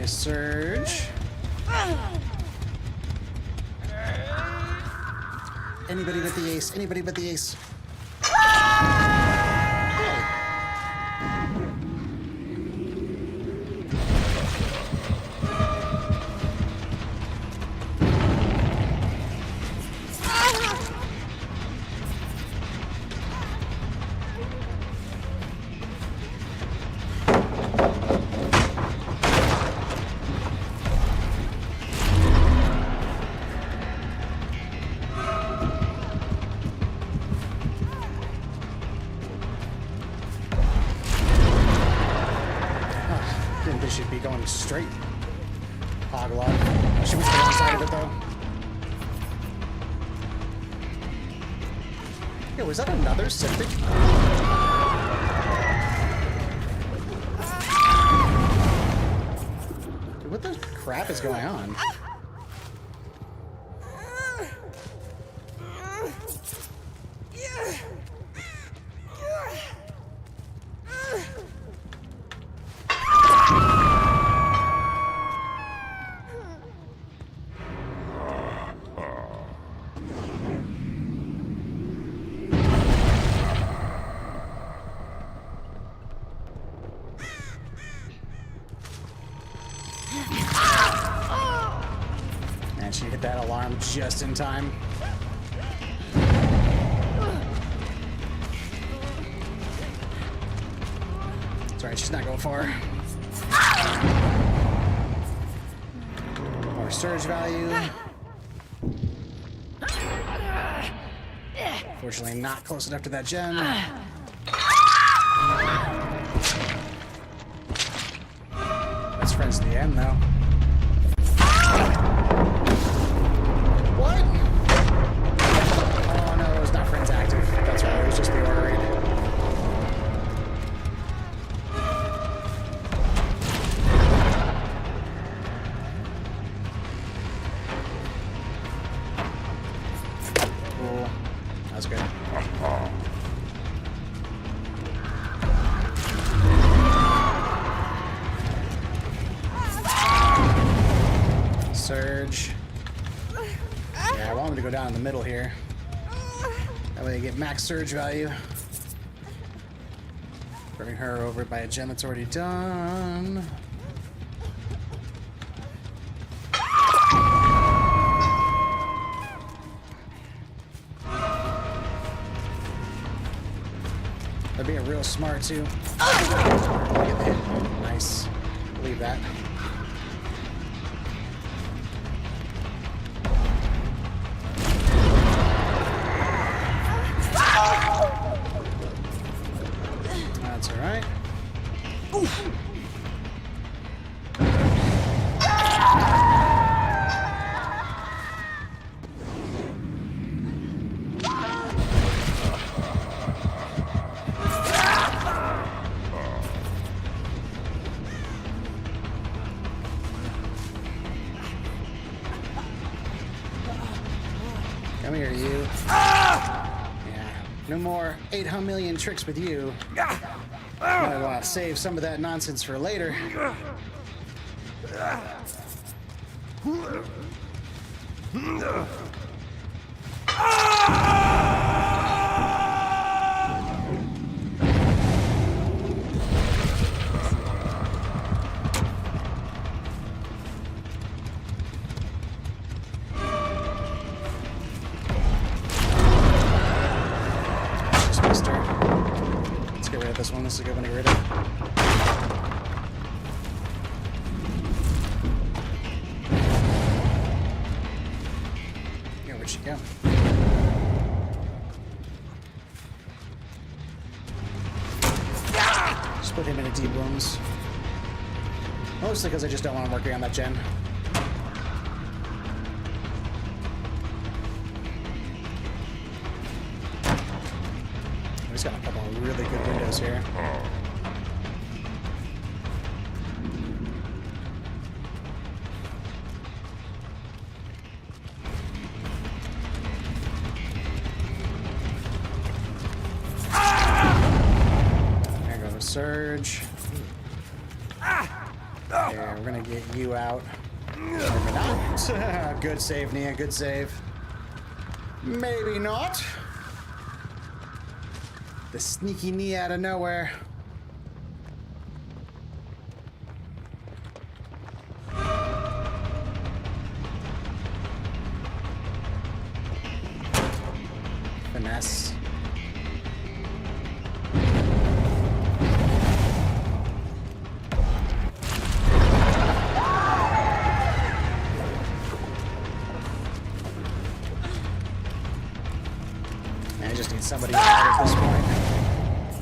A surge. Anybody but the ace. Anybody but the ace. Didn't think she'd be going straight. Hoglock. She went to the wrong side of it though. Yeah, was that another septic? Dude, what the crap is going on? And she hit that alarm just in time. It's alright, she's not going far. More surge value. Fortunately, not close enough to that gem. That's friends to the end, though. What? Oh no, it was not friends active. That's right, it was just the order raid. Cool. That's good. Surge. Yeah, I want him to go down in the middle here. That way they get max surge value. Bring her over by a gem that's already done. They're being real smart too. Nice. Leave that. That's all right. Oof. Come here, you. Yeah. No more 800 million tricks with you. I want to save some of that nonsense for later. This is a good one to get rid of. Yeah, where'd she go? Just put him in a deep wounds. Mostly because I just don't want him working on that gen. He's got a couple of really good windows here. There goes Surge. There, we're gonna get you out. Maybe not. Good save, Nia. Good save. Maybe not. The sneaky knee out of nowhere. Finesse. I just need somebody out at this point.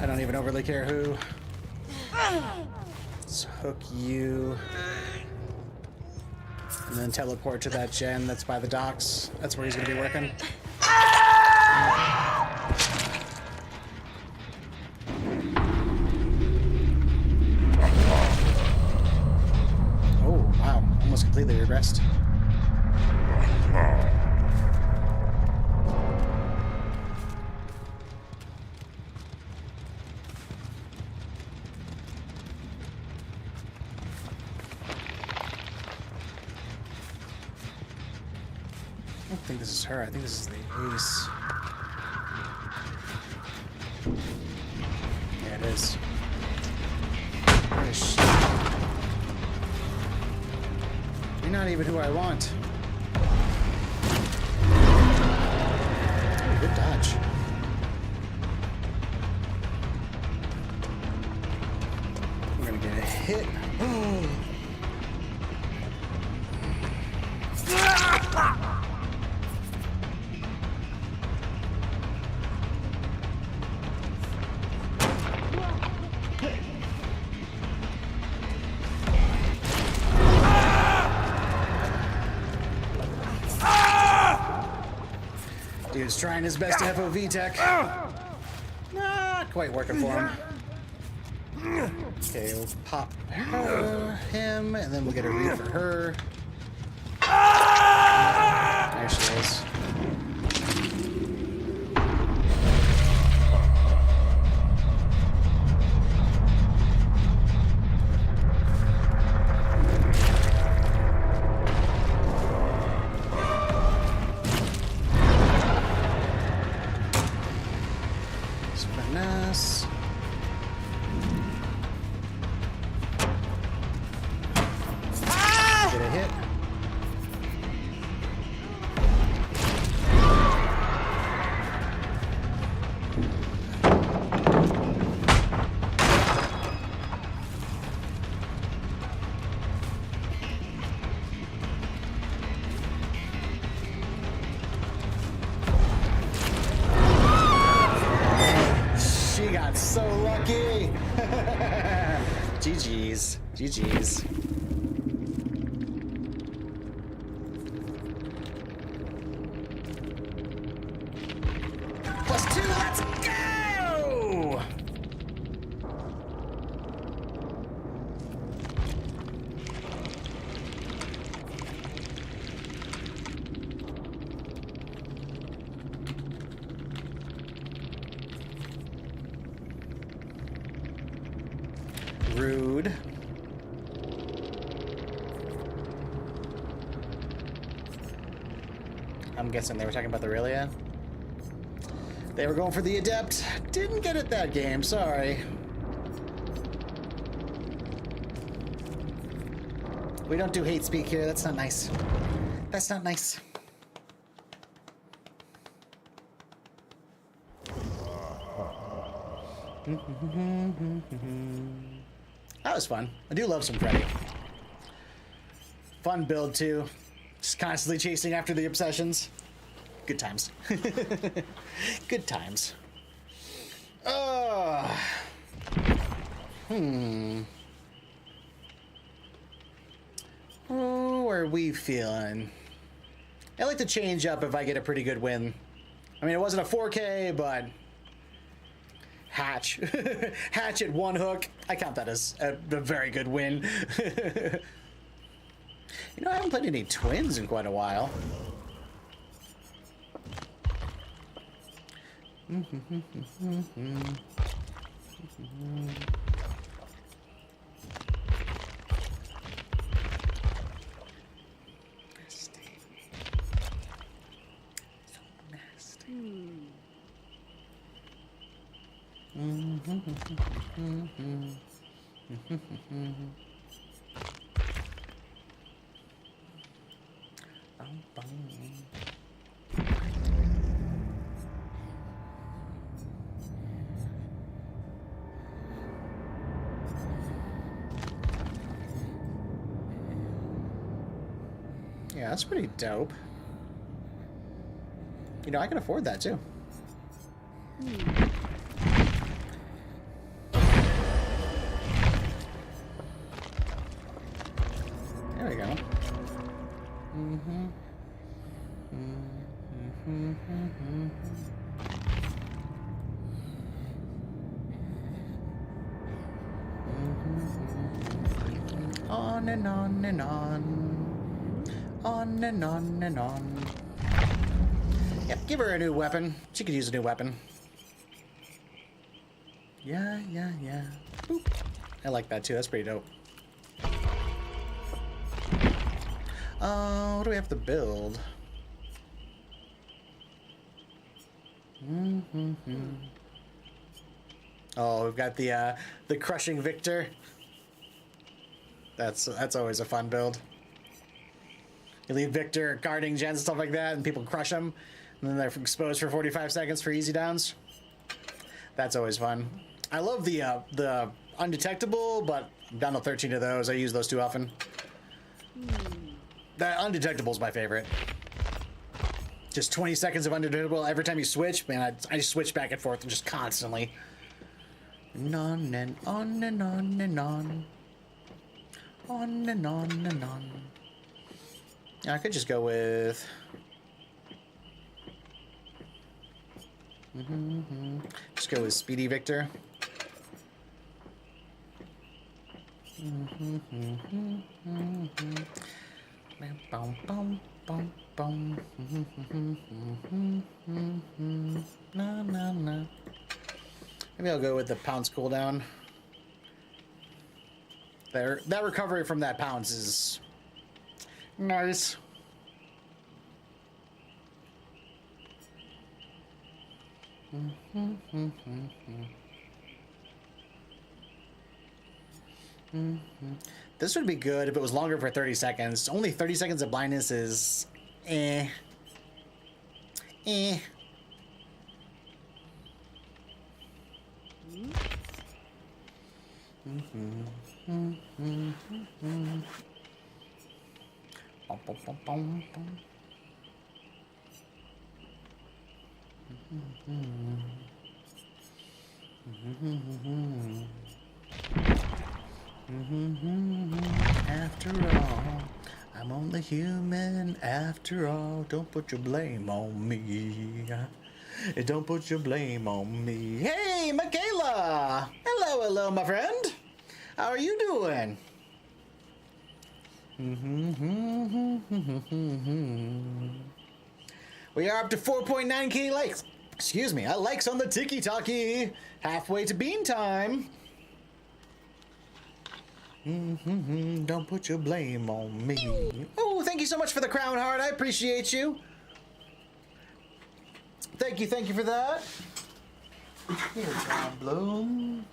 I don't even overly care who. Let's hook you. And then teleport to that gen that's by the docks. That's where he's going to be working. Oh, wow. Almost completely regressed. I don't think this is her. I think this is the ace. Yeah, it is. Where is she? You're not even who I want. Oh, good dodge. We're gonna get a hit. Dude's trying his best to FOV tech. Not quite working for him. Okay, we'll pop him, and then we'll get a read for her. There she is. Finesse. Get a hit. She got so lucky. GG's. GG's. +2, let's go! Rude. I'm guessing they were talking about the Aurelia. They were going for the Adept. Didn't get it that game, sorry. We don't do hate speak here, that's not nice. That's not nice. That was fun. I do love some Freddy. Fun build too. Just constantly chasing after the obsessions. Good times. Good times. Oh, are we feeling? I like to change up if I get a pretty good win. I mean, it wasn't a 4K, but Hatch. Hatch at one hook. I count that as a very good win. You know, I haven't played any twins in quite a while. Yeah, that's pretty dope. You know, I can afford that too. There we go. On and on and on. On and on and on. Yep, give her a new weapon. She could use a new weapon. Yeah. Boop. I like that too. That's pretty dope. What do we have to build? Oh, we've got the crushing Victor. That's always a fun build. You leave Victor guarding gens and stuff like that, and people crush them, and then they're exposed for 45 seconds for easy downs. That's always fun. I love the undetectable, but I'm down to 13 of those. I use those too often. That undetectable is my favorite. Just 20 seconds of undetectable every time you switch. Man, I just switch back and forth and just constantly. And on and on and on and on. On and on and on. Yeah, I could just go with... Just go with Speedy Victor. No. Maybe I'll go with the pounce cooldown. There, that recovery from that pounce is nice. This would be good if it was longer for 30 seconds. Only 30 seconds of blindness is eh. After all, I'm only human after all. Don't put your blame on me. Don't put your blame on me. Hey, Michaela! Hello, my friend. How are you doing? We are up to 4.9k likes. Excuse me, likes on the Tiki Talkie. Halfway to bean time. Don't put your blame on me. Oh, thank you so much for the crown heart. I appreciate you. Thank you for that. Here, John Bloom.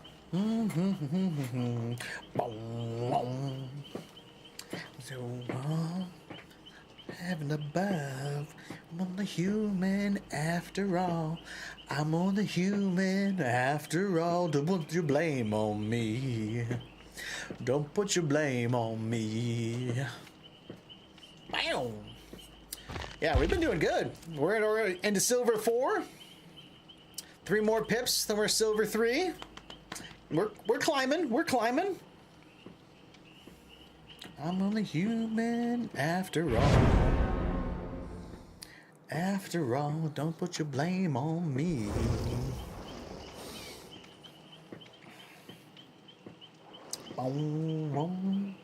So, heaven above. I'm only human after all. I'm only human after all. Don't put your blame on me. Don't put your blame on me. Bam. Yeah, we've been doing good. We're into silver 4. 3 more pips, then we're silver 3. We're climbing. We're climbing. I'm only human after all. After all, don't put your blame on me. Boom, boom.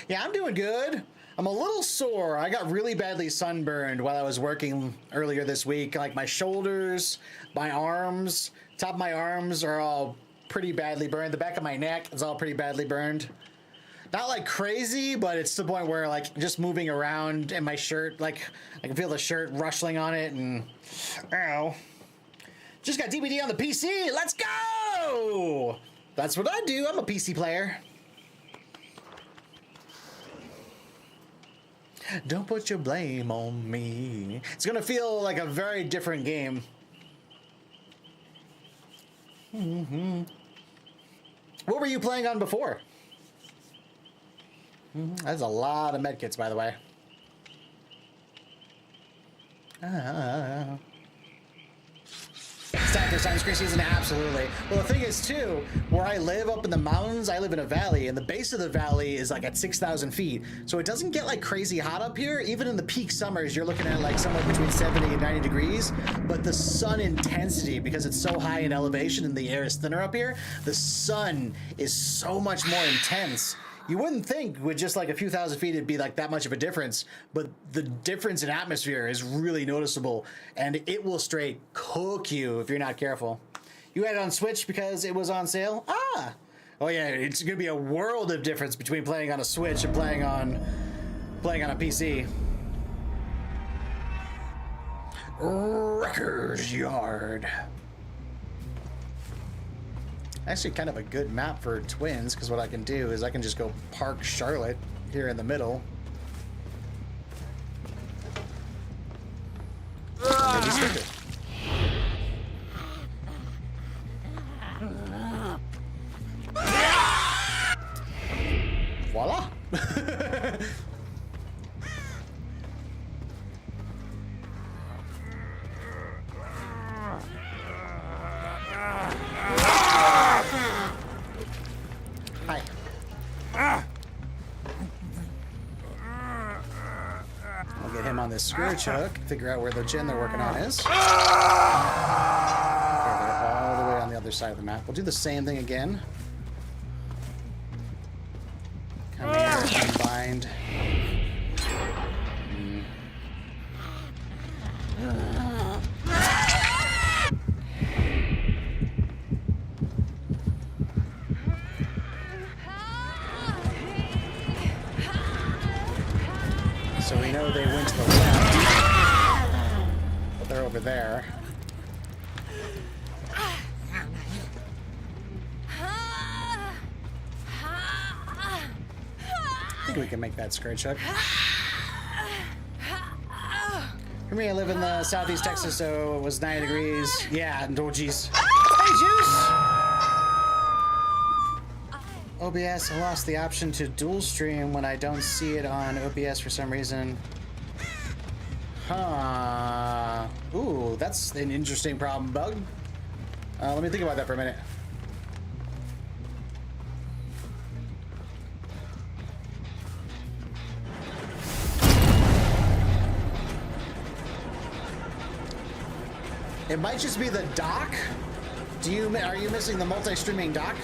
Yeah, I'm doing good. I'm a little sore. I got really badly sunburned while I was working earlier this week. Like my shoulders, my arms, top of my arms are all pretty badly burned. The back of my neck is all pretty badly burned. Not like crazy, but it's to the point where like just moving around in my shirt, like I can feel the shirt rustling on it, and ow. Just got DVD on the PC. Let's go! That's what I do. I'm a PC player. Don't put your blame on me. It's gonna feel like a very different game. What were you playing on before? That's a lot of medkits, by the way. Stack this sunscreen season, absolutely. Well, the thing is, too, where I live up in the mountains, I live in a valley, and the base of the valley is like at 6,000 feet. So it doesn't get like crazy hot up here. Even in the peak summers, you're looking at like somewhere between 70 and 90 degrees. But the sun intensity, because it's so high in elevation and the air is thinner up here, the sun is so much more intense. You wouldn't think with just like a few thousand feet it'd be like that much of a difference, but the difference in atmosphere is really noticeable, and it will straight cook you if you're not careful. You had it on Switch because it was on sale? Ah! Oh yeah, it's gonna be a world of difference between playing on a Switch and playing on a PC. Wrecker's Yard. Actually kind of a good map for twins, because what I can do is I can just go park Charlotte here in the middle. Maybe skip it. Voila! Hi. I'll get him on this scourge hook, figure out where the gen they're working on is. Okay, they're all the way on the other side of the map. We'll do the same thing again. Come here, combined. So we know they went to the left, but they're over there. I think we can make that scourge hook. For me, I live in the southeast Texas, so it was 90 degrees. Yeah, and oh geez. Hey, Juice! OBS, I lost the option to dual stream when I don't see it on OBS for some reason. Huh. Ooh, that's an interesting problem, bug. Let me think about that for a minute. It might just be the dock. Are you missing the multi-streaming dock?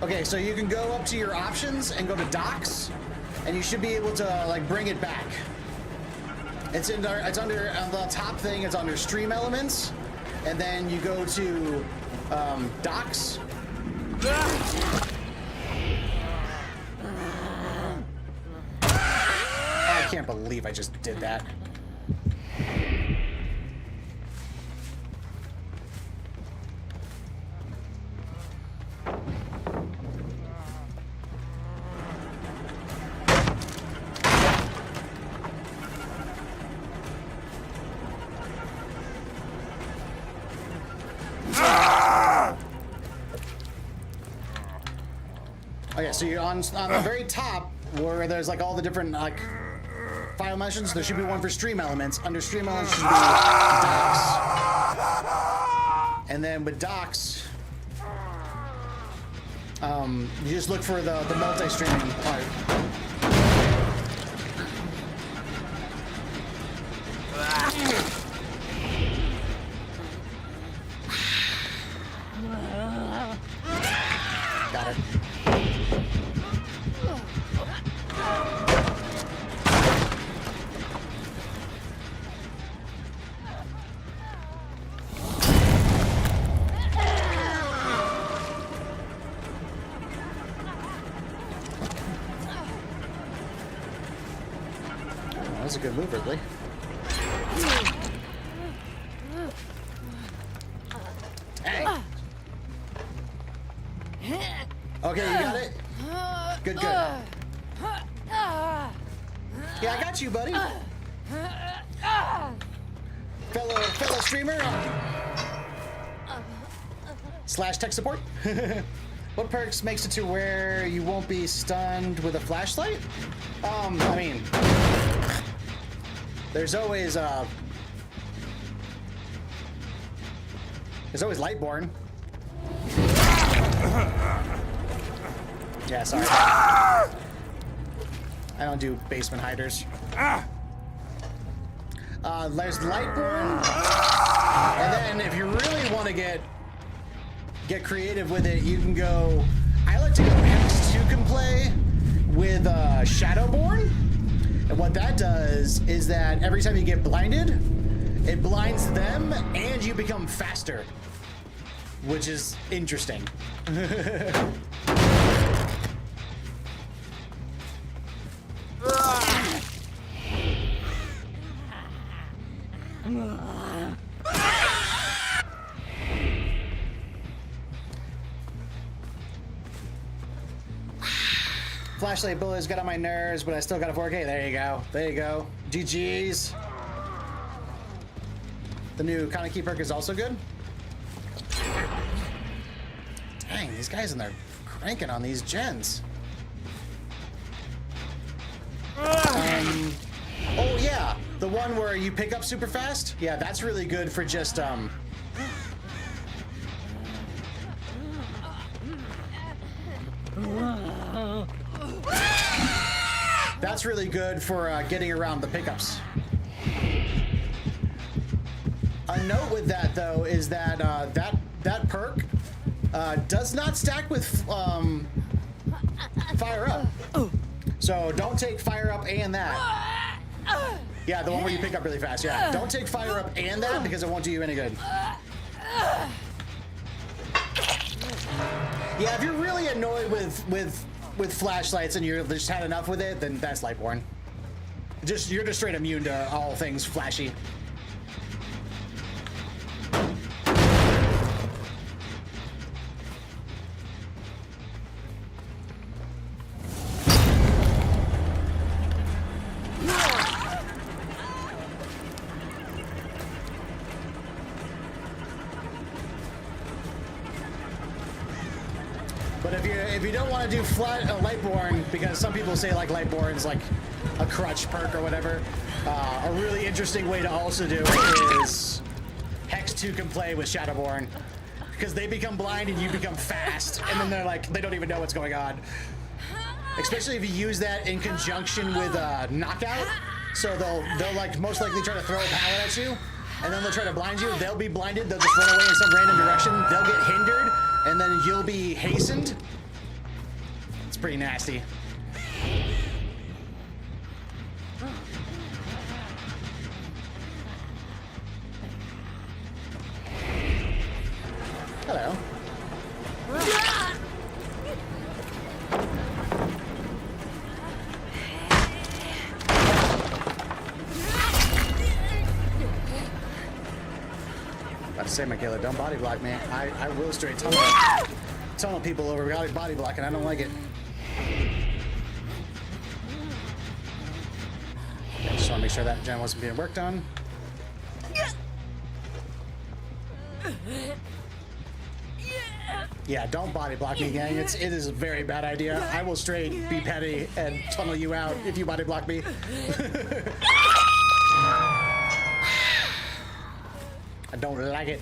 Okay, so you can go up to your options and go to docks, and you should be able to like bring it back. It's under on the top thing. It's under stream elements, and then you go to docks. I can't believe I just did that. so you're on the very top where there's like all the different like file mentions. There should be one for stream elements. Under stream elements should be docs, and then with docs, you just look for the multi-streaming part. Got it. That was a good move, Ridley. Hey. Okay, you got it? Good, good. Yeah, I got you, buddy. Fellow streamer. Slash tech support. What perks makes it to where you won't be stunned with a flashlight? I mean, there's always Lightborn. Yeah, sorry. I don't do basement hiders. There's Lightborn, and then if you really want to get creative with it, you can go. I like to go Hex 2 can play with Shadowborn, and what that does is that every time you get blinded, it blinds them, and you become faster, which is interesting. Flashlight bullets got on my nerves, but I still got a 4K. There you go. There you go. GG's. The new Kaneki perk is also good. Dang, these guys in there cranking on these gens. Oh yeah, the one where you pick up super fast. Yeah, that's really good for just That's really good for getting around the pickups. A note with that though is that that perk does not stack with fire up. So don't take fire up and that. Yeah, the one where you pick up really fast. Yeah, don't take fire up and that because it won't do you any good. Yeah, if you're really annoyed with flashlights and you've just had enough with it, then that's Lightborn. You're just straight immune to all things flashy. But if you don't want to do Lightborn, because some people say like Lightborn's like a crutch perk or whatever, a really interesting way to also do it is Hex 2 can play with Shadowborn, because they become blind and you become fast, and then they're like they don't even know what's going on. Especially if you use that in conjunction with Knockout, so they'll like most likely try to throw a pallet at you, and then they'll try to blind you. They'll be blinded. They'll just run away in some random direction. They'll get hindered, and then you'll be hastened. It's pretty nasty. Hello. About to say, Michaela, don't body block me. I will straight tunnel people over body blocking. I don't like it. I just want to make sure that gen wasn't being worked on. Yeah, don't body block me, gang. It is a very bad idea. I will straight be petty and tunnel you out if you body block me. I don't like it.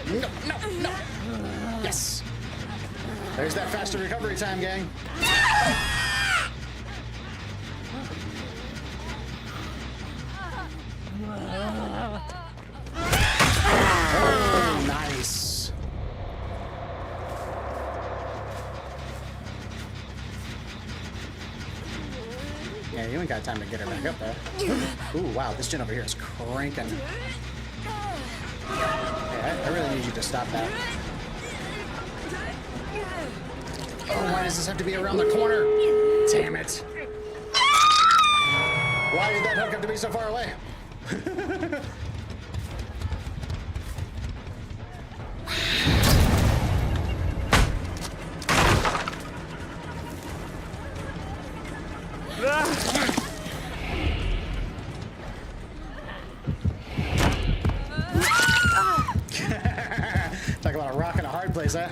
No, no, no. Yes. There's that faster recovery time, gang. Oh, nice. Yeah, you ain't got time to get her back up there. Ooh, wow, this gen over here is cranking. Yeah, I really need you to stop that. Oh, why does this have to be around the corner? Damn it. Why did that hook have to be so far away? Talk about a rock in a hard place, huh?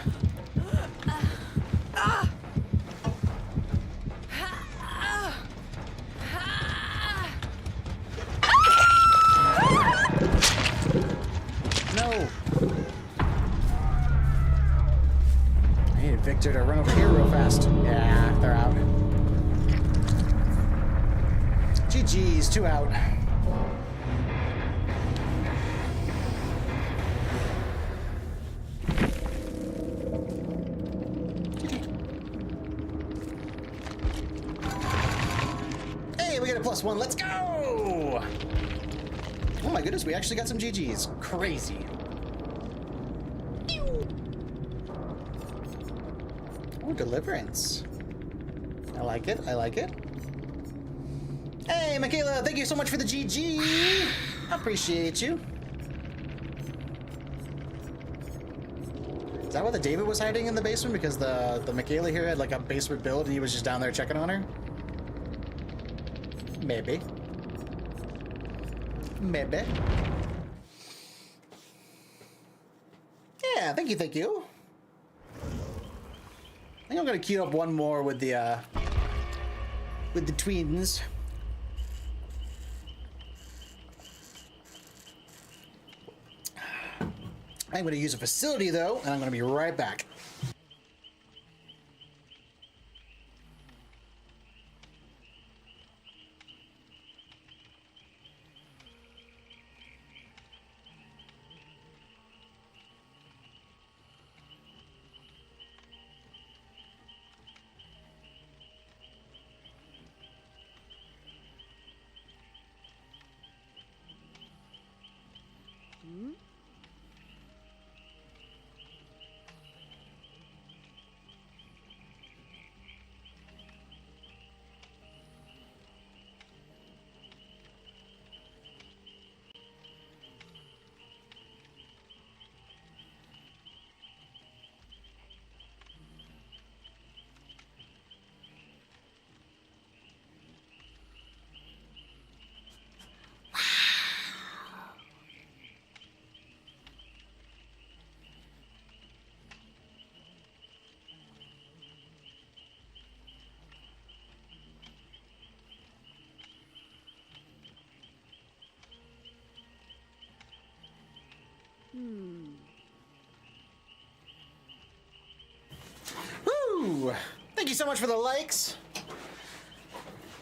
No. I need Victor to run over here real fast. Yeah, they're out. GG's, 2 out. Hey, we got a +1. Let's go! Oh my goodness, we actually got some GG's. Crazy. Oh, Deliverance. I like it. I like it. Hey, Michaela, thank you so much for the GG. I appreciate you. Is that why the David was hiding in the basement? Because the Michaela here had like a basement build and he was just down there checking on her? Maybe. Maybe. Yeah, thank you, thank you. I think I'm gonna queue up one more with the twins. I'm gonna use a facility though, and I'm gonna be right back. Woo! Thank you so much for the likes.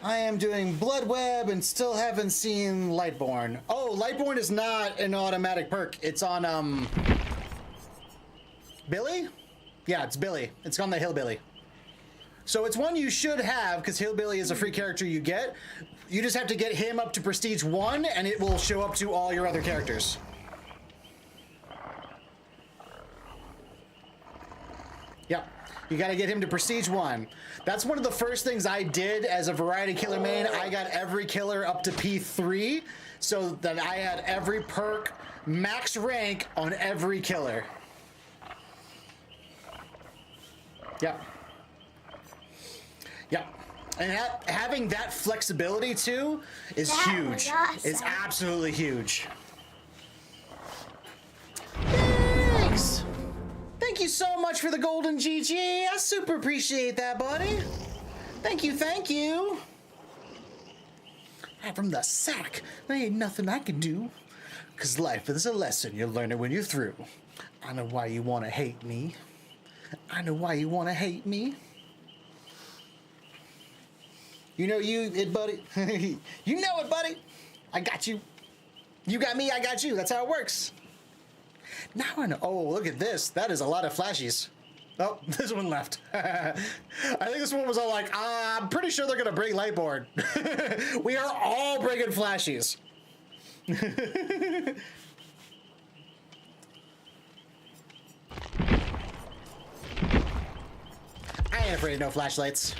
I am doing Blood Web and still haven't seen Lightborn. Oh, Lightborn is not an automatic perk. It's on, Billy? Yeah, it's Billy. It's on the Hillbilly. So it's one you should have because Hillbilly is a free character you get. You just have to get him up to Prestige 1 and it will show up to all your other characters. Yep. You got to get him to Prestige 1. That's one of the first things I did as a Variety Killer main. I got every killer up to P3 so that I had every perk max rank on every killer. Yep. Yep. And having that flexibility too is huge. Awesome. It's absolutely huge. Thanks. Thank you so much for the golden GG. I super appreciate that, buddy. Thank you, thank you. I'm from the sack. There ain't nothing I can do. Cause life is a lesson. You'll learn it when you're through. I know why you wanna hate me. I know why you wanna hate me. You know it, buddy. You know it, buddy. I got you. You got me, I got you. That's how it works. Now I know. Oh, look at this. That is a lot of flashies. Oh, this one left. I think this one was all like, I'm pretty sure they're going to bring Lightboard. We are all bringing flashies. I ain't afraid of no flashlights.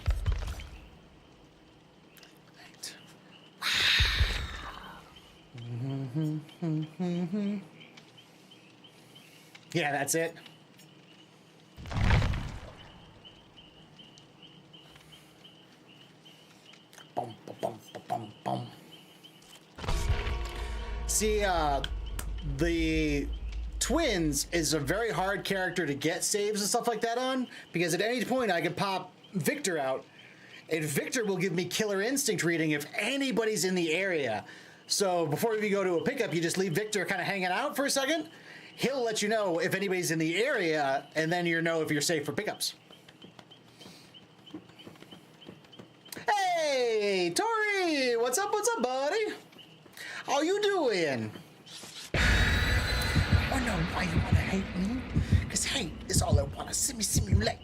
Yeah, that's it. Bum, bum, bum, bum, bum. See, the Twins is a very hard character to get saves and stuff like that on, because at any point I can pop Victor out, and Victor will give me Killer Instinct reading if anybody's in the area. So before you go to a pickup, you just leave Victor kind of hanging out for a second. He'll let you know if anybody's in the area, and then you know if you're safe for pickups. Hey, Tori! What's up, buddy? How you doing? I know why you wanna hate me. Cause hate is all I wanna simulate.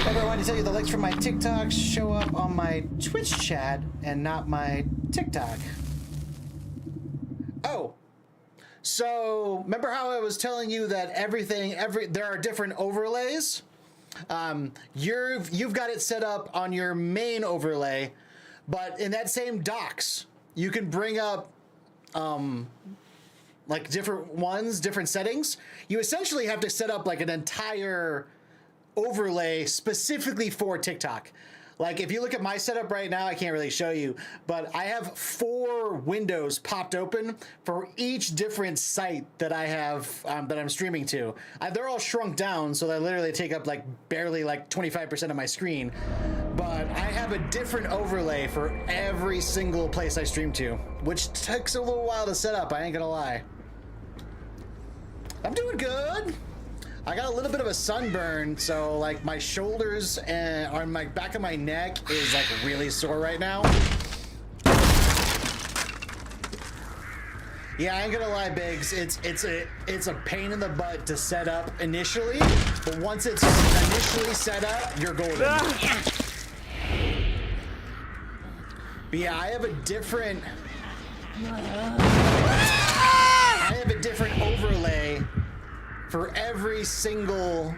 I wanted to tell you the links from my TikTok show up on my Twitch chat and not my TikTok. Oh, so remember how I was telling you that there are different overlays? You've got it set up on your main overlay, but in that same docs, you can bring up like different settings. You essentially have to set up like an entire overlay specifically for TikTok. Like if you look at my setup right now, I can't really show you, but I have 4 windows popped open for each different site that I have that I'm streaming to. They're all shrunk down, so they literally take up like barely like 25% of my screen. But I have a different overlay for every single place I stream to, which takes a little while to set up, I ain't gonna lie. I'm doing good. I got a little bit of a sunburn, so like my shoulders and on my back of my neck is like really sore right now. Yeah, I ain't gonna lie, Biggs. It's a pain in the butt to set up initially, but once it's initially set up, you're golden. But yeah, I have a different overlay for every single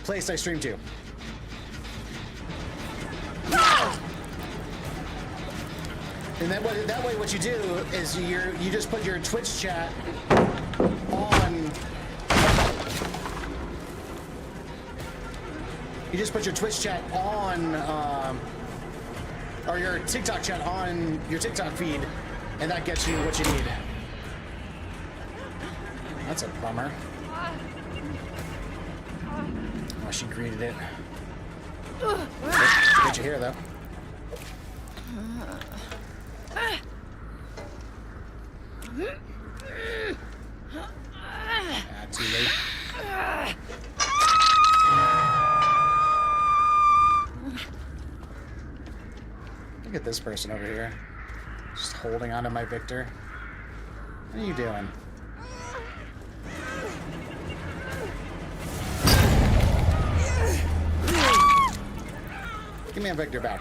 place I stream to. And that way what you do is you just put your Twitch chat on. You just put your Twitch chat on, or your TikTok chat on your TikTok feed, and that gets you what you need. That's a bummer. Oh, she greeted it. Get you here, though. Too late. Look at this person over here. Just holding onto my Victor. What are you doing? Give me a Victor back.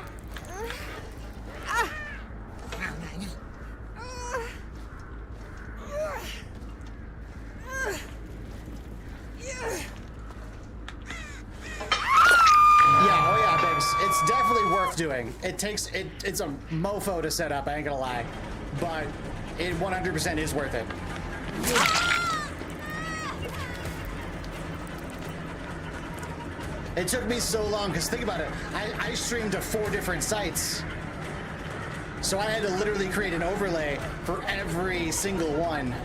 It's definitely worth doing. It's a mofo to set up, I ain't gonna lie. But it 100% is worth it. It took me so long, because think about it. I streamed to 4 different sites. So I had to literally create an overlay for every single one.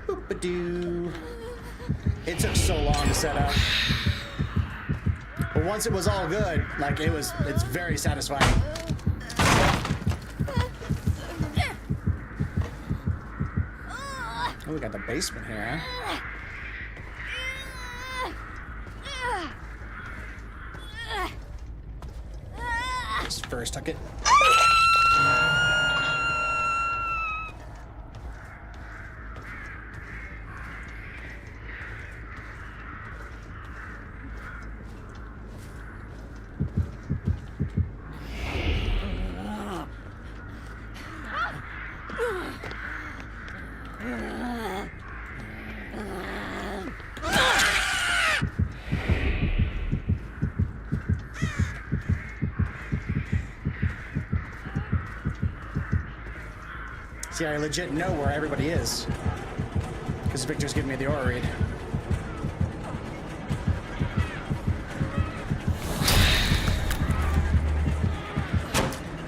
Boop-a-doo. It took so long to set up. But once it was all good, like it's very satisfying. Oh, we got the basement here, huh? Just first tuck it. See, I legit know where everybody is. Because Victor's giving me the aura read.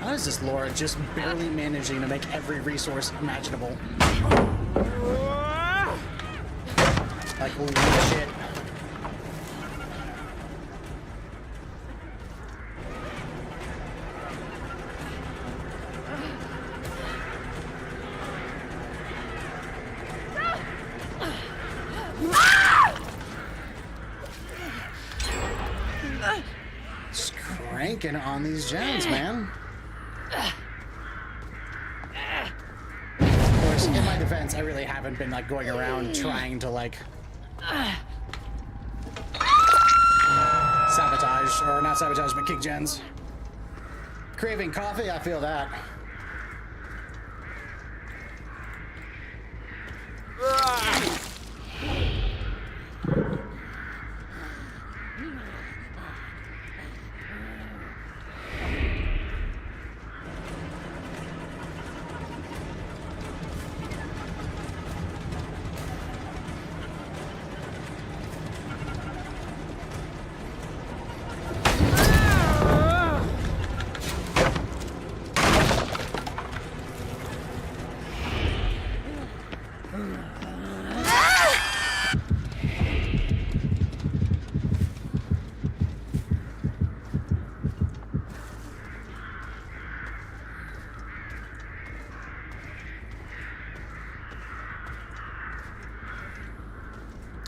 How is this Laura just barely managing to make every resource imaginable? Like, holy shit. Just cranking on these gens, man. Of course, in my defense, I really haven't been like going around trying to like sabotage, or not sabotage, but kick gens. Craving coffee, I feel that.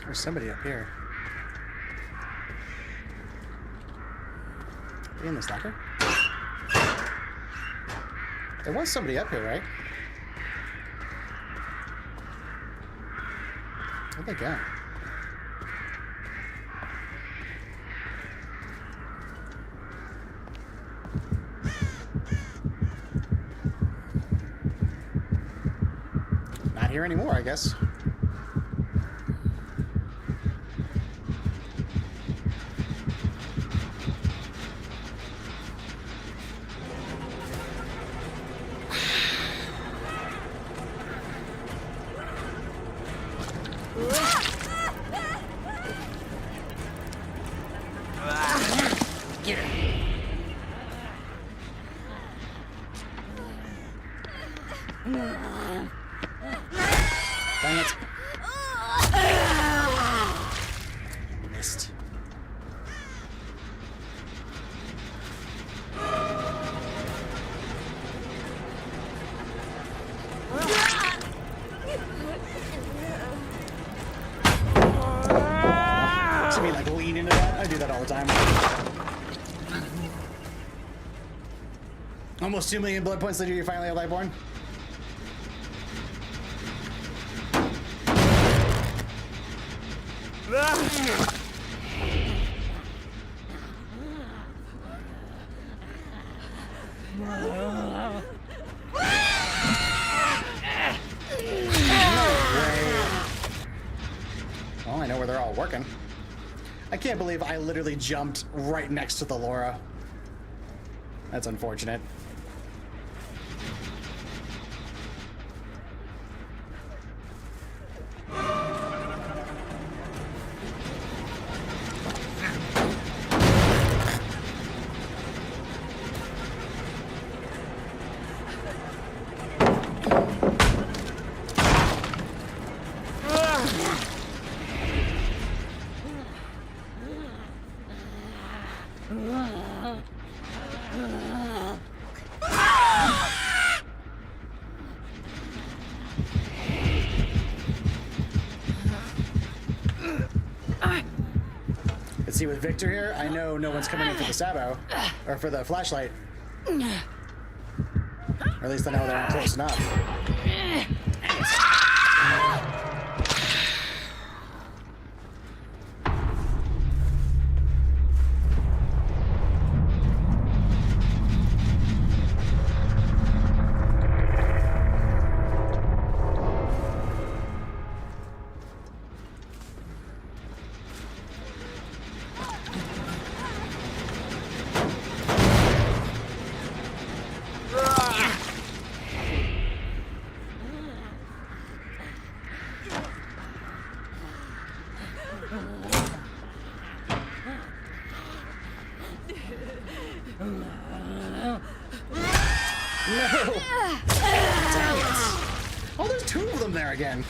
There's somebody up here. Are you in this locker? There was somebody up here, right? Where'd they go? Not here anymore, I guess. Get her. Dang it. Missed. See me like lean into that? I do that all the time. Almost 2 million blood points later, you finally have Lightborn. Well, I know where they're all working. I can't believe I literally jumped right next to the Laura. That's unfortunate. Let's see, with Victor here, I know no one's coming in for the Sabo, or for the flashlight. Or at least I know they're not close enough. No! Dang it. Oh, there's 2 of them there again.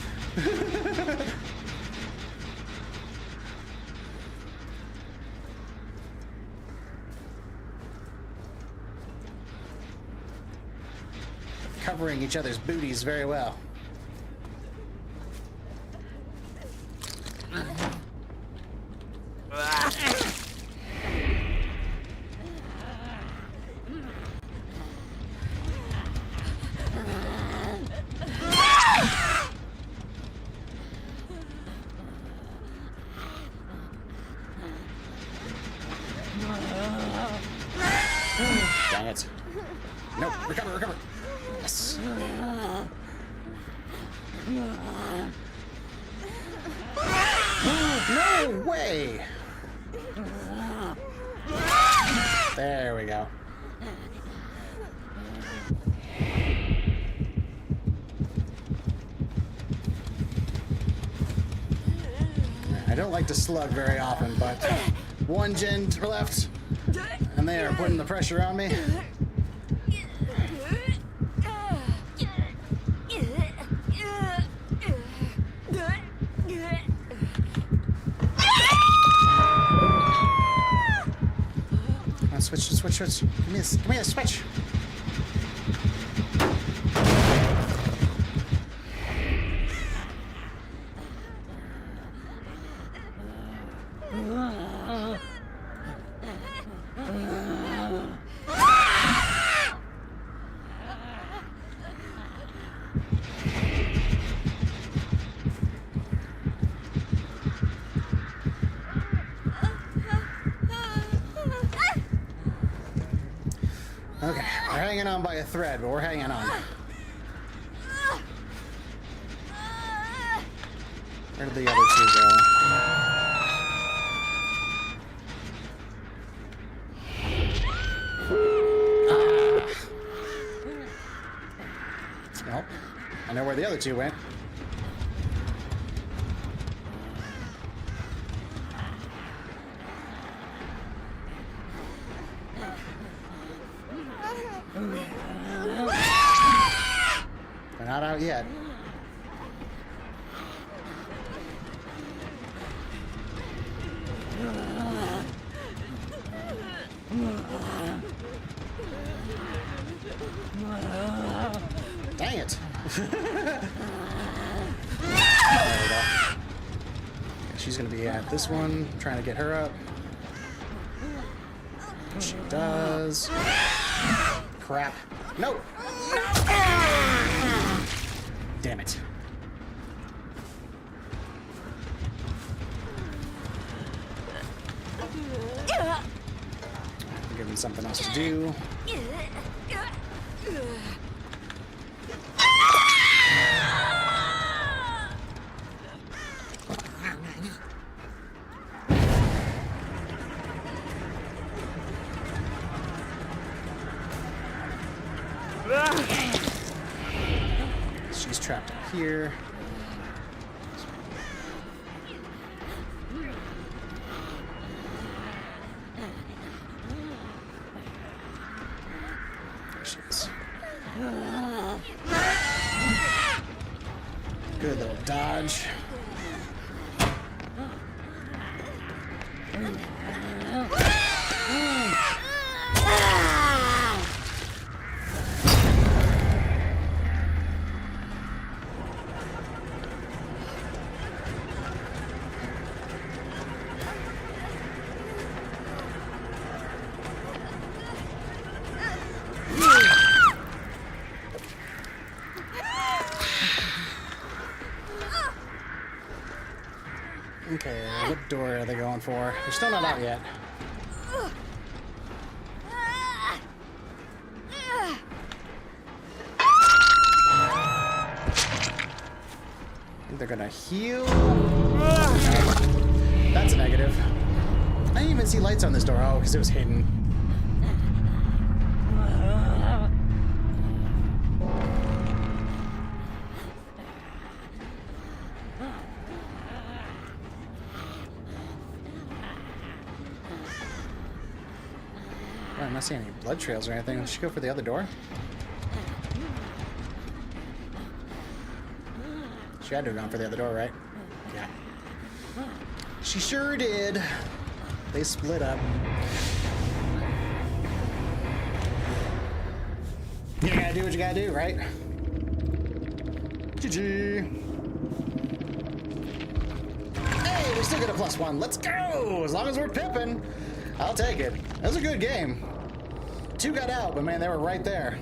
Covering each other's booties very well. Dang it. No, recover, recover. Yes. No way. There we go. I don't like to slug very often, but 1 gen left, and they are putting the pressure on me. Switch. Give me a switch. Okay, we're hanging on by a thread, but we're hanging on. Where did the other 2 go? Nope. I know where the other 2 went. They're not out yet. Dang it. There we go. She's gonna be at this one, trying to get her up. She does. crap. No! Damn it. Give him something else to do. She's trapped up here. There she is. Good little dodge. Okay, what door are they going for? They're still not out yet. I think they're gonna heal. That's a negative. I didn't even see lights on this door. Oh, because it was hidden. I'm not seeing any blood trails or anything. Let's go for the other door. She had to have gone for the other door, right? Yeah. She sure did. They split up. You gotta do what you gotta do, right? GG. Hey, we still get a +1. Let's go! As long as we're pipping, I'll take it. That was a good game. 2 got out, but man, they were right there.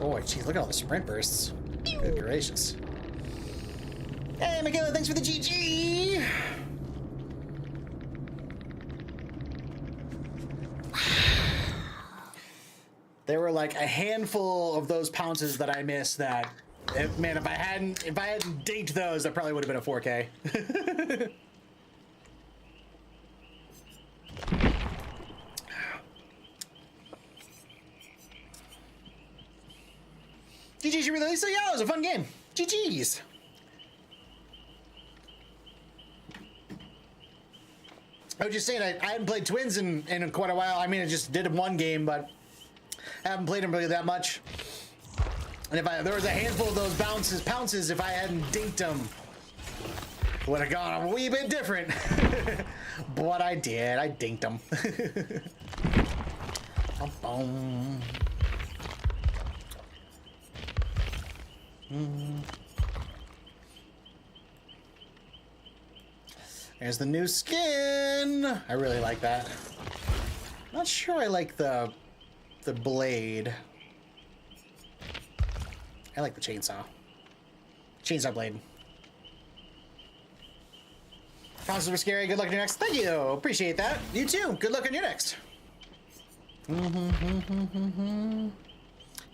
Boy, geez, look at all the sprint bursts. Good gracious. Hey, Michaela, thanks for the GG! There were like a handful of those pounces that I missed that, man, if I hadn't dinked those, that probably would have been a 4K. GG's release, so yeah, it was a fun game. GG's. I was just saying, I hadn't played Twins in quite a while. I mean, I just did one game, but I haven't played them really that much. And if there was a handful of those pounces, if I hadn't dinked them, would have gone a wee bit different. But I did. I dinked them. Boom. There's the new skin. I really like that. Not sure I like the blade. I like the chainsaw. Chainsaw blade. Promises were scary. Good luck on your next. Thank you. Appreciate that. You too. Good luck on your next.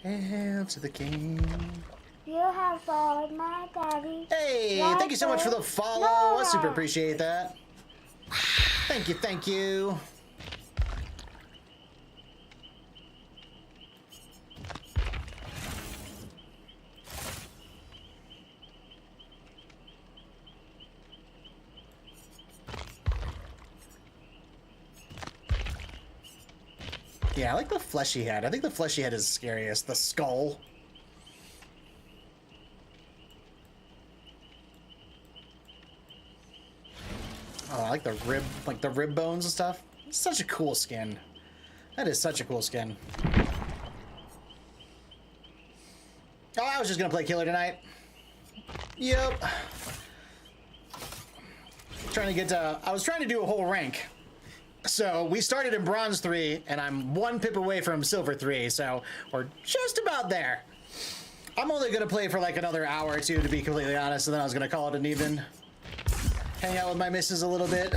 Hail to the king. You have followed my daddy. Hey, thank you so much for the follow. I super appreciate that. Thank you, thank you. Yeah, I like the fleshy head. I think the fleshy head is scariest. The skull. Oh, I like the rib bones and stuff. It's such a cool skin. That is such a cool skin. Oh, I was just gonna play Killer tonight. Yep. I was trying to do a whole rank. So we started in Bronze 3, and I'm 1 pip away from Silver 3, so we're just about there. I'm only going to play for like another hour or two, to be completely honest, and then I was going to call it an evening. Hang out with my missus a little bit.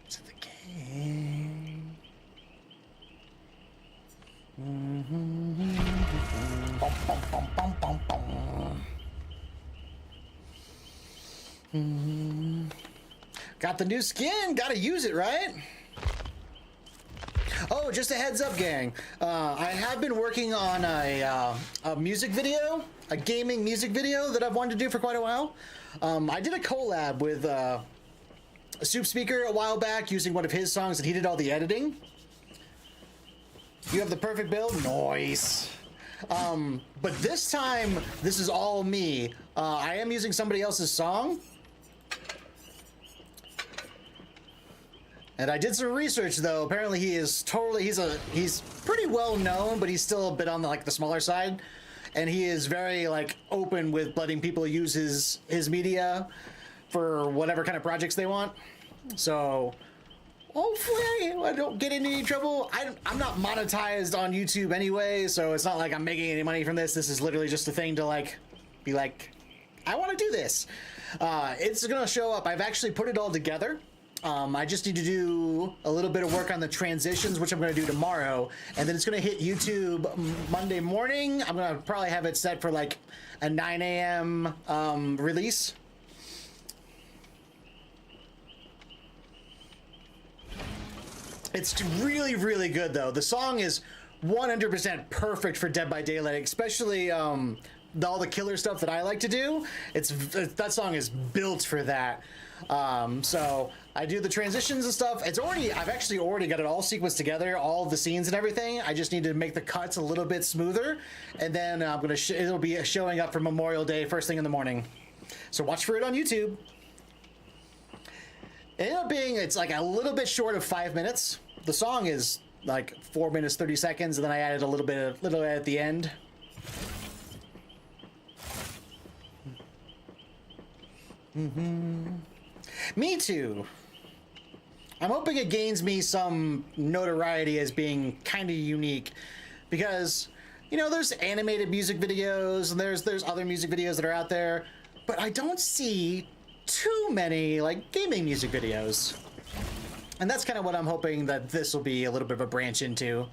Is it the game? Got the new skin, gotta use it, right? Oh, just a heads up, gang. I have been working on a music video, a gaming music video that I've wanted to do for quite a while. I did a collab with a Soup Speaker a while back using one of his songs, and he did all the editing. You have the perfect build? Nice. But this time, this is all me. I am using somebody else's song. And I did some research, though. Apparently he's pretty well known, but he's still a bit on the smaller side. And he is very open with letting people use his media for whatever kind of projects they want. So hopefully I don't get in any trouble. I'm not monetized on YouTube anyway, so it's not like I'm making any money from this. This is literally just a thing to be like, I want to do this. It's gonna show up. I've actually put it all together. I just need to do a little bit of work on the transitions, which I'm going to do tomorrow, and then it's going to hit YouTube Monday morning. I'm going to probably have it set for a 9 a.m. Release. It's really, really good, though. The song is 100% perfect for Dead by Daylight, especially all the killer stuff that I like to do. That song is built for that. So I do the transitions and stuff. I've actually already got it all sequenced together, all the scenes and everything. I just need to make the cuts a little bit smoother, and then it'll be showing up for Memorial Day first thing in the morning. So watch for it on YouTube. It ended up being, it's a little bit short of 5 minutes. The song is 4 minutes 30 seconds, and then I added a little bit at the end. Me too. I'm hoping it gains me some notoriety as being kind of unique, because there's animated music videos and there's other music videos that are out there, but I don't see too many gaming music videos. And that's kind of what I'm hoping that this will be a little bit of a branch into.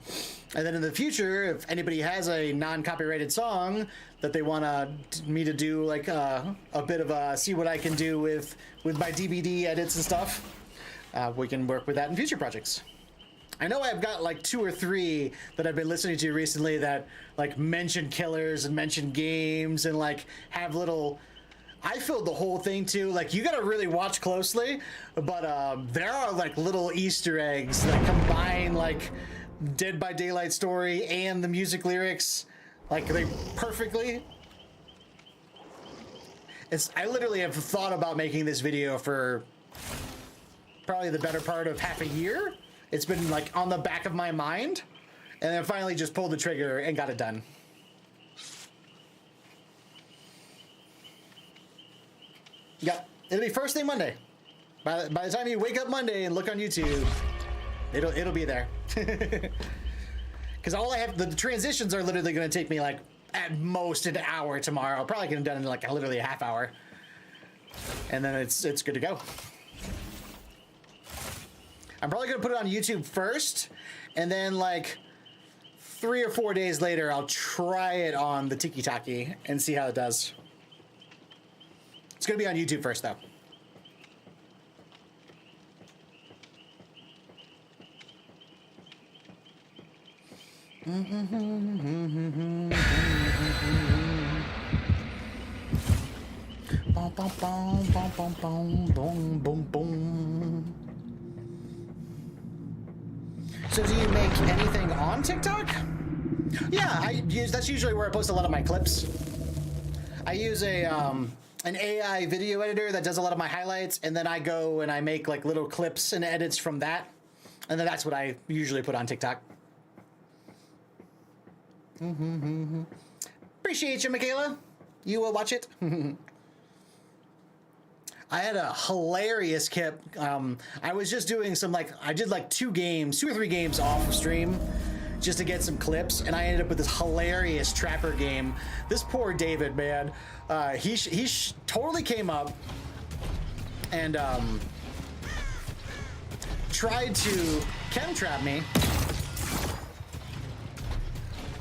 And then in the future, if anybody has a non-copyrighted song that they want me to do a bit of a see what I can do with my DVD edits and stuff, we can work with that in future projects. I know I've got 2 or 3 that I've been listening to recently that mention killers and mention games and have little. I filled the whole thing too. You gotta really watch closely, but there are little Easter eggs that combine Dead by Daylight story and the music lyrics they perfectly. I literally have thought about making this video for probably the better part of half a year. It's been on the back of my mind, and then finally just pulled the trigger and got it done. Yeah, it'll be first thing Monday. By the time you wake up Monday and look on YouTube, it'll be there. Because the transitions are literally going to take me at most an hour tomorrow. I'll probably get them done in literally a half hour, and then it's good to go. I'm probably going to put it on YouTube first, and then 3 or 4 days later, I'll try it on the Tiki-Taki and see how it does. It's going to be on YouTube first, though. So do you make anything on TikTok? Yeah, that's usually where I post a lot of my clips. I use an AI video editor that does a lot of my highlights, and then I go and I make little clips and edits from that, and then that's what I usually put on TikTok. Appreciate you, Michaela. You will watch it. I had a hilarious kip. I was just doing some I did like 2 or 3 games off of stream just to get some clips, and I ended up with this hilarious trapper game. This poor David, man, he totally came up and tried to chem trap me,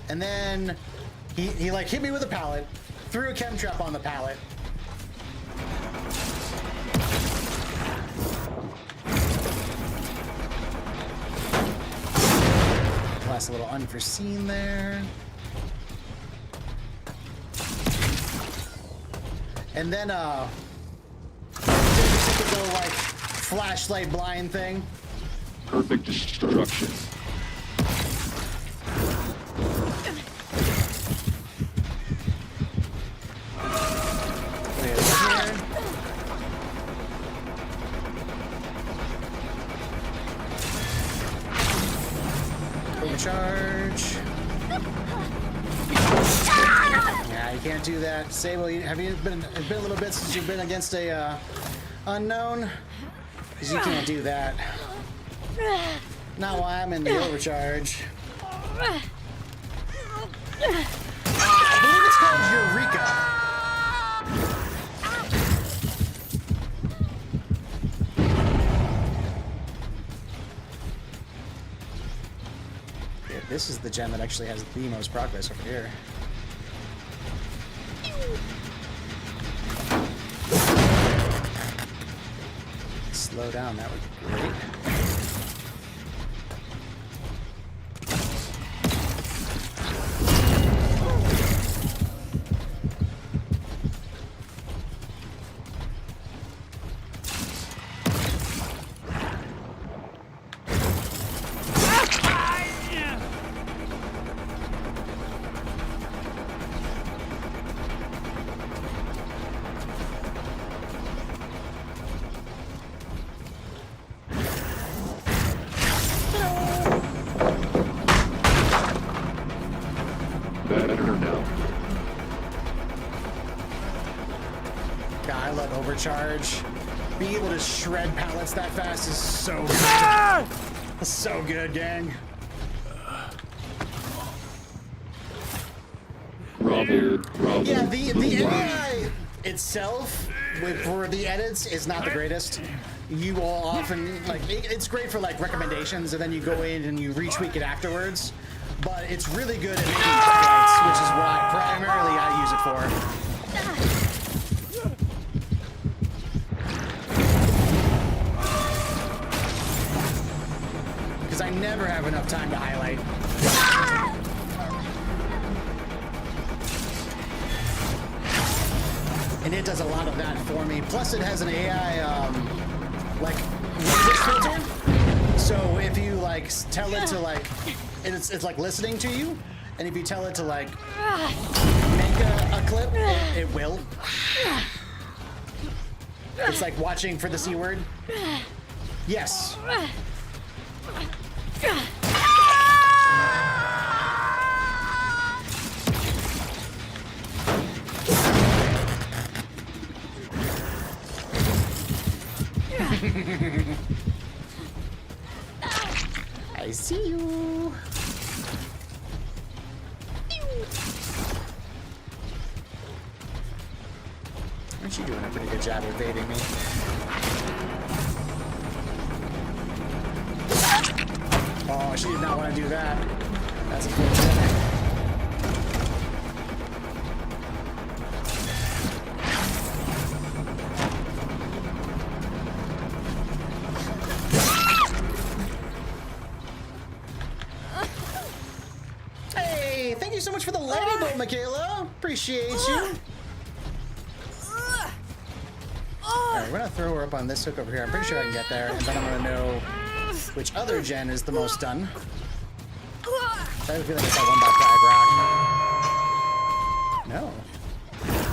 and then he like hit me with a pallet, threw a chem trap on the pallet. Last a little unforeseen there. And then did the typical like flashlight blind thing. Perfect destruction. Charge. Yeah, you can't do that. Sable, have you been? It's been a little bit since you've been against a unknown, because you can't do that. Not while I'm in the overcharge. I believe it's called Eureka. This is the gen that actually has the most progress over here. Slow down, that would be great. Charge. Being able to shred pallets that fast is so good. So good, gang. Yeah, the AI itself for the edits is not the greatest. You will often it's great for like recommendations, and then you go in and you retweak it afterwards. But it's really good at making highlights, which is what primarily I use it for. I never have enough time to highlight. And it does a lot of that for me. Plus it has an AI like language filter. So if you like tell it to like it's like listening to you, and if you tell it to like make a clip, it will. It's like watching for the C word. Yes. I see you. Aren't you doing a pretty good job evading me? Oh, she did not want to do that. That's unfortunate. Hey, thank you so much for the lady boat, Michaela. Appreciate you. Alright, we're gonna throw her up on this hook over here. I'm pretty sure I can get there, and then I'm gonna know which other gen is the most done. I have a feeling it's that one by Prag Rock. No.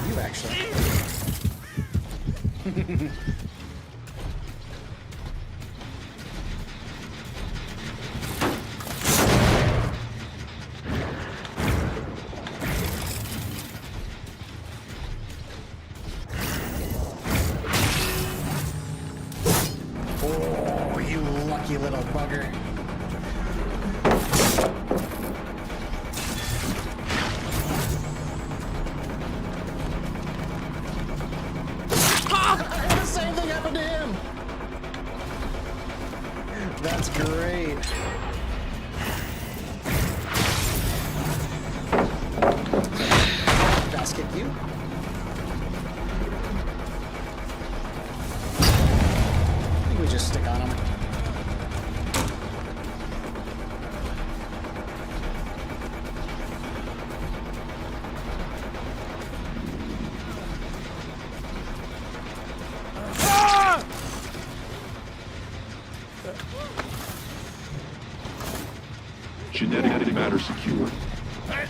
You actually. Lucky little bugger. The same thing happened to him. That's great. Fast kick you. I think we just stick on him. Genetic matter secure. I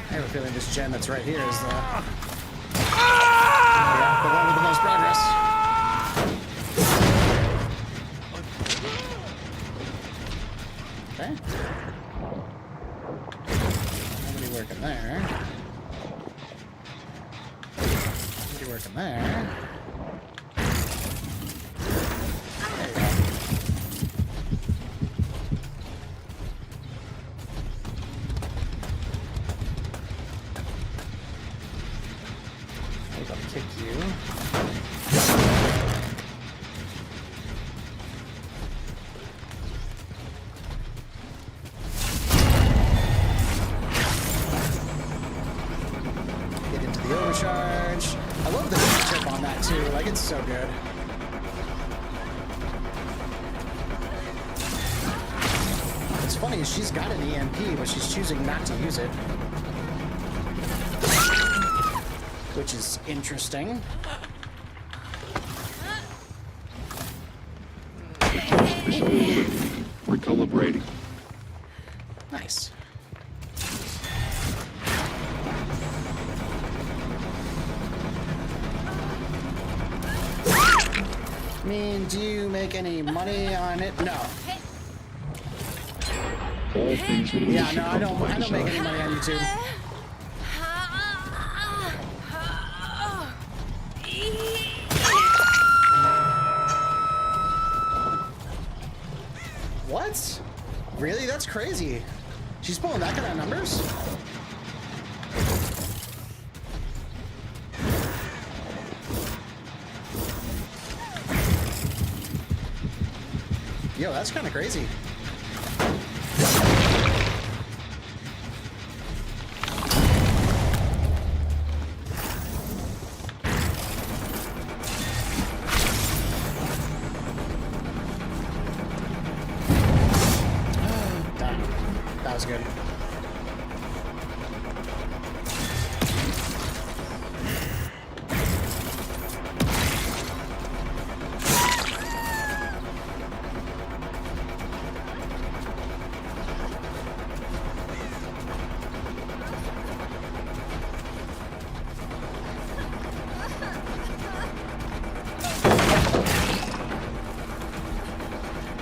have a feeling this gem that's right here is the one with the most progress. Okay. Nobody working there. Nobody working there. There you go. I'll kick you. Get into the overcharge. I love the tip on that too. Like, it's so good. What's funny is she's got an EMP, but she's choosing not to use it. Which is interesting. Recalibrating. Nice. I mean, do you make any money on it? No. All things will Yeah, no, I don't make any money on YouTube. What? Really? That's crazy. She's pulling that kind of numbers? Yo, that's kind of crazy. That was good.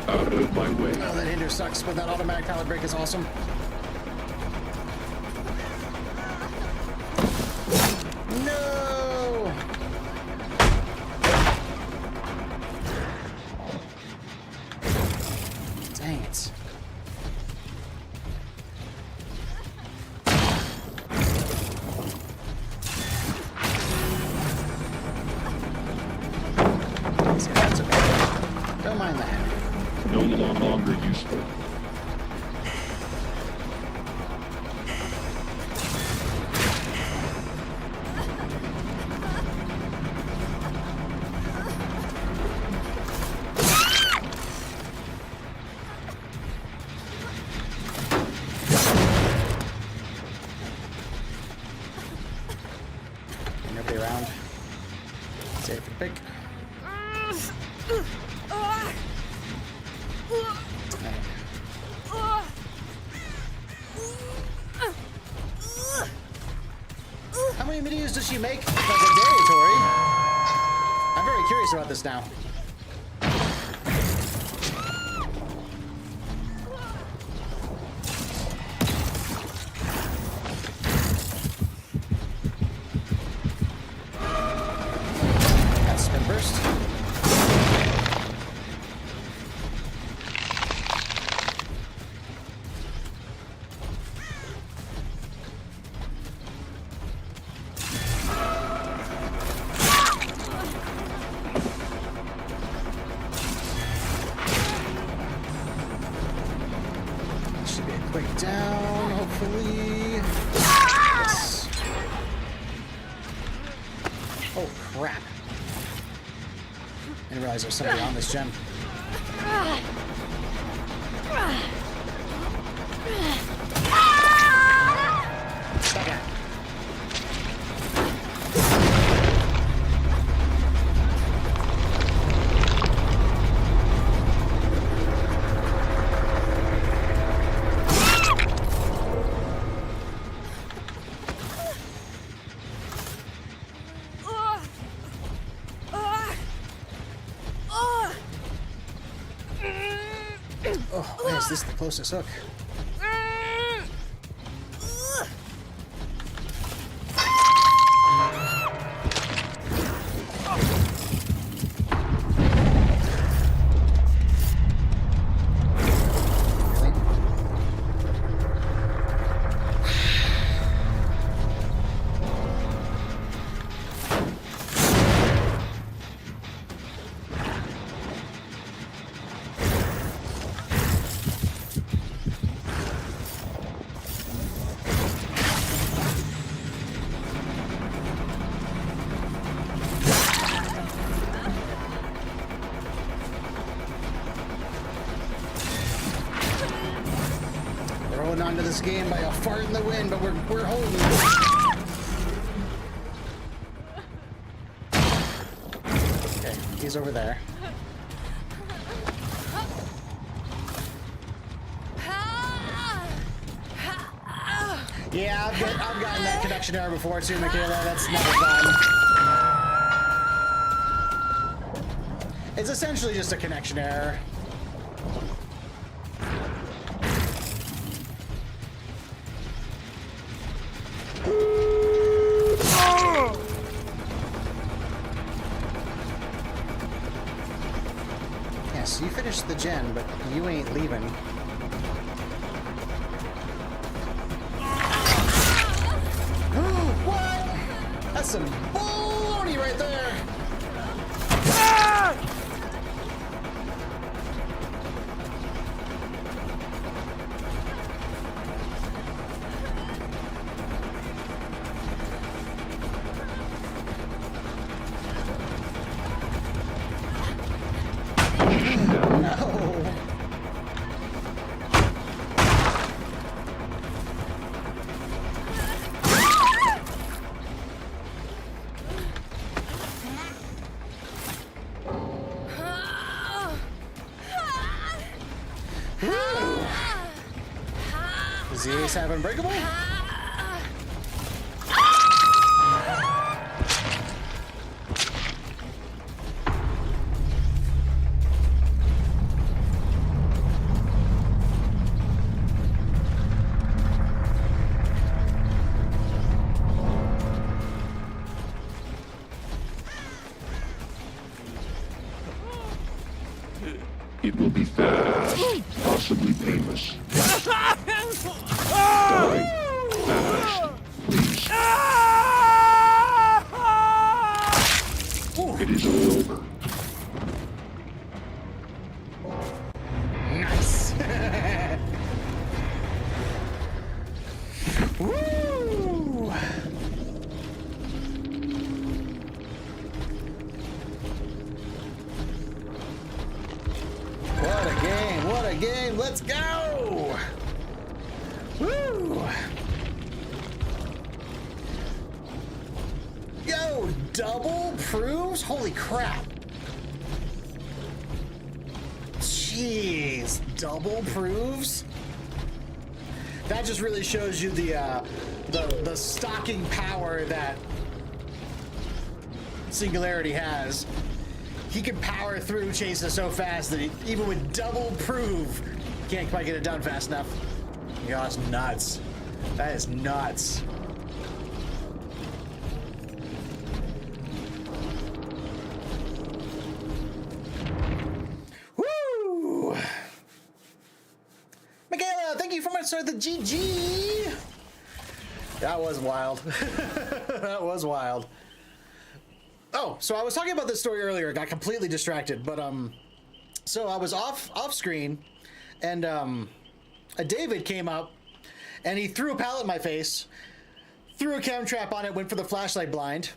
out of my way. Oh, that hinder sucks, but that automatic pallet break is awesome. No! Dang it. See, that's okay. Don't mind that. No longer useful. Nobody around. Safe and pick. How many videos does she make? Like a day, Tori? I'm very curious about this now. That's spin burst. Quick down, hopefully. Yes. Oh, crap. I didn't realize there was somebody on this gen. Back out. Oh, why is this the closest hook? Really? We're holding on to this game by a fart in the wind, but we're holding. Okay, he's over there. Yeah, I've gotten that connection error before too, Michaela. That's never fun. It's essentially just a connection error. Yeah, so you finished the gen, but you ain't leaving. What? That's some baloney right there. No. Does the ace have Unbreakable? It will be fast, possibly painless. Die fast, please. It is over. Nice. Woo! What a game! What a game! Let's go! Woo! Yo, double proves? Holy crap! Jeez, double proves? That just really shows you the stalking power that Singularity has. He can power through chases so fast that even with double prove, can't quite get it done fast enough. Yeah, that's nuts. That is nuts. Woo! Michaela, thank you for much for the GG. That was wild. That was wild. Oh, so I was talking about this story earlier. Got completely distracted, but so I was off screen, and a David came up and he threw a pallet in my face, threw a cam trap on it, went for the flashlight blind.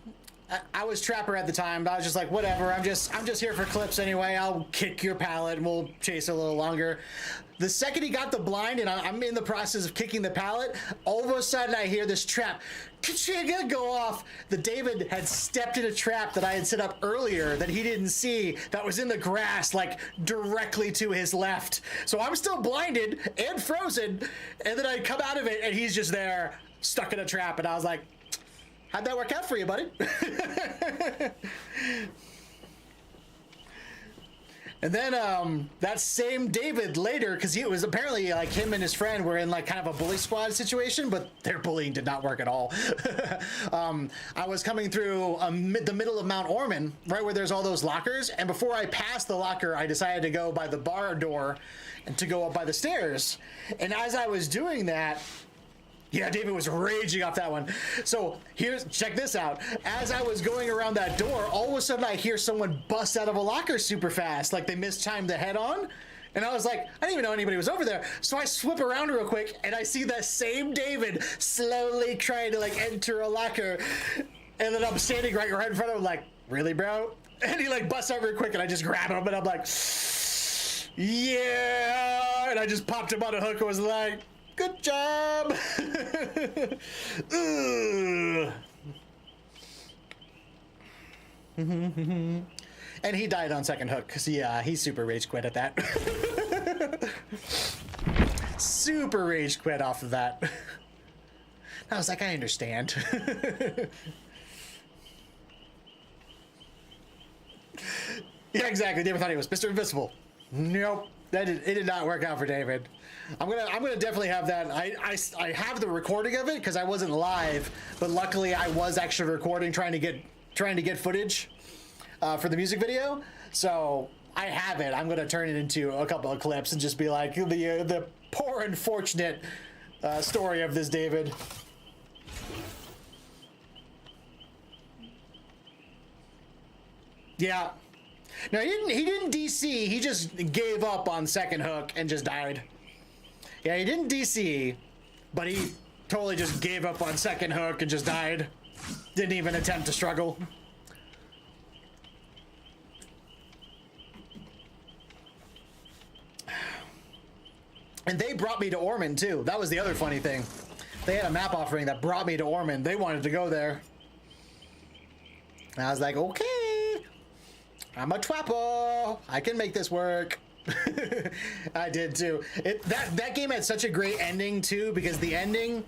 I was Trapper at the time, but I was just like, whatever, I'm just here for clips anyway. I'll kick your pallet and we'll chase it a little longer. The second he got the blind and I'm in the process of kicking the pallet, all of a sudden I hear this trap ka-ching go off. The David had stepped in a trap that I had set up earlier that he didn't see, that was in the grass, like directly to his left. So I'm still blinded and frozen, and then I come out of it and he's just there, stuck in a trap, and I was like, how'd that work out for you, buddy? And then that same David later, because it was apparently like him and his friend were in like kind of a bully squad situation, but their bullying did not work at all. I was coming through the middle of Mount Ormond, right where there's all those lockers, and before I passed the locker, I decided to go by the bar door and to go up by the stairs. And as I was doing that, yeah, David was raging off that one. So check this out. As I was going around that door, all of a sudden I hear someone bust out of a locker super fast, like they mistimed the head on. And I was like, I didn't even know anybody was over there. So I swip around real quick and I see that same David slowly trying to like enter a locker. And then I'm standing right in front of him like, really, bro? And he like busts out real quick and I just grab him and I'm like, yeah. And I just popped him on a hook and was like, good job. And he died on second hook because he super rage quit at that. Super rage quit off of that. I was like, I understand. Yeah, exactly. David thought he was Mr. Invisible. Nope, it did not work out for David. I'm gonna definitely have that. I have the recording of it because I wasn't live, but luckily I was actually recording, trying to get footage for the music video. So I have it. I'm gonna turn it into a couple of clips and just be like the poor unfortunate story of this David. Yeah. No, he didn't DC. He just gave up on second hook and just died. Yeah, he didn't DC, but he totally just gave up on second hook and just died. Didn't even attempt to struggle. And they brought me to Ormond too. That was the other funny thing. They had a map offering that brought me to Ormond. They wanted to go there. And I was like, okay, I'm a Twappo. I can make this work. I did too. That game had such a great ending too, because the ending,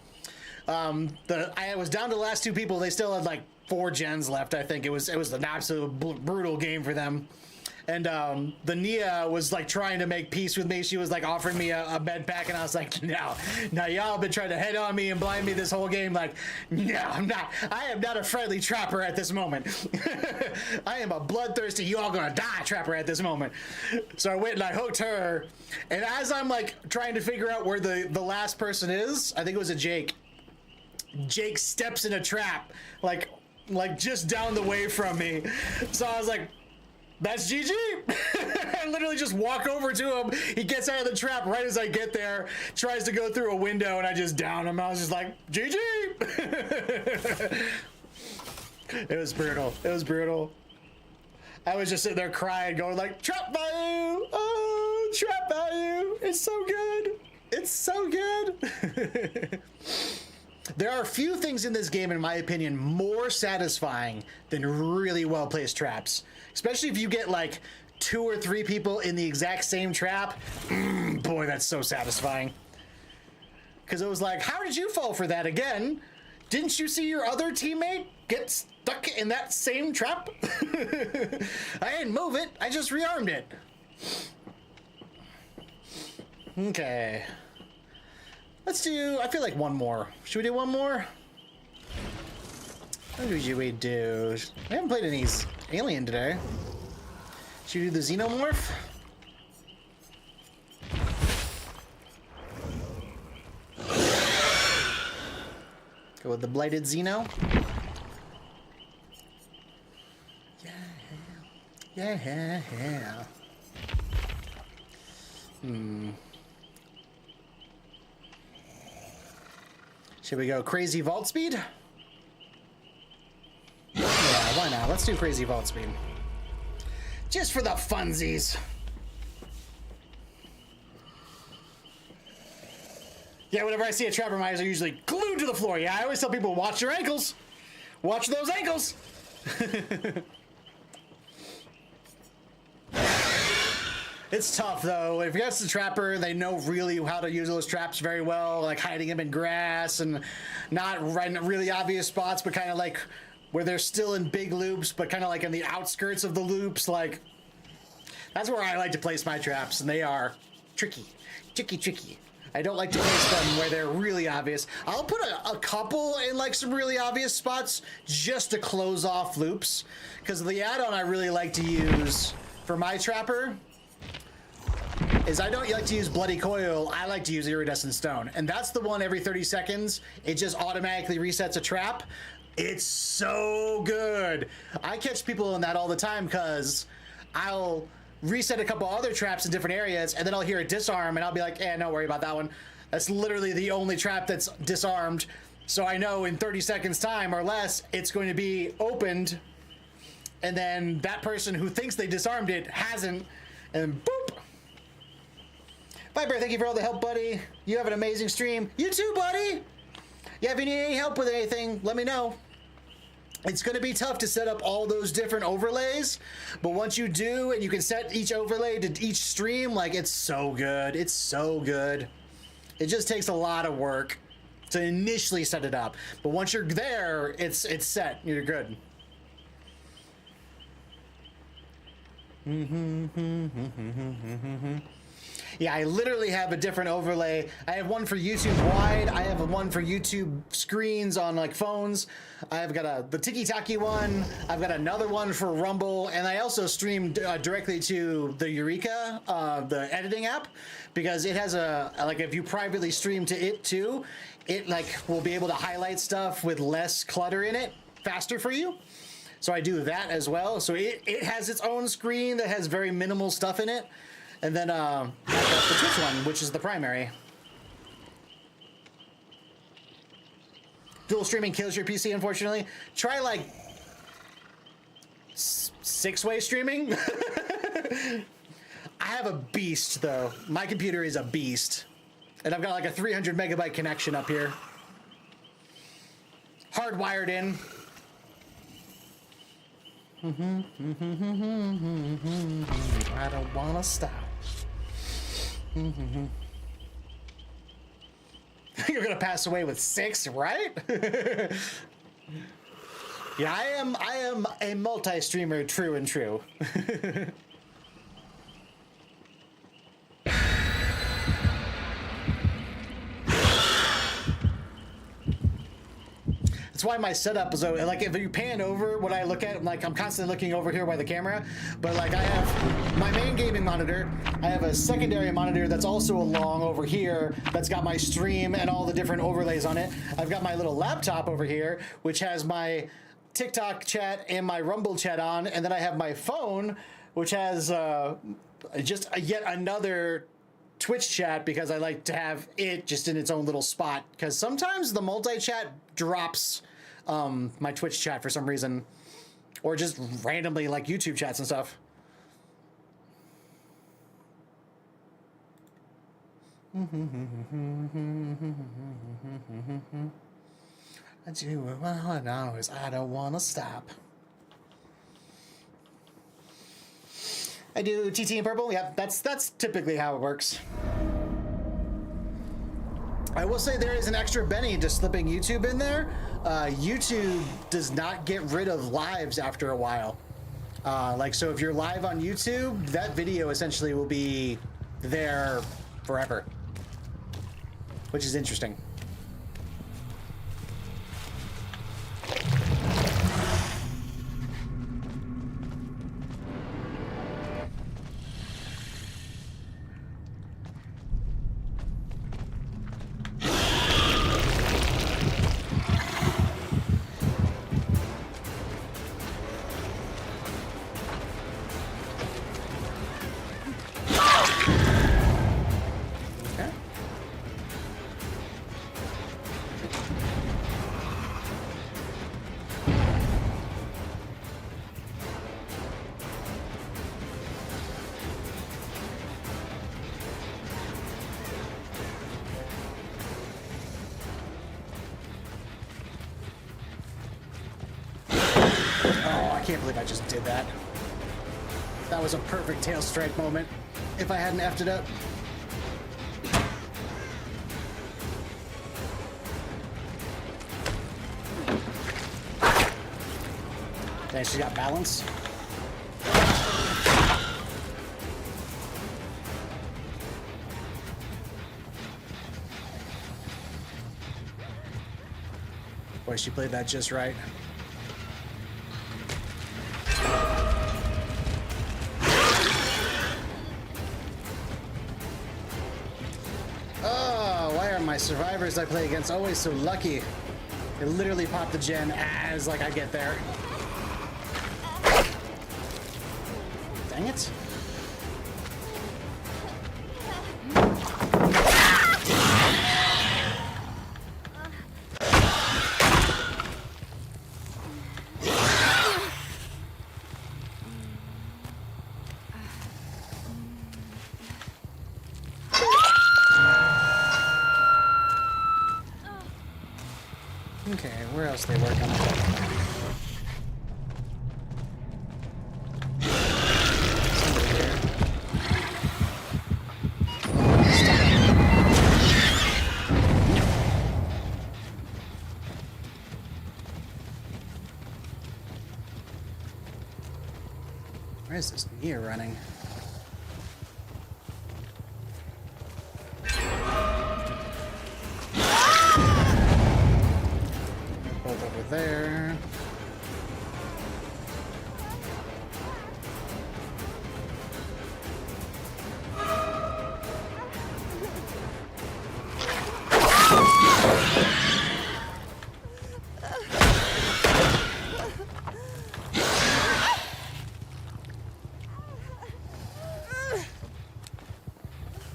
I was down to the last two people. They still had like 4 gens left. I think it was an absolute brutal game for them. And the Nia was like trying to make peace with me. She was like offering me a med pack, and I was like, no, y'all been trying to head on me and blind me this whole game. Like, no, I'm not. I am not a friendly Trapper at this moment. I am a bloodthirsty, you all gonna die Trapper at this moment. So I went and I hooked her, and as I'm like trying to figure out where the last person is, I think it was a Jake. Jake steps in a trap, like just down the way from me. So I was like, that's GG. I literally just walk over to him. He gets out of the trap right as I get there, tries to go through a window, and I just down him. I was just like, GG. It was brutal. It was brutal. I was just sitting there crying, going like, trap value. Oh, trap value. It's so good. It's so good. There are a few things in this game, in my opinion, more satisfying than really well-placed traps. Especially if you get like 2 or 3 people in the exact same trap. Boy, that's so satisfying. Because it was like, how did you fall for that again? Didn't you see your other teammate get stuck in that same trap? I didn't move it. I just rearmed it. Okay. Let's do, I feel like one more. Should we do one more? What do we do? We haven't played any Alien today. Should we do the Xenomorph? Go with the Blighted Xeno. Yeah. Here we go. Crazy vault speed. Yeah, why not? Let's do crazy vault speed. Just for the funsies. Yeah, whenever I see a trapper, my eyes are usually glued to the floor. Yeah, I always tell people, watch your ankles. Watch those ankles. It's tough, though. If you're a trapper, they know really how to use those traps very well, like hiding them in grass and not right in really obvious spots, but kind of like where they're still in big loops, but kind of like in the outskirts of the loops. Like, that's where I like to place my traps, and they are tricky. Tricky. I don't like to place them where they're really obvious. I'll put a couple in like some really obvious spots just to close off loops, because the add-on I really like to use for my trapper is I don't like to use Bloody Coil, I like to use Iridescent Stone. And that's the one every 30 seconds, it just automatically resets a trap. It's so good. I catch people in that all the time because I'll reset a couple other traps in different areas, and then I'll hear a disarm, and I'll be like, don't worry about that one. That's literally the only trap that's disarmed. So I know in 30 seconds time or less, it's going to be opened, and then that person who thinks they disarmed it hasn't, and boop. Viper, thank you for all the help, buddy. You have an amazing stream. You too, buddy. Yeah, if you need any help with anything, let me know. It's going to be tough to set up all those different overlays, but once you do, and you can set each overlay to each stream, like, it's so good. It's so good. It just takes a lot of work to initially set it up, but once you're there, it's set. You're good. Yeah, I literally have a different overlay. I have one for YouTube wide. I have one for YouTube screens on like phones. I've got the Tiki-Taki one. I've got another one for Rumble, and I also stream directly to the Eureka, the editing app, because it has like if you privately stream to it too, it like will be able to highlight stuff with less clutter in it faster for you. So I do that as well. So it has its own screen that has very minimal stuff in it. And then I've got the Twitch one, which is the primary. Dual streaming kills your PC, unfortunately. Try like 6-way streaming. I have a beast, though. My computer is a beast. And I've got like a 300 megabyte connection up here. Hardwired in. I don't want to stop. You're gonna pass away with 6, right? Yeah, I am a multi-streamer, true and true. That's why my setup is like, if you pan over what I look at, like I'm constantly looking over here by the camera, but like I have my main gaming monitor, I have a secondary monitor that's also along over here that's got my stream and all the different overlays on it. I've got my little laptop over here, which has my TikTok chat and my Rumble chat on, and then I have my phone, which has just yet another Twitch chat, because I like to have it just in its own little spot, because sometimes the multi-chat drops my Twitch chat for some reason, or just randomly like YouTube chats and stuff. I do what hours. I don't want to stop. I do TT in purple. Yeah, that's typically how it works. I will say there is an extra Benny to slipping YouTube in there. YouTube does not get rid of lives after a while. Like, so if you're live on YouTube, that video essentially will be there forever, which is interesting. Oh, I can't believe I just did that. That was a perfect tail strike moment. If I hadn't effed it up. Dang, she got balance. Boy, she played that just right. Oh, why are my survivors I play against always so lucky? They literally pop the gen as like I get there. Dang it. Okay, where else they work on it? Where is this Nia running? Both over there.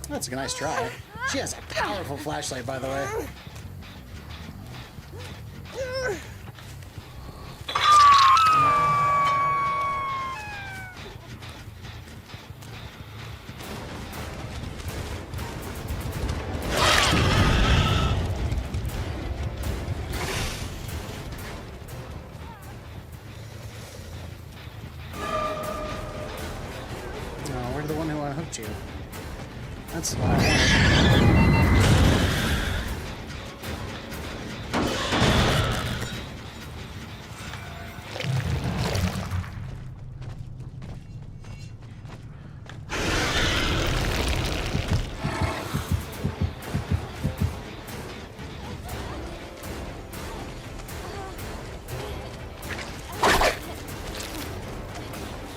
That's a nice try. She has a powerful flashlight, by the way. Oh, we're the one who unhooked you. That's what I wanted.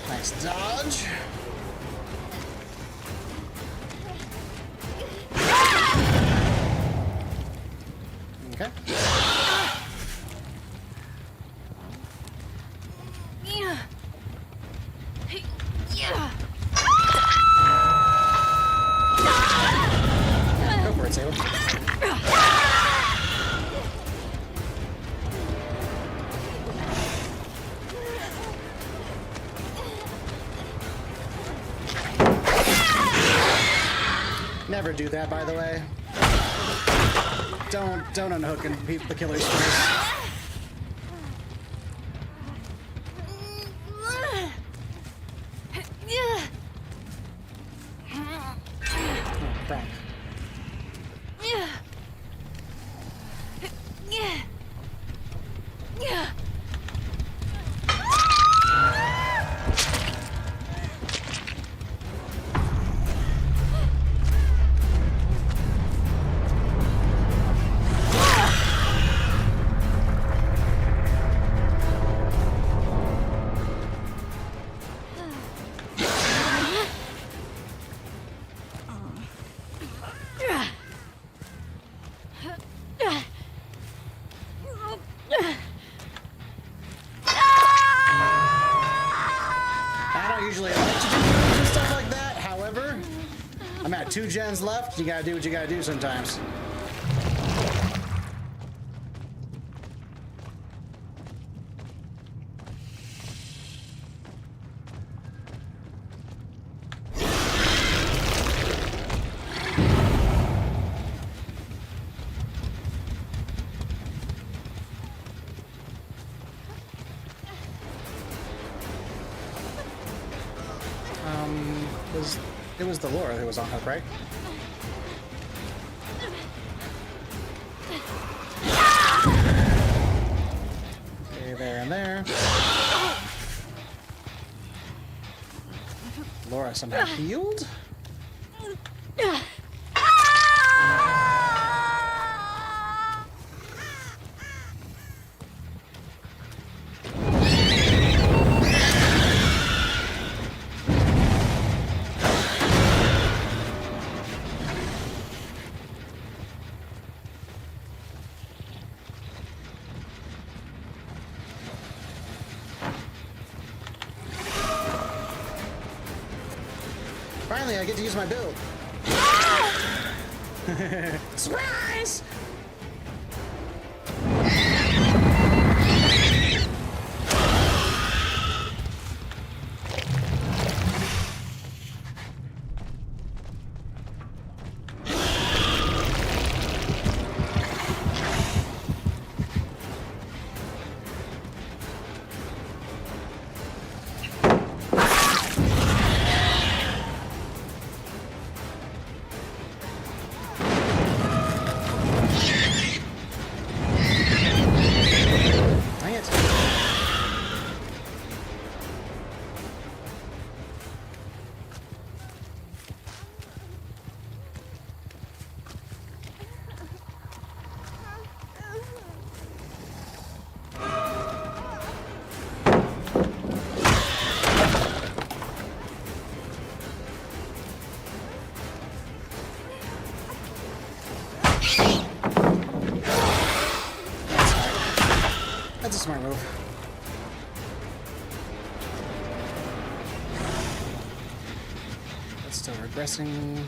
Nice dodge. Okay. Go for it, Saber. Never do that, by the way. Don't unhook and beat the killer's face. Oh, crap. I don't usually like to do moves and stuff like that. However, I'm at 2 gens left. You gotta do what you gotta do sometimes. It was the Laura who was on hook, right? Okay, there and there. Laura somehow healed? Finally, I get to use my build. Surprise! Dang it. That's a smart move. That's still regressing.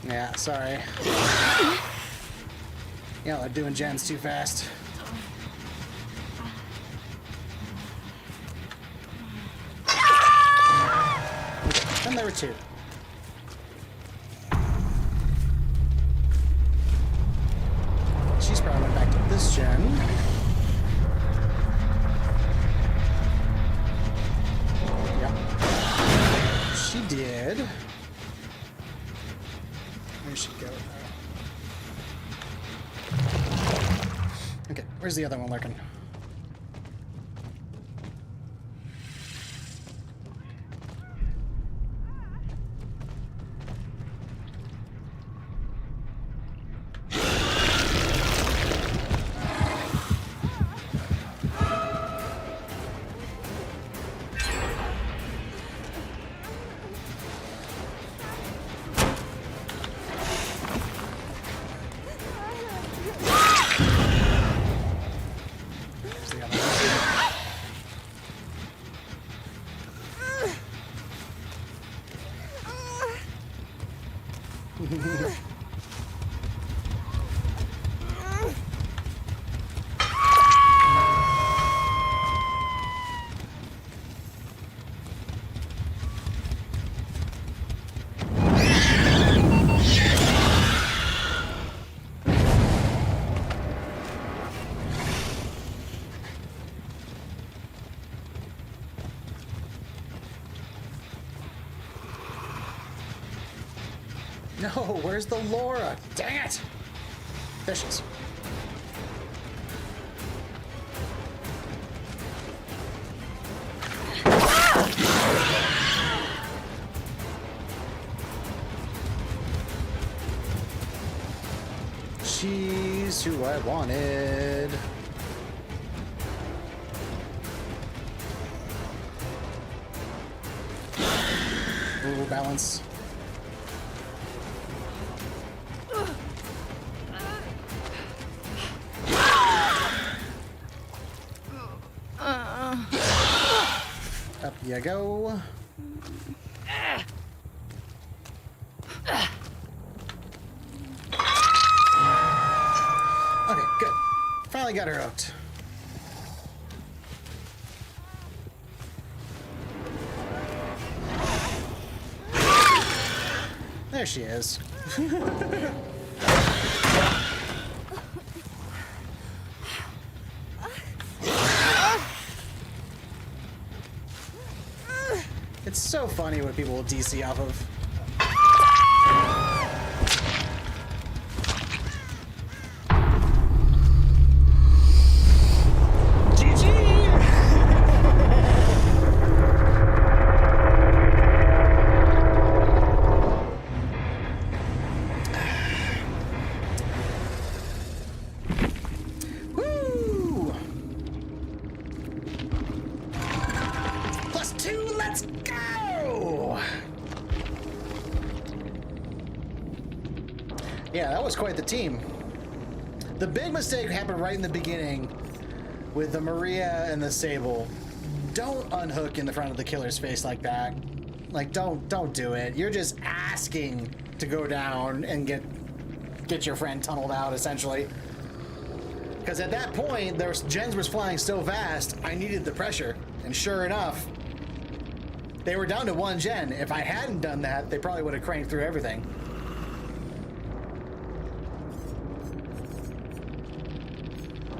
Yeah, sorry. Yeah, they're doing gens too fast. And there were two. She's probably went back to this gen. Yep. She did. Where'd she go? Okay, where's the other one lurking? There's the other one. No, where's the Laura? Dang it! Fishes. She's who I wanted. Ooh, balance. Up you go. Okay, good. Finally got her hooked. There There she is. It's so funny what people will DC off of. Yeah, that was quite the team. The big mistake happened right in the beginning with the Maria and the Sable. Don't unhook in the front of the killer's face like that. Like, don't do it. You're just asking to go down and get your friend tunneled out, essentially. Because at that point, gens was flying so fast, I needed the pressure. And sure enough, they were down to one gen. If I hadn't done that, they probably would have cranked through everything.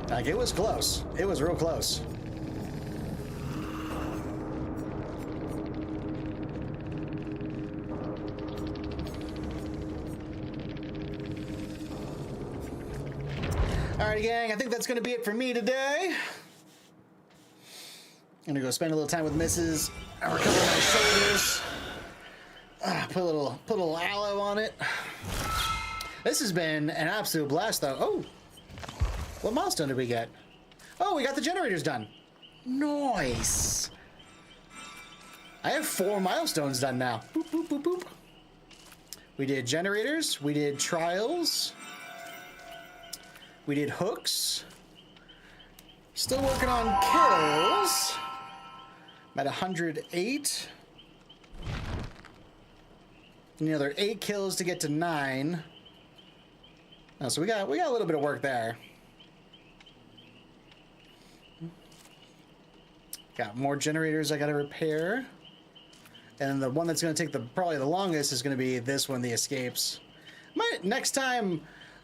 Like, it was close. It was real close. Alrighty, gang, I think that's gonna be it for me today. I'm gonna go spend a little time with Mrs. and recover my shoulders. Put a little aloe on it. This has been an absolute blast, though. Oh, what milestone did we get? Oh, we got the generators done. Nice. I have 4 milestones done now. Boop, boop, boop, boop. We did generators. We did trials. We did hooks. Still working on kills. I'm at 108. Another 8 kills to get to 9. Oh, so we got a little bit of work there. Got more generators I gotta repair. And the one that's gonna take probably the longest is gonna be this one, the escapes. Next time,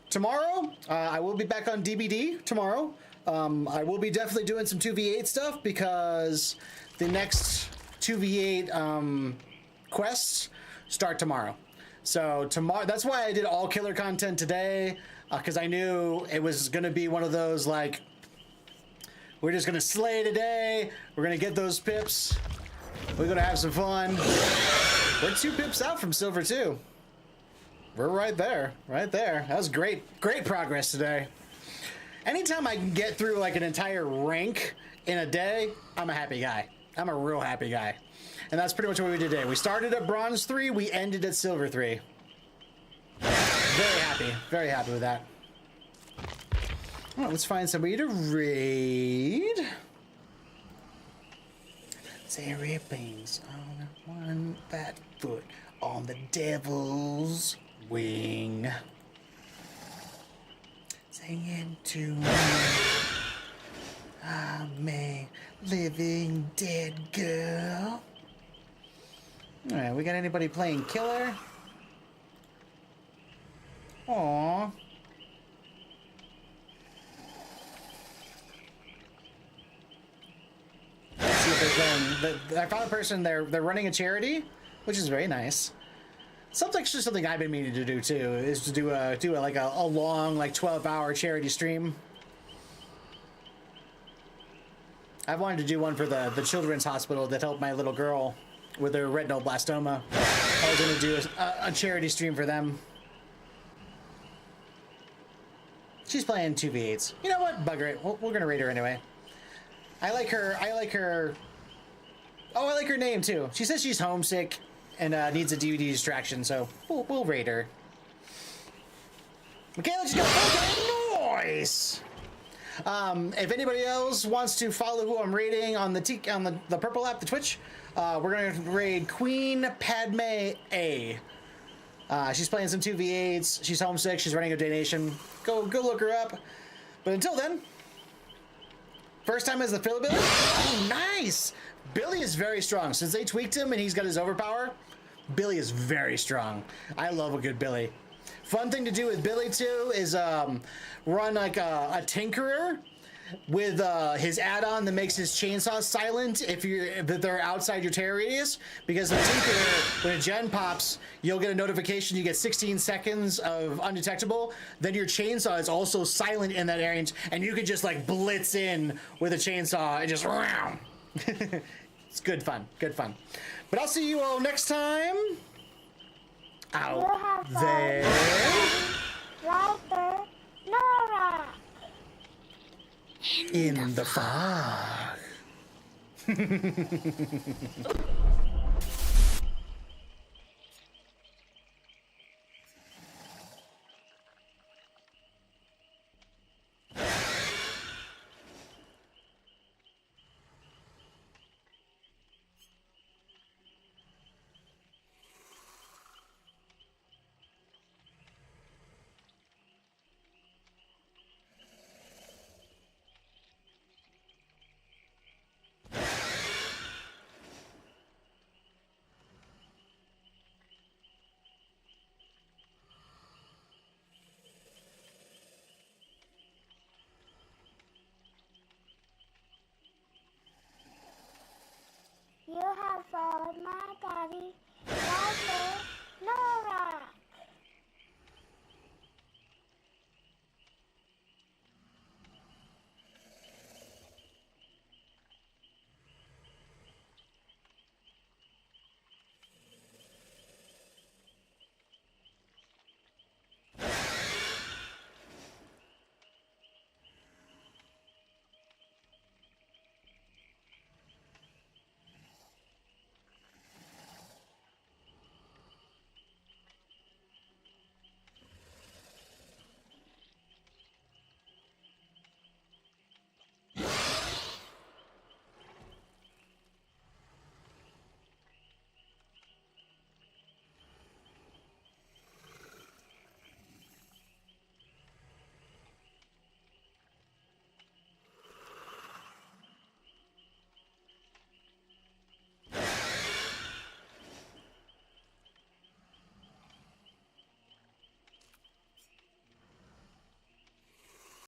tomorrow, I will be back on DBD tomorrow. I will be definitely doing some 2v8 stuff because the next 2v8 quests start tomorrow. So tomorrow, that's why I did all killer content today, because I knew it was gonna be one of those like, we're just gonna slay today. We're gonna get those pips. We're gonna have some fun. We're 2 pips out from silver 2. We're right there, right there. That was great progress today. Anytime I can get through like an entire rank in a day, I'm a happy guy. I'm a real happy guy. And that's pretty much what we did today. We started at bronze 3, we ended at silver 3. Very happy with that. All right, let's find somebody to raid. Zary Beans on one fat foot on the devil's wing. Singing to me, I'm a living dead girl. All right, we got anybody playing killer? Aww. See if they're playing. I found a person. They're running a charity, which is very nice. Something I've been meaning to do too is to do a long 12-hour charity stream. I've wanted to do one for the children's hospital that helped my little girl with her retinoblastoma. I was going to do a charity stream for them. She's playing 2v8s. You know what? Bugger it. We're going to raid her anyway. I like her. Oh, I like her name too. She says she's homesick and needs a DVD distraction, so we'll raid her. Michaela just got okay, nice. If anybody else wants to follow who I'm raiding on the purple app, the Twitch, we're gonna raid Queen Padme A. She's playing some 2v8s. She's homesick. She's running a donation. Go look her up. But until then, first time as the Philly Billy. Oh, nice. Billy is very strong since they tweaked him and he's got his overpower. Billy is very strong. I love a good Billy. Fun thing to do with Billy too is run like a tinkerer with his add-on that makes his chainsaw silent if they're outside your terror radius, because the tinkerer, when a gen pops, you'll get a notification you get 16 seconds of undetectable, then your chainsaw is also silent in that area, and you can just like blitz in with a chainsaw and just it's good fun, good fun. But I'll see you all next time out there Right there. Nora. in the fog.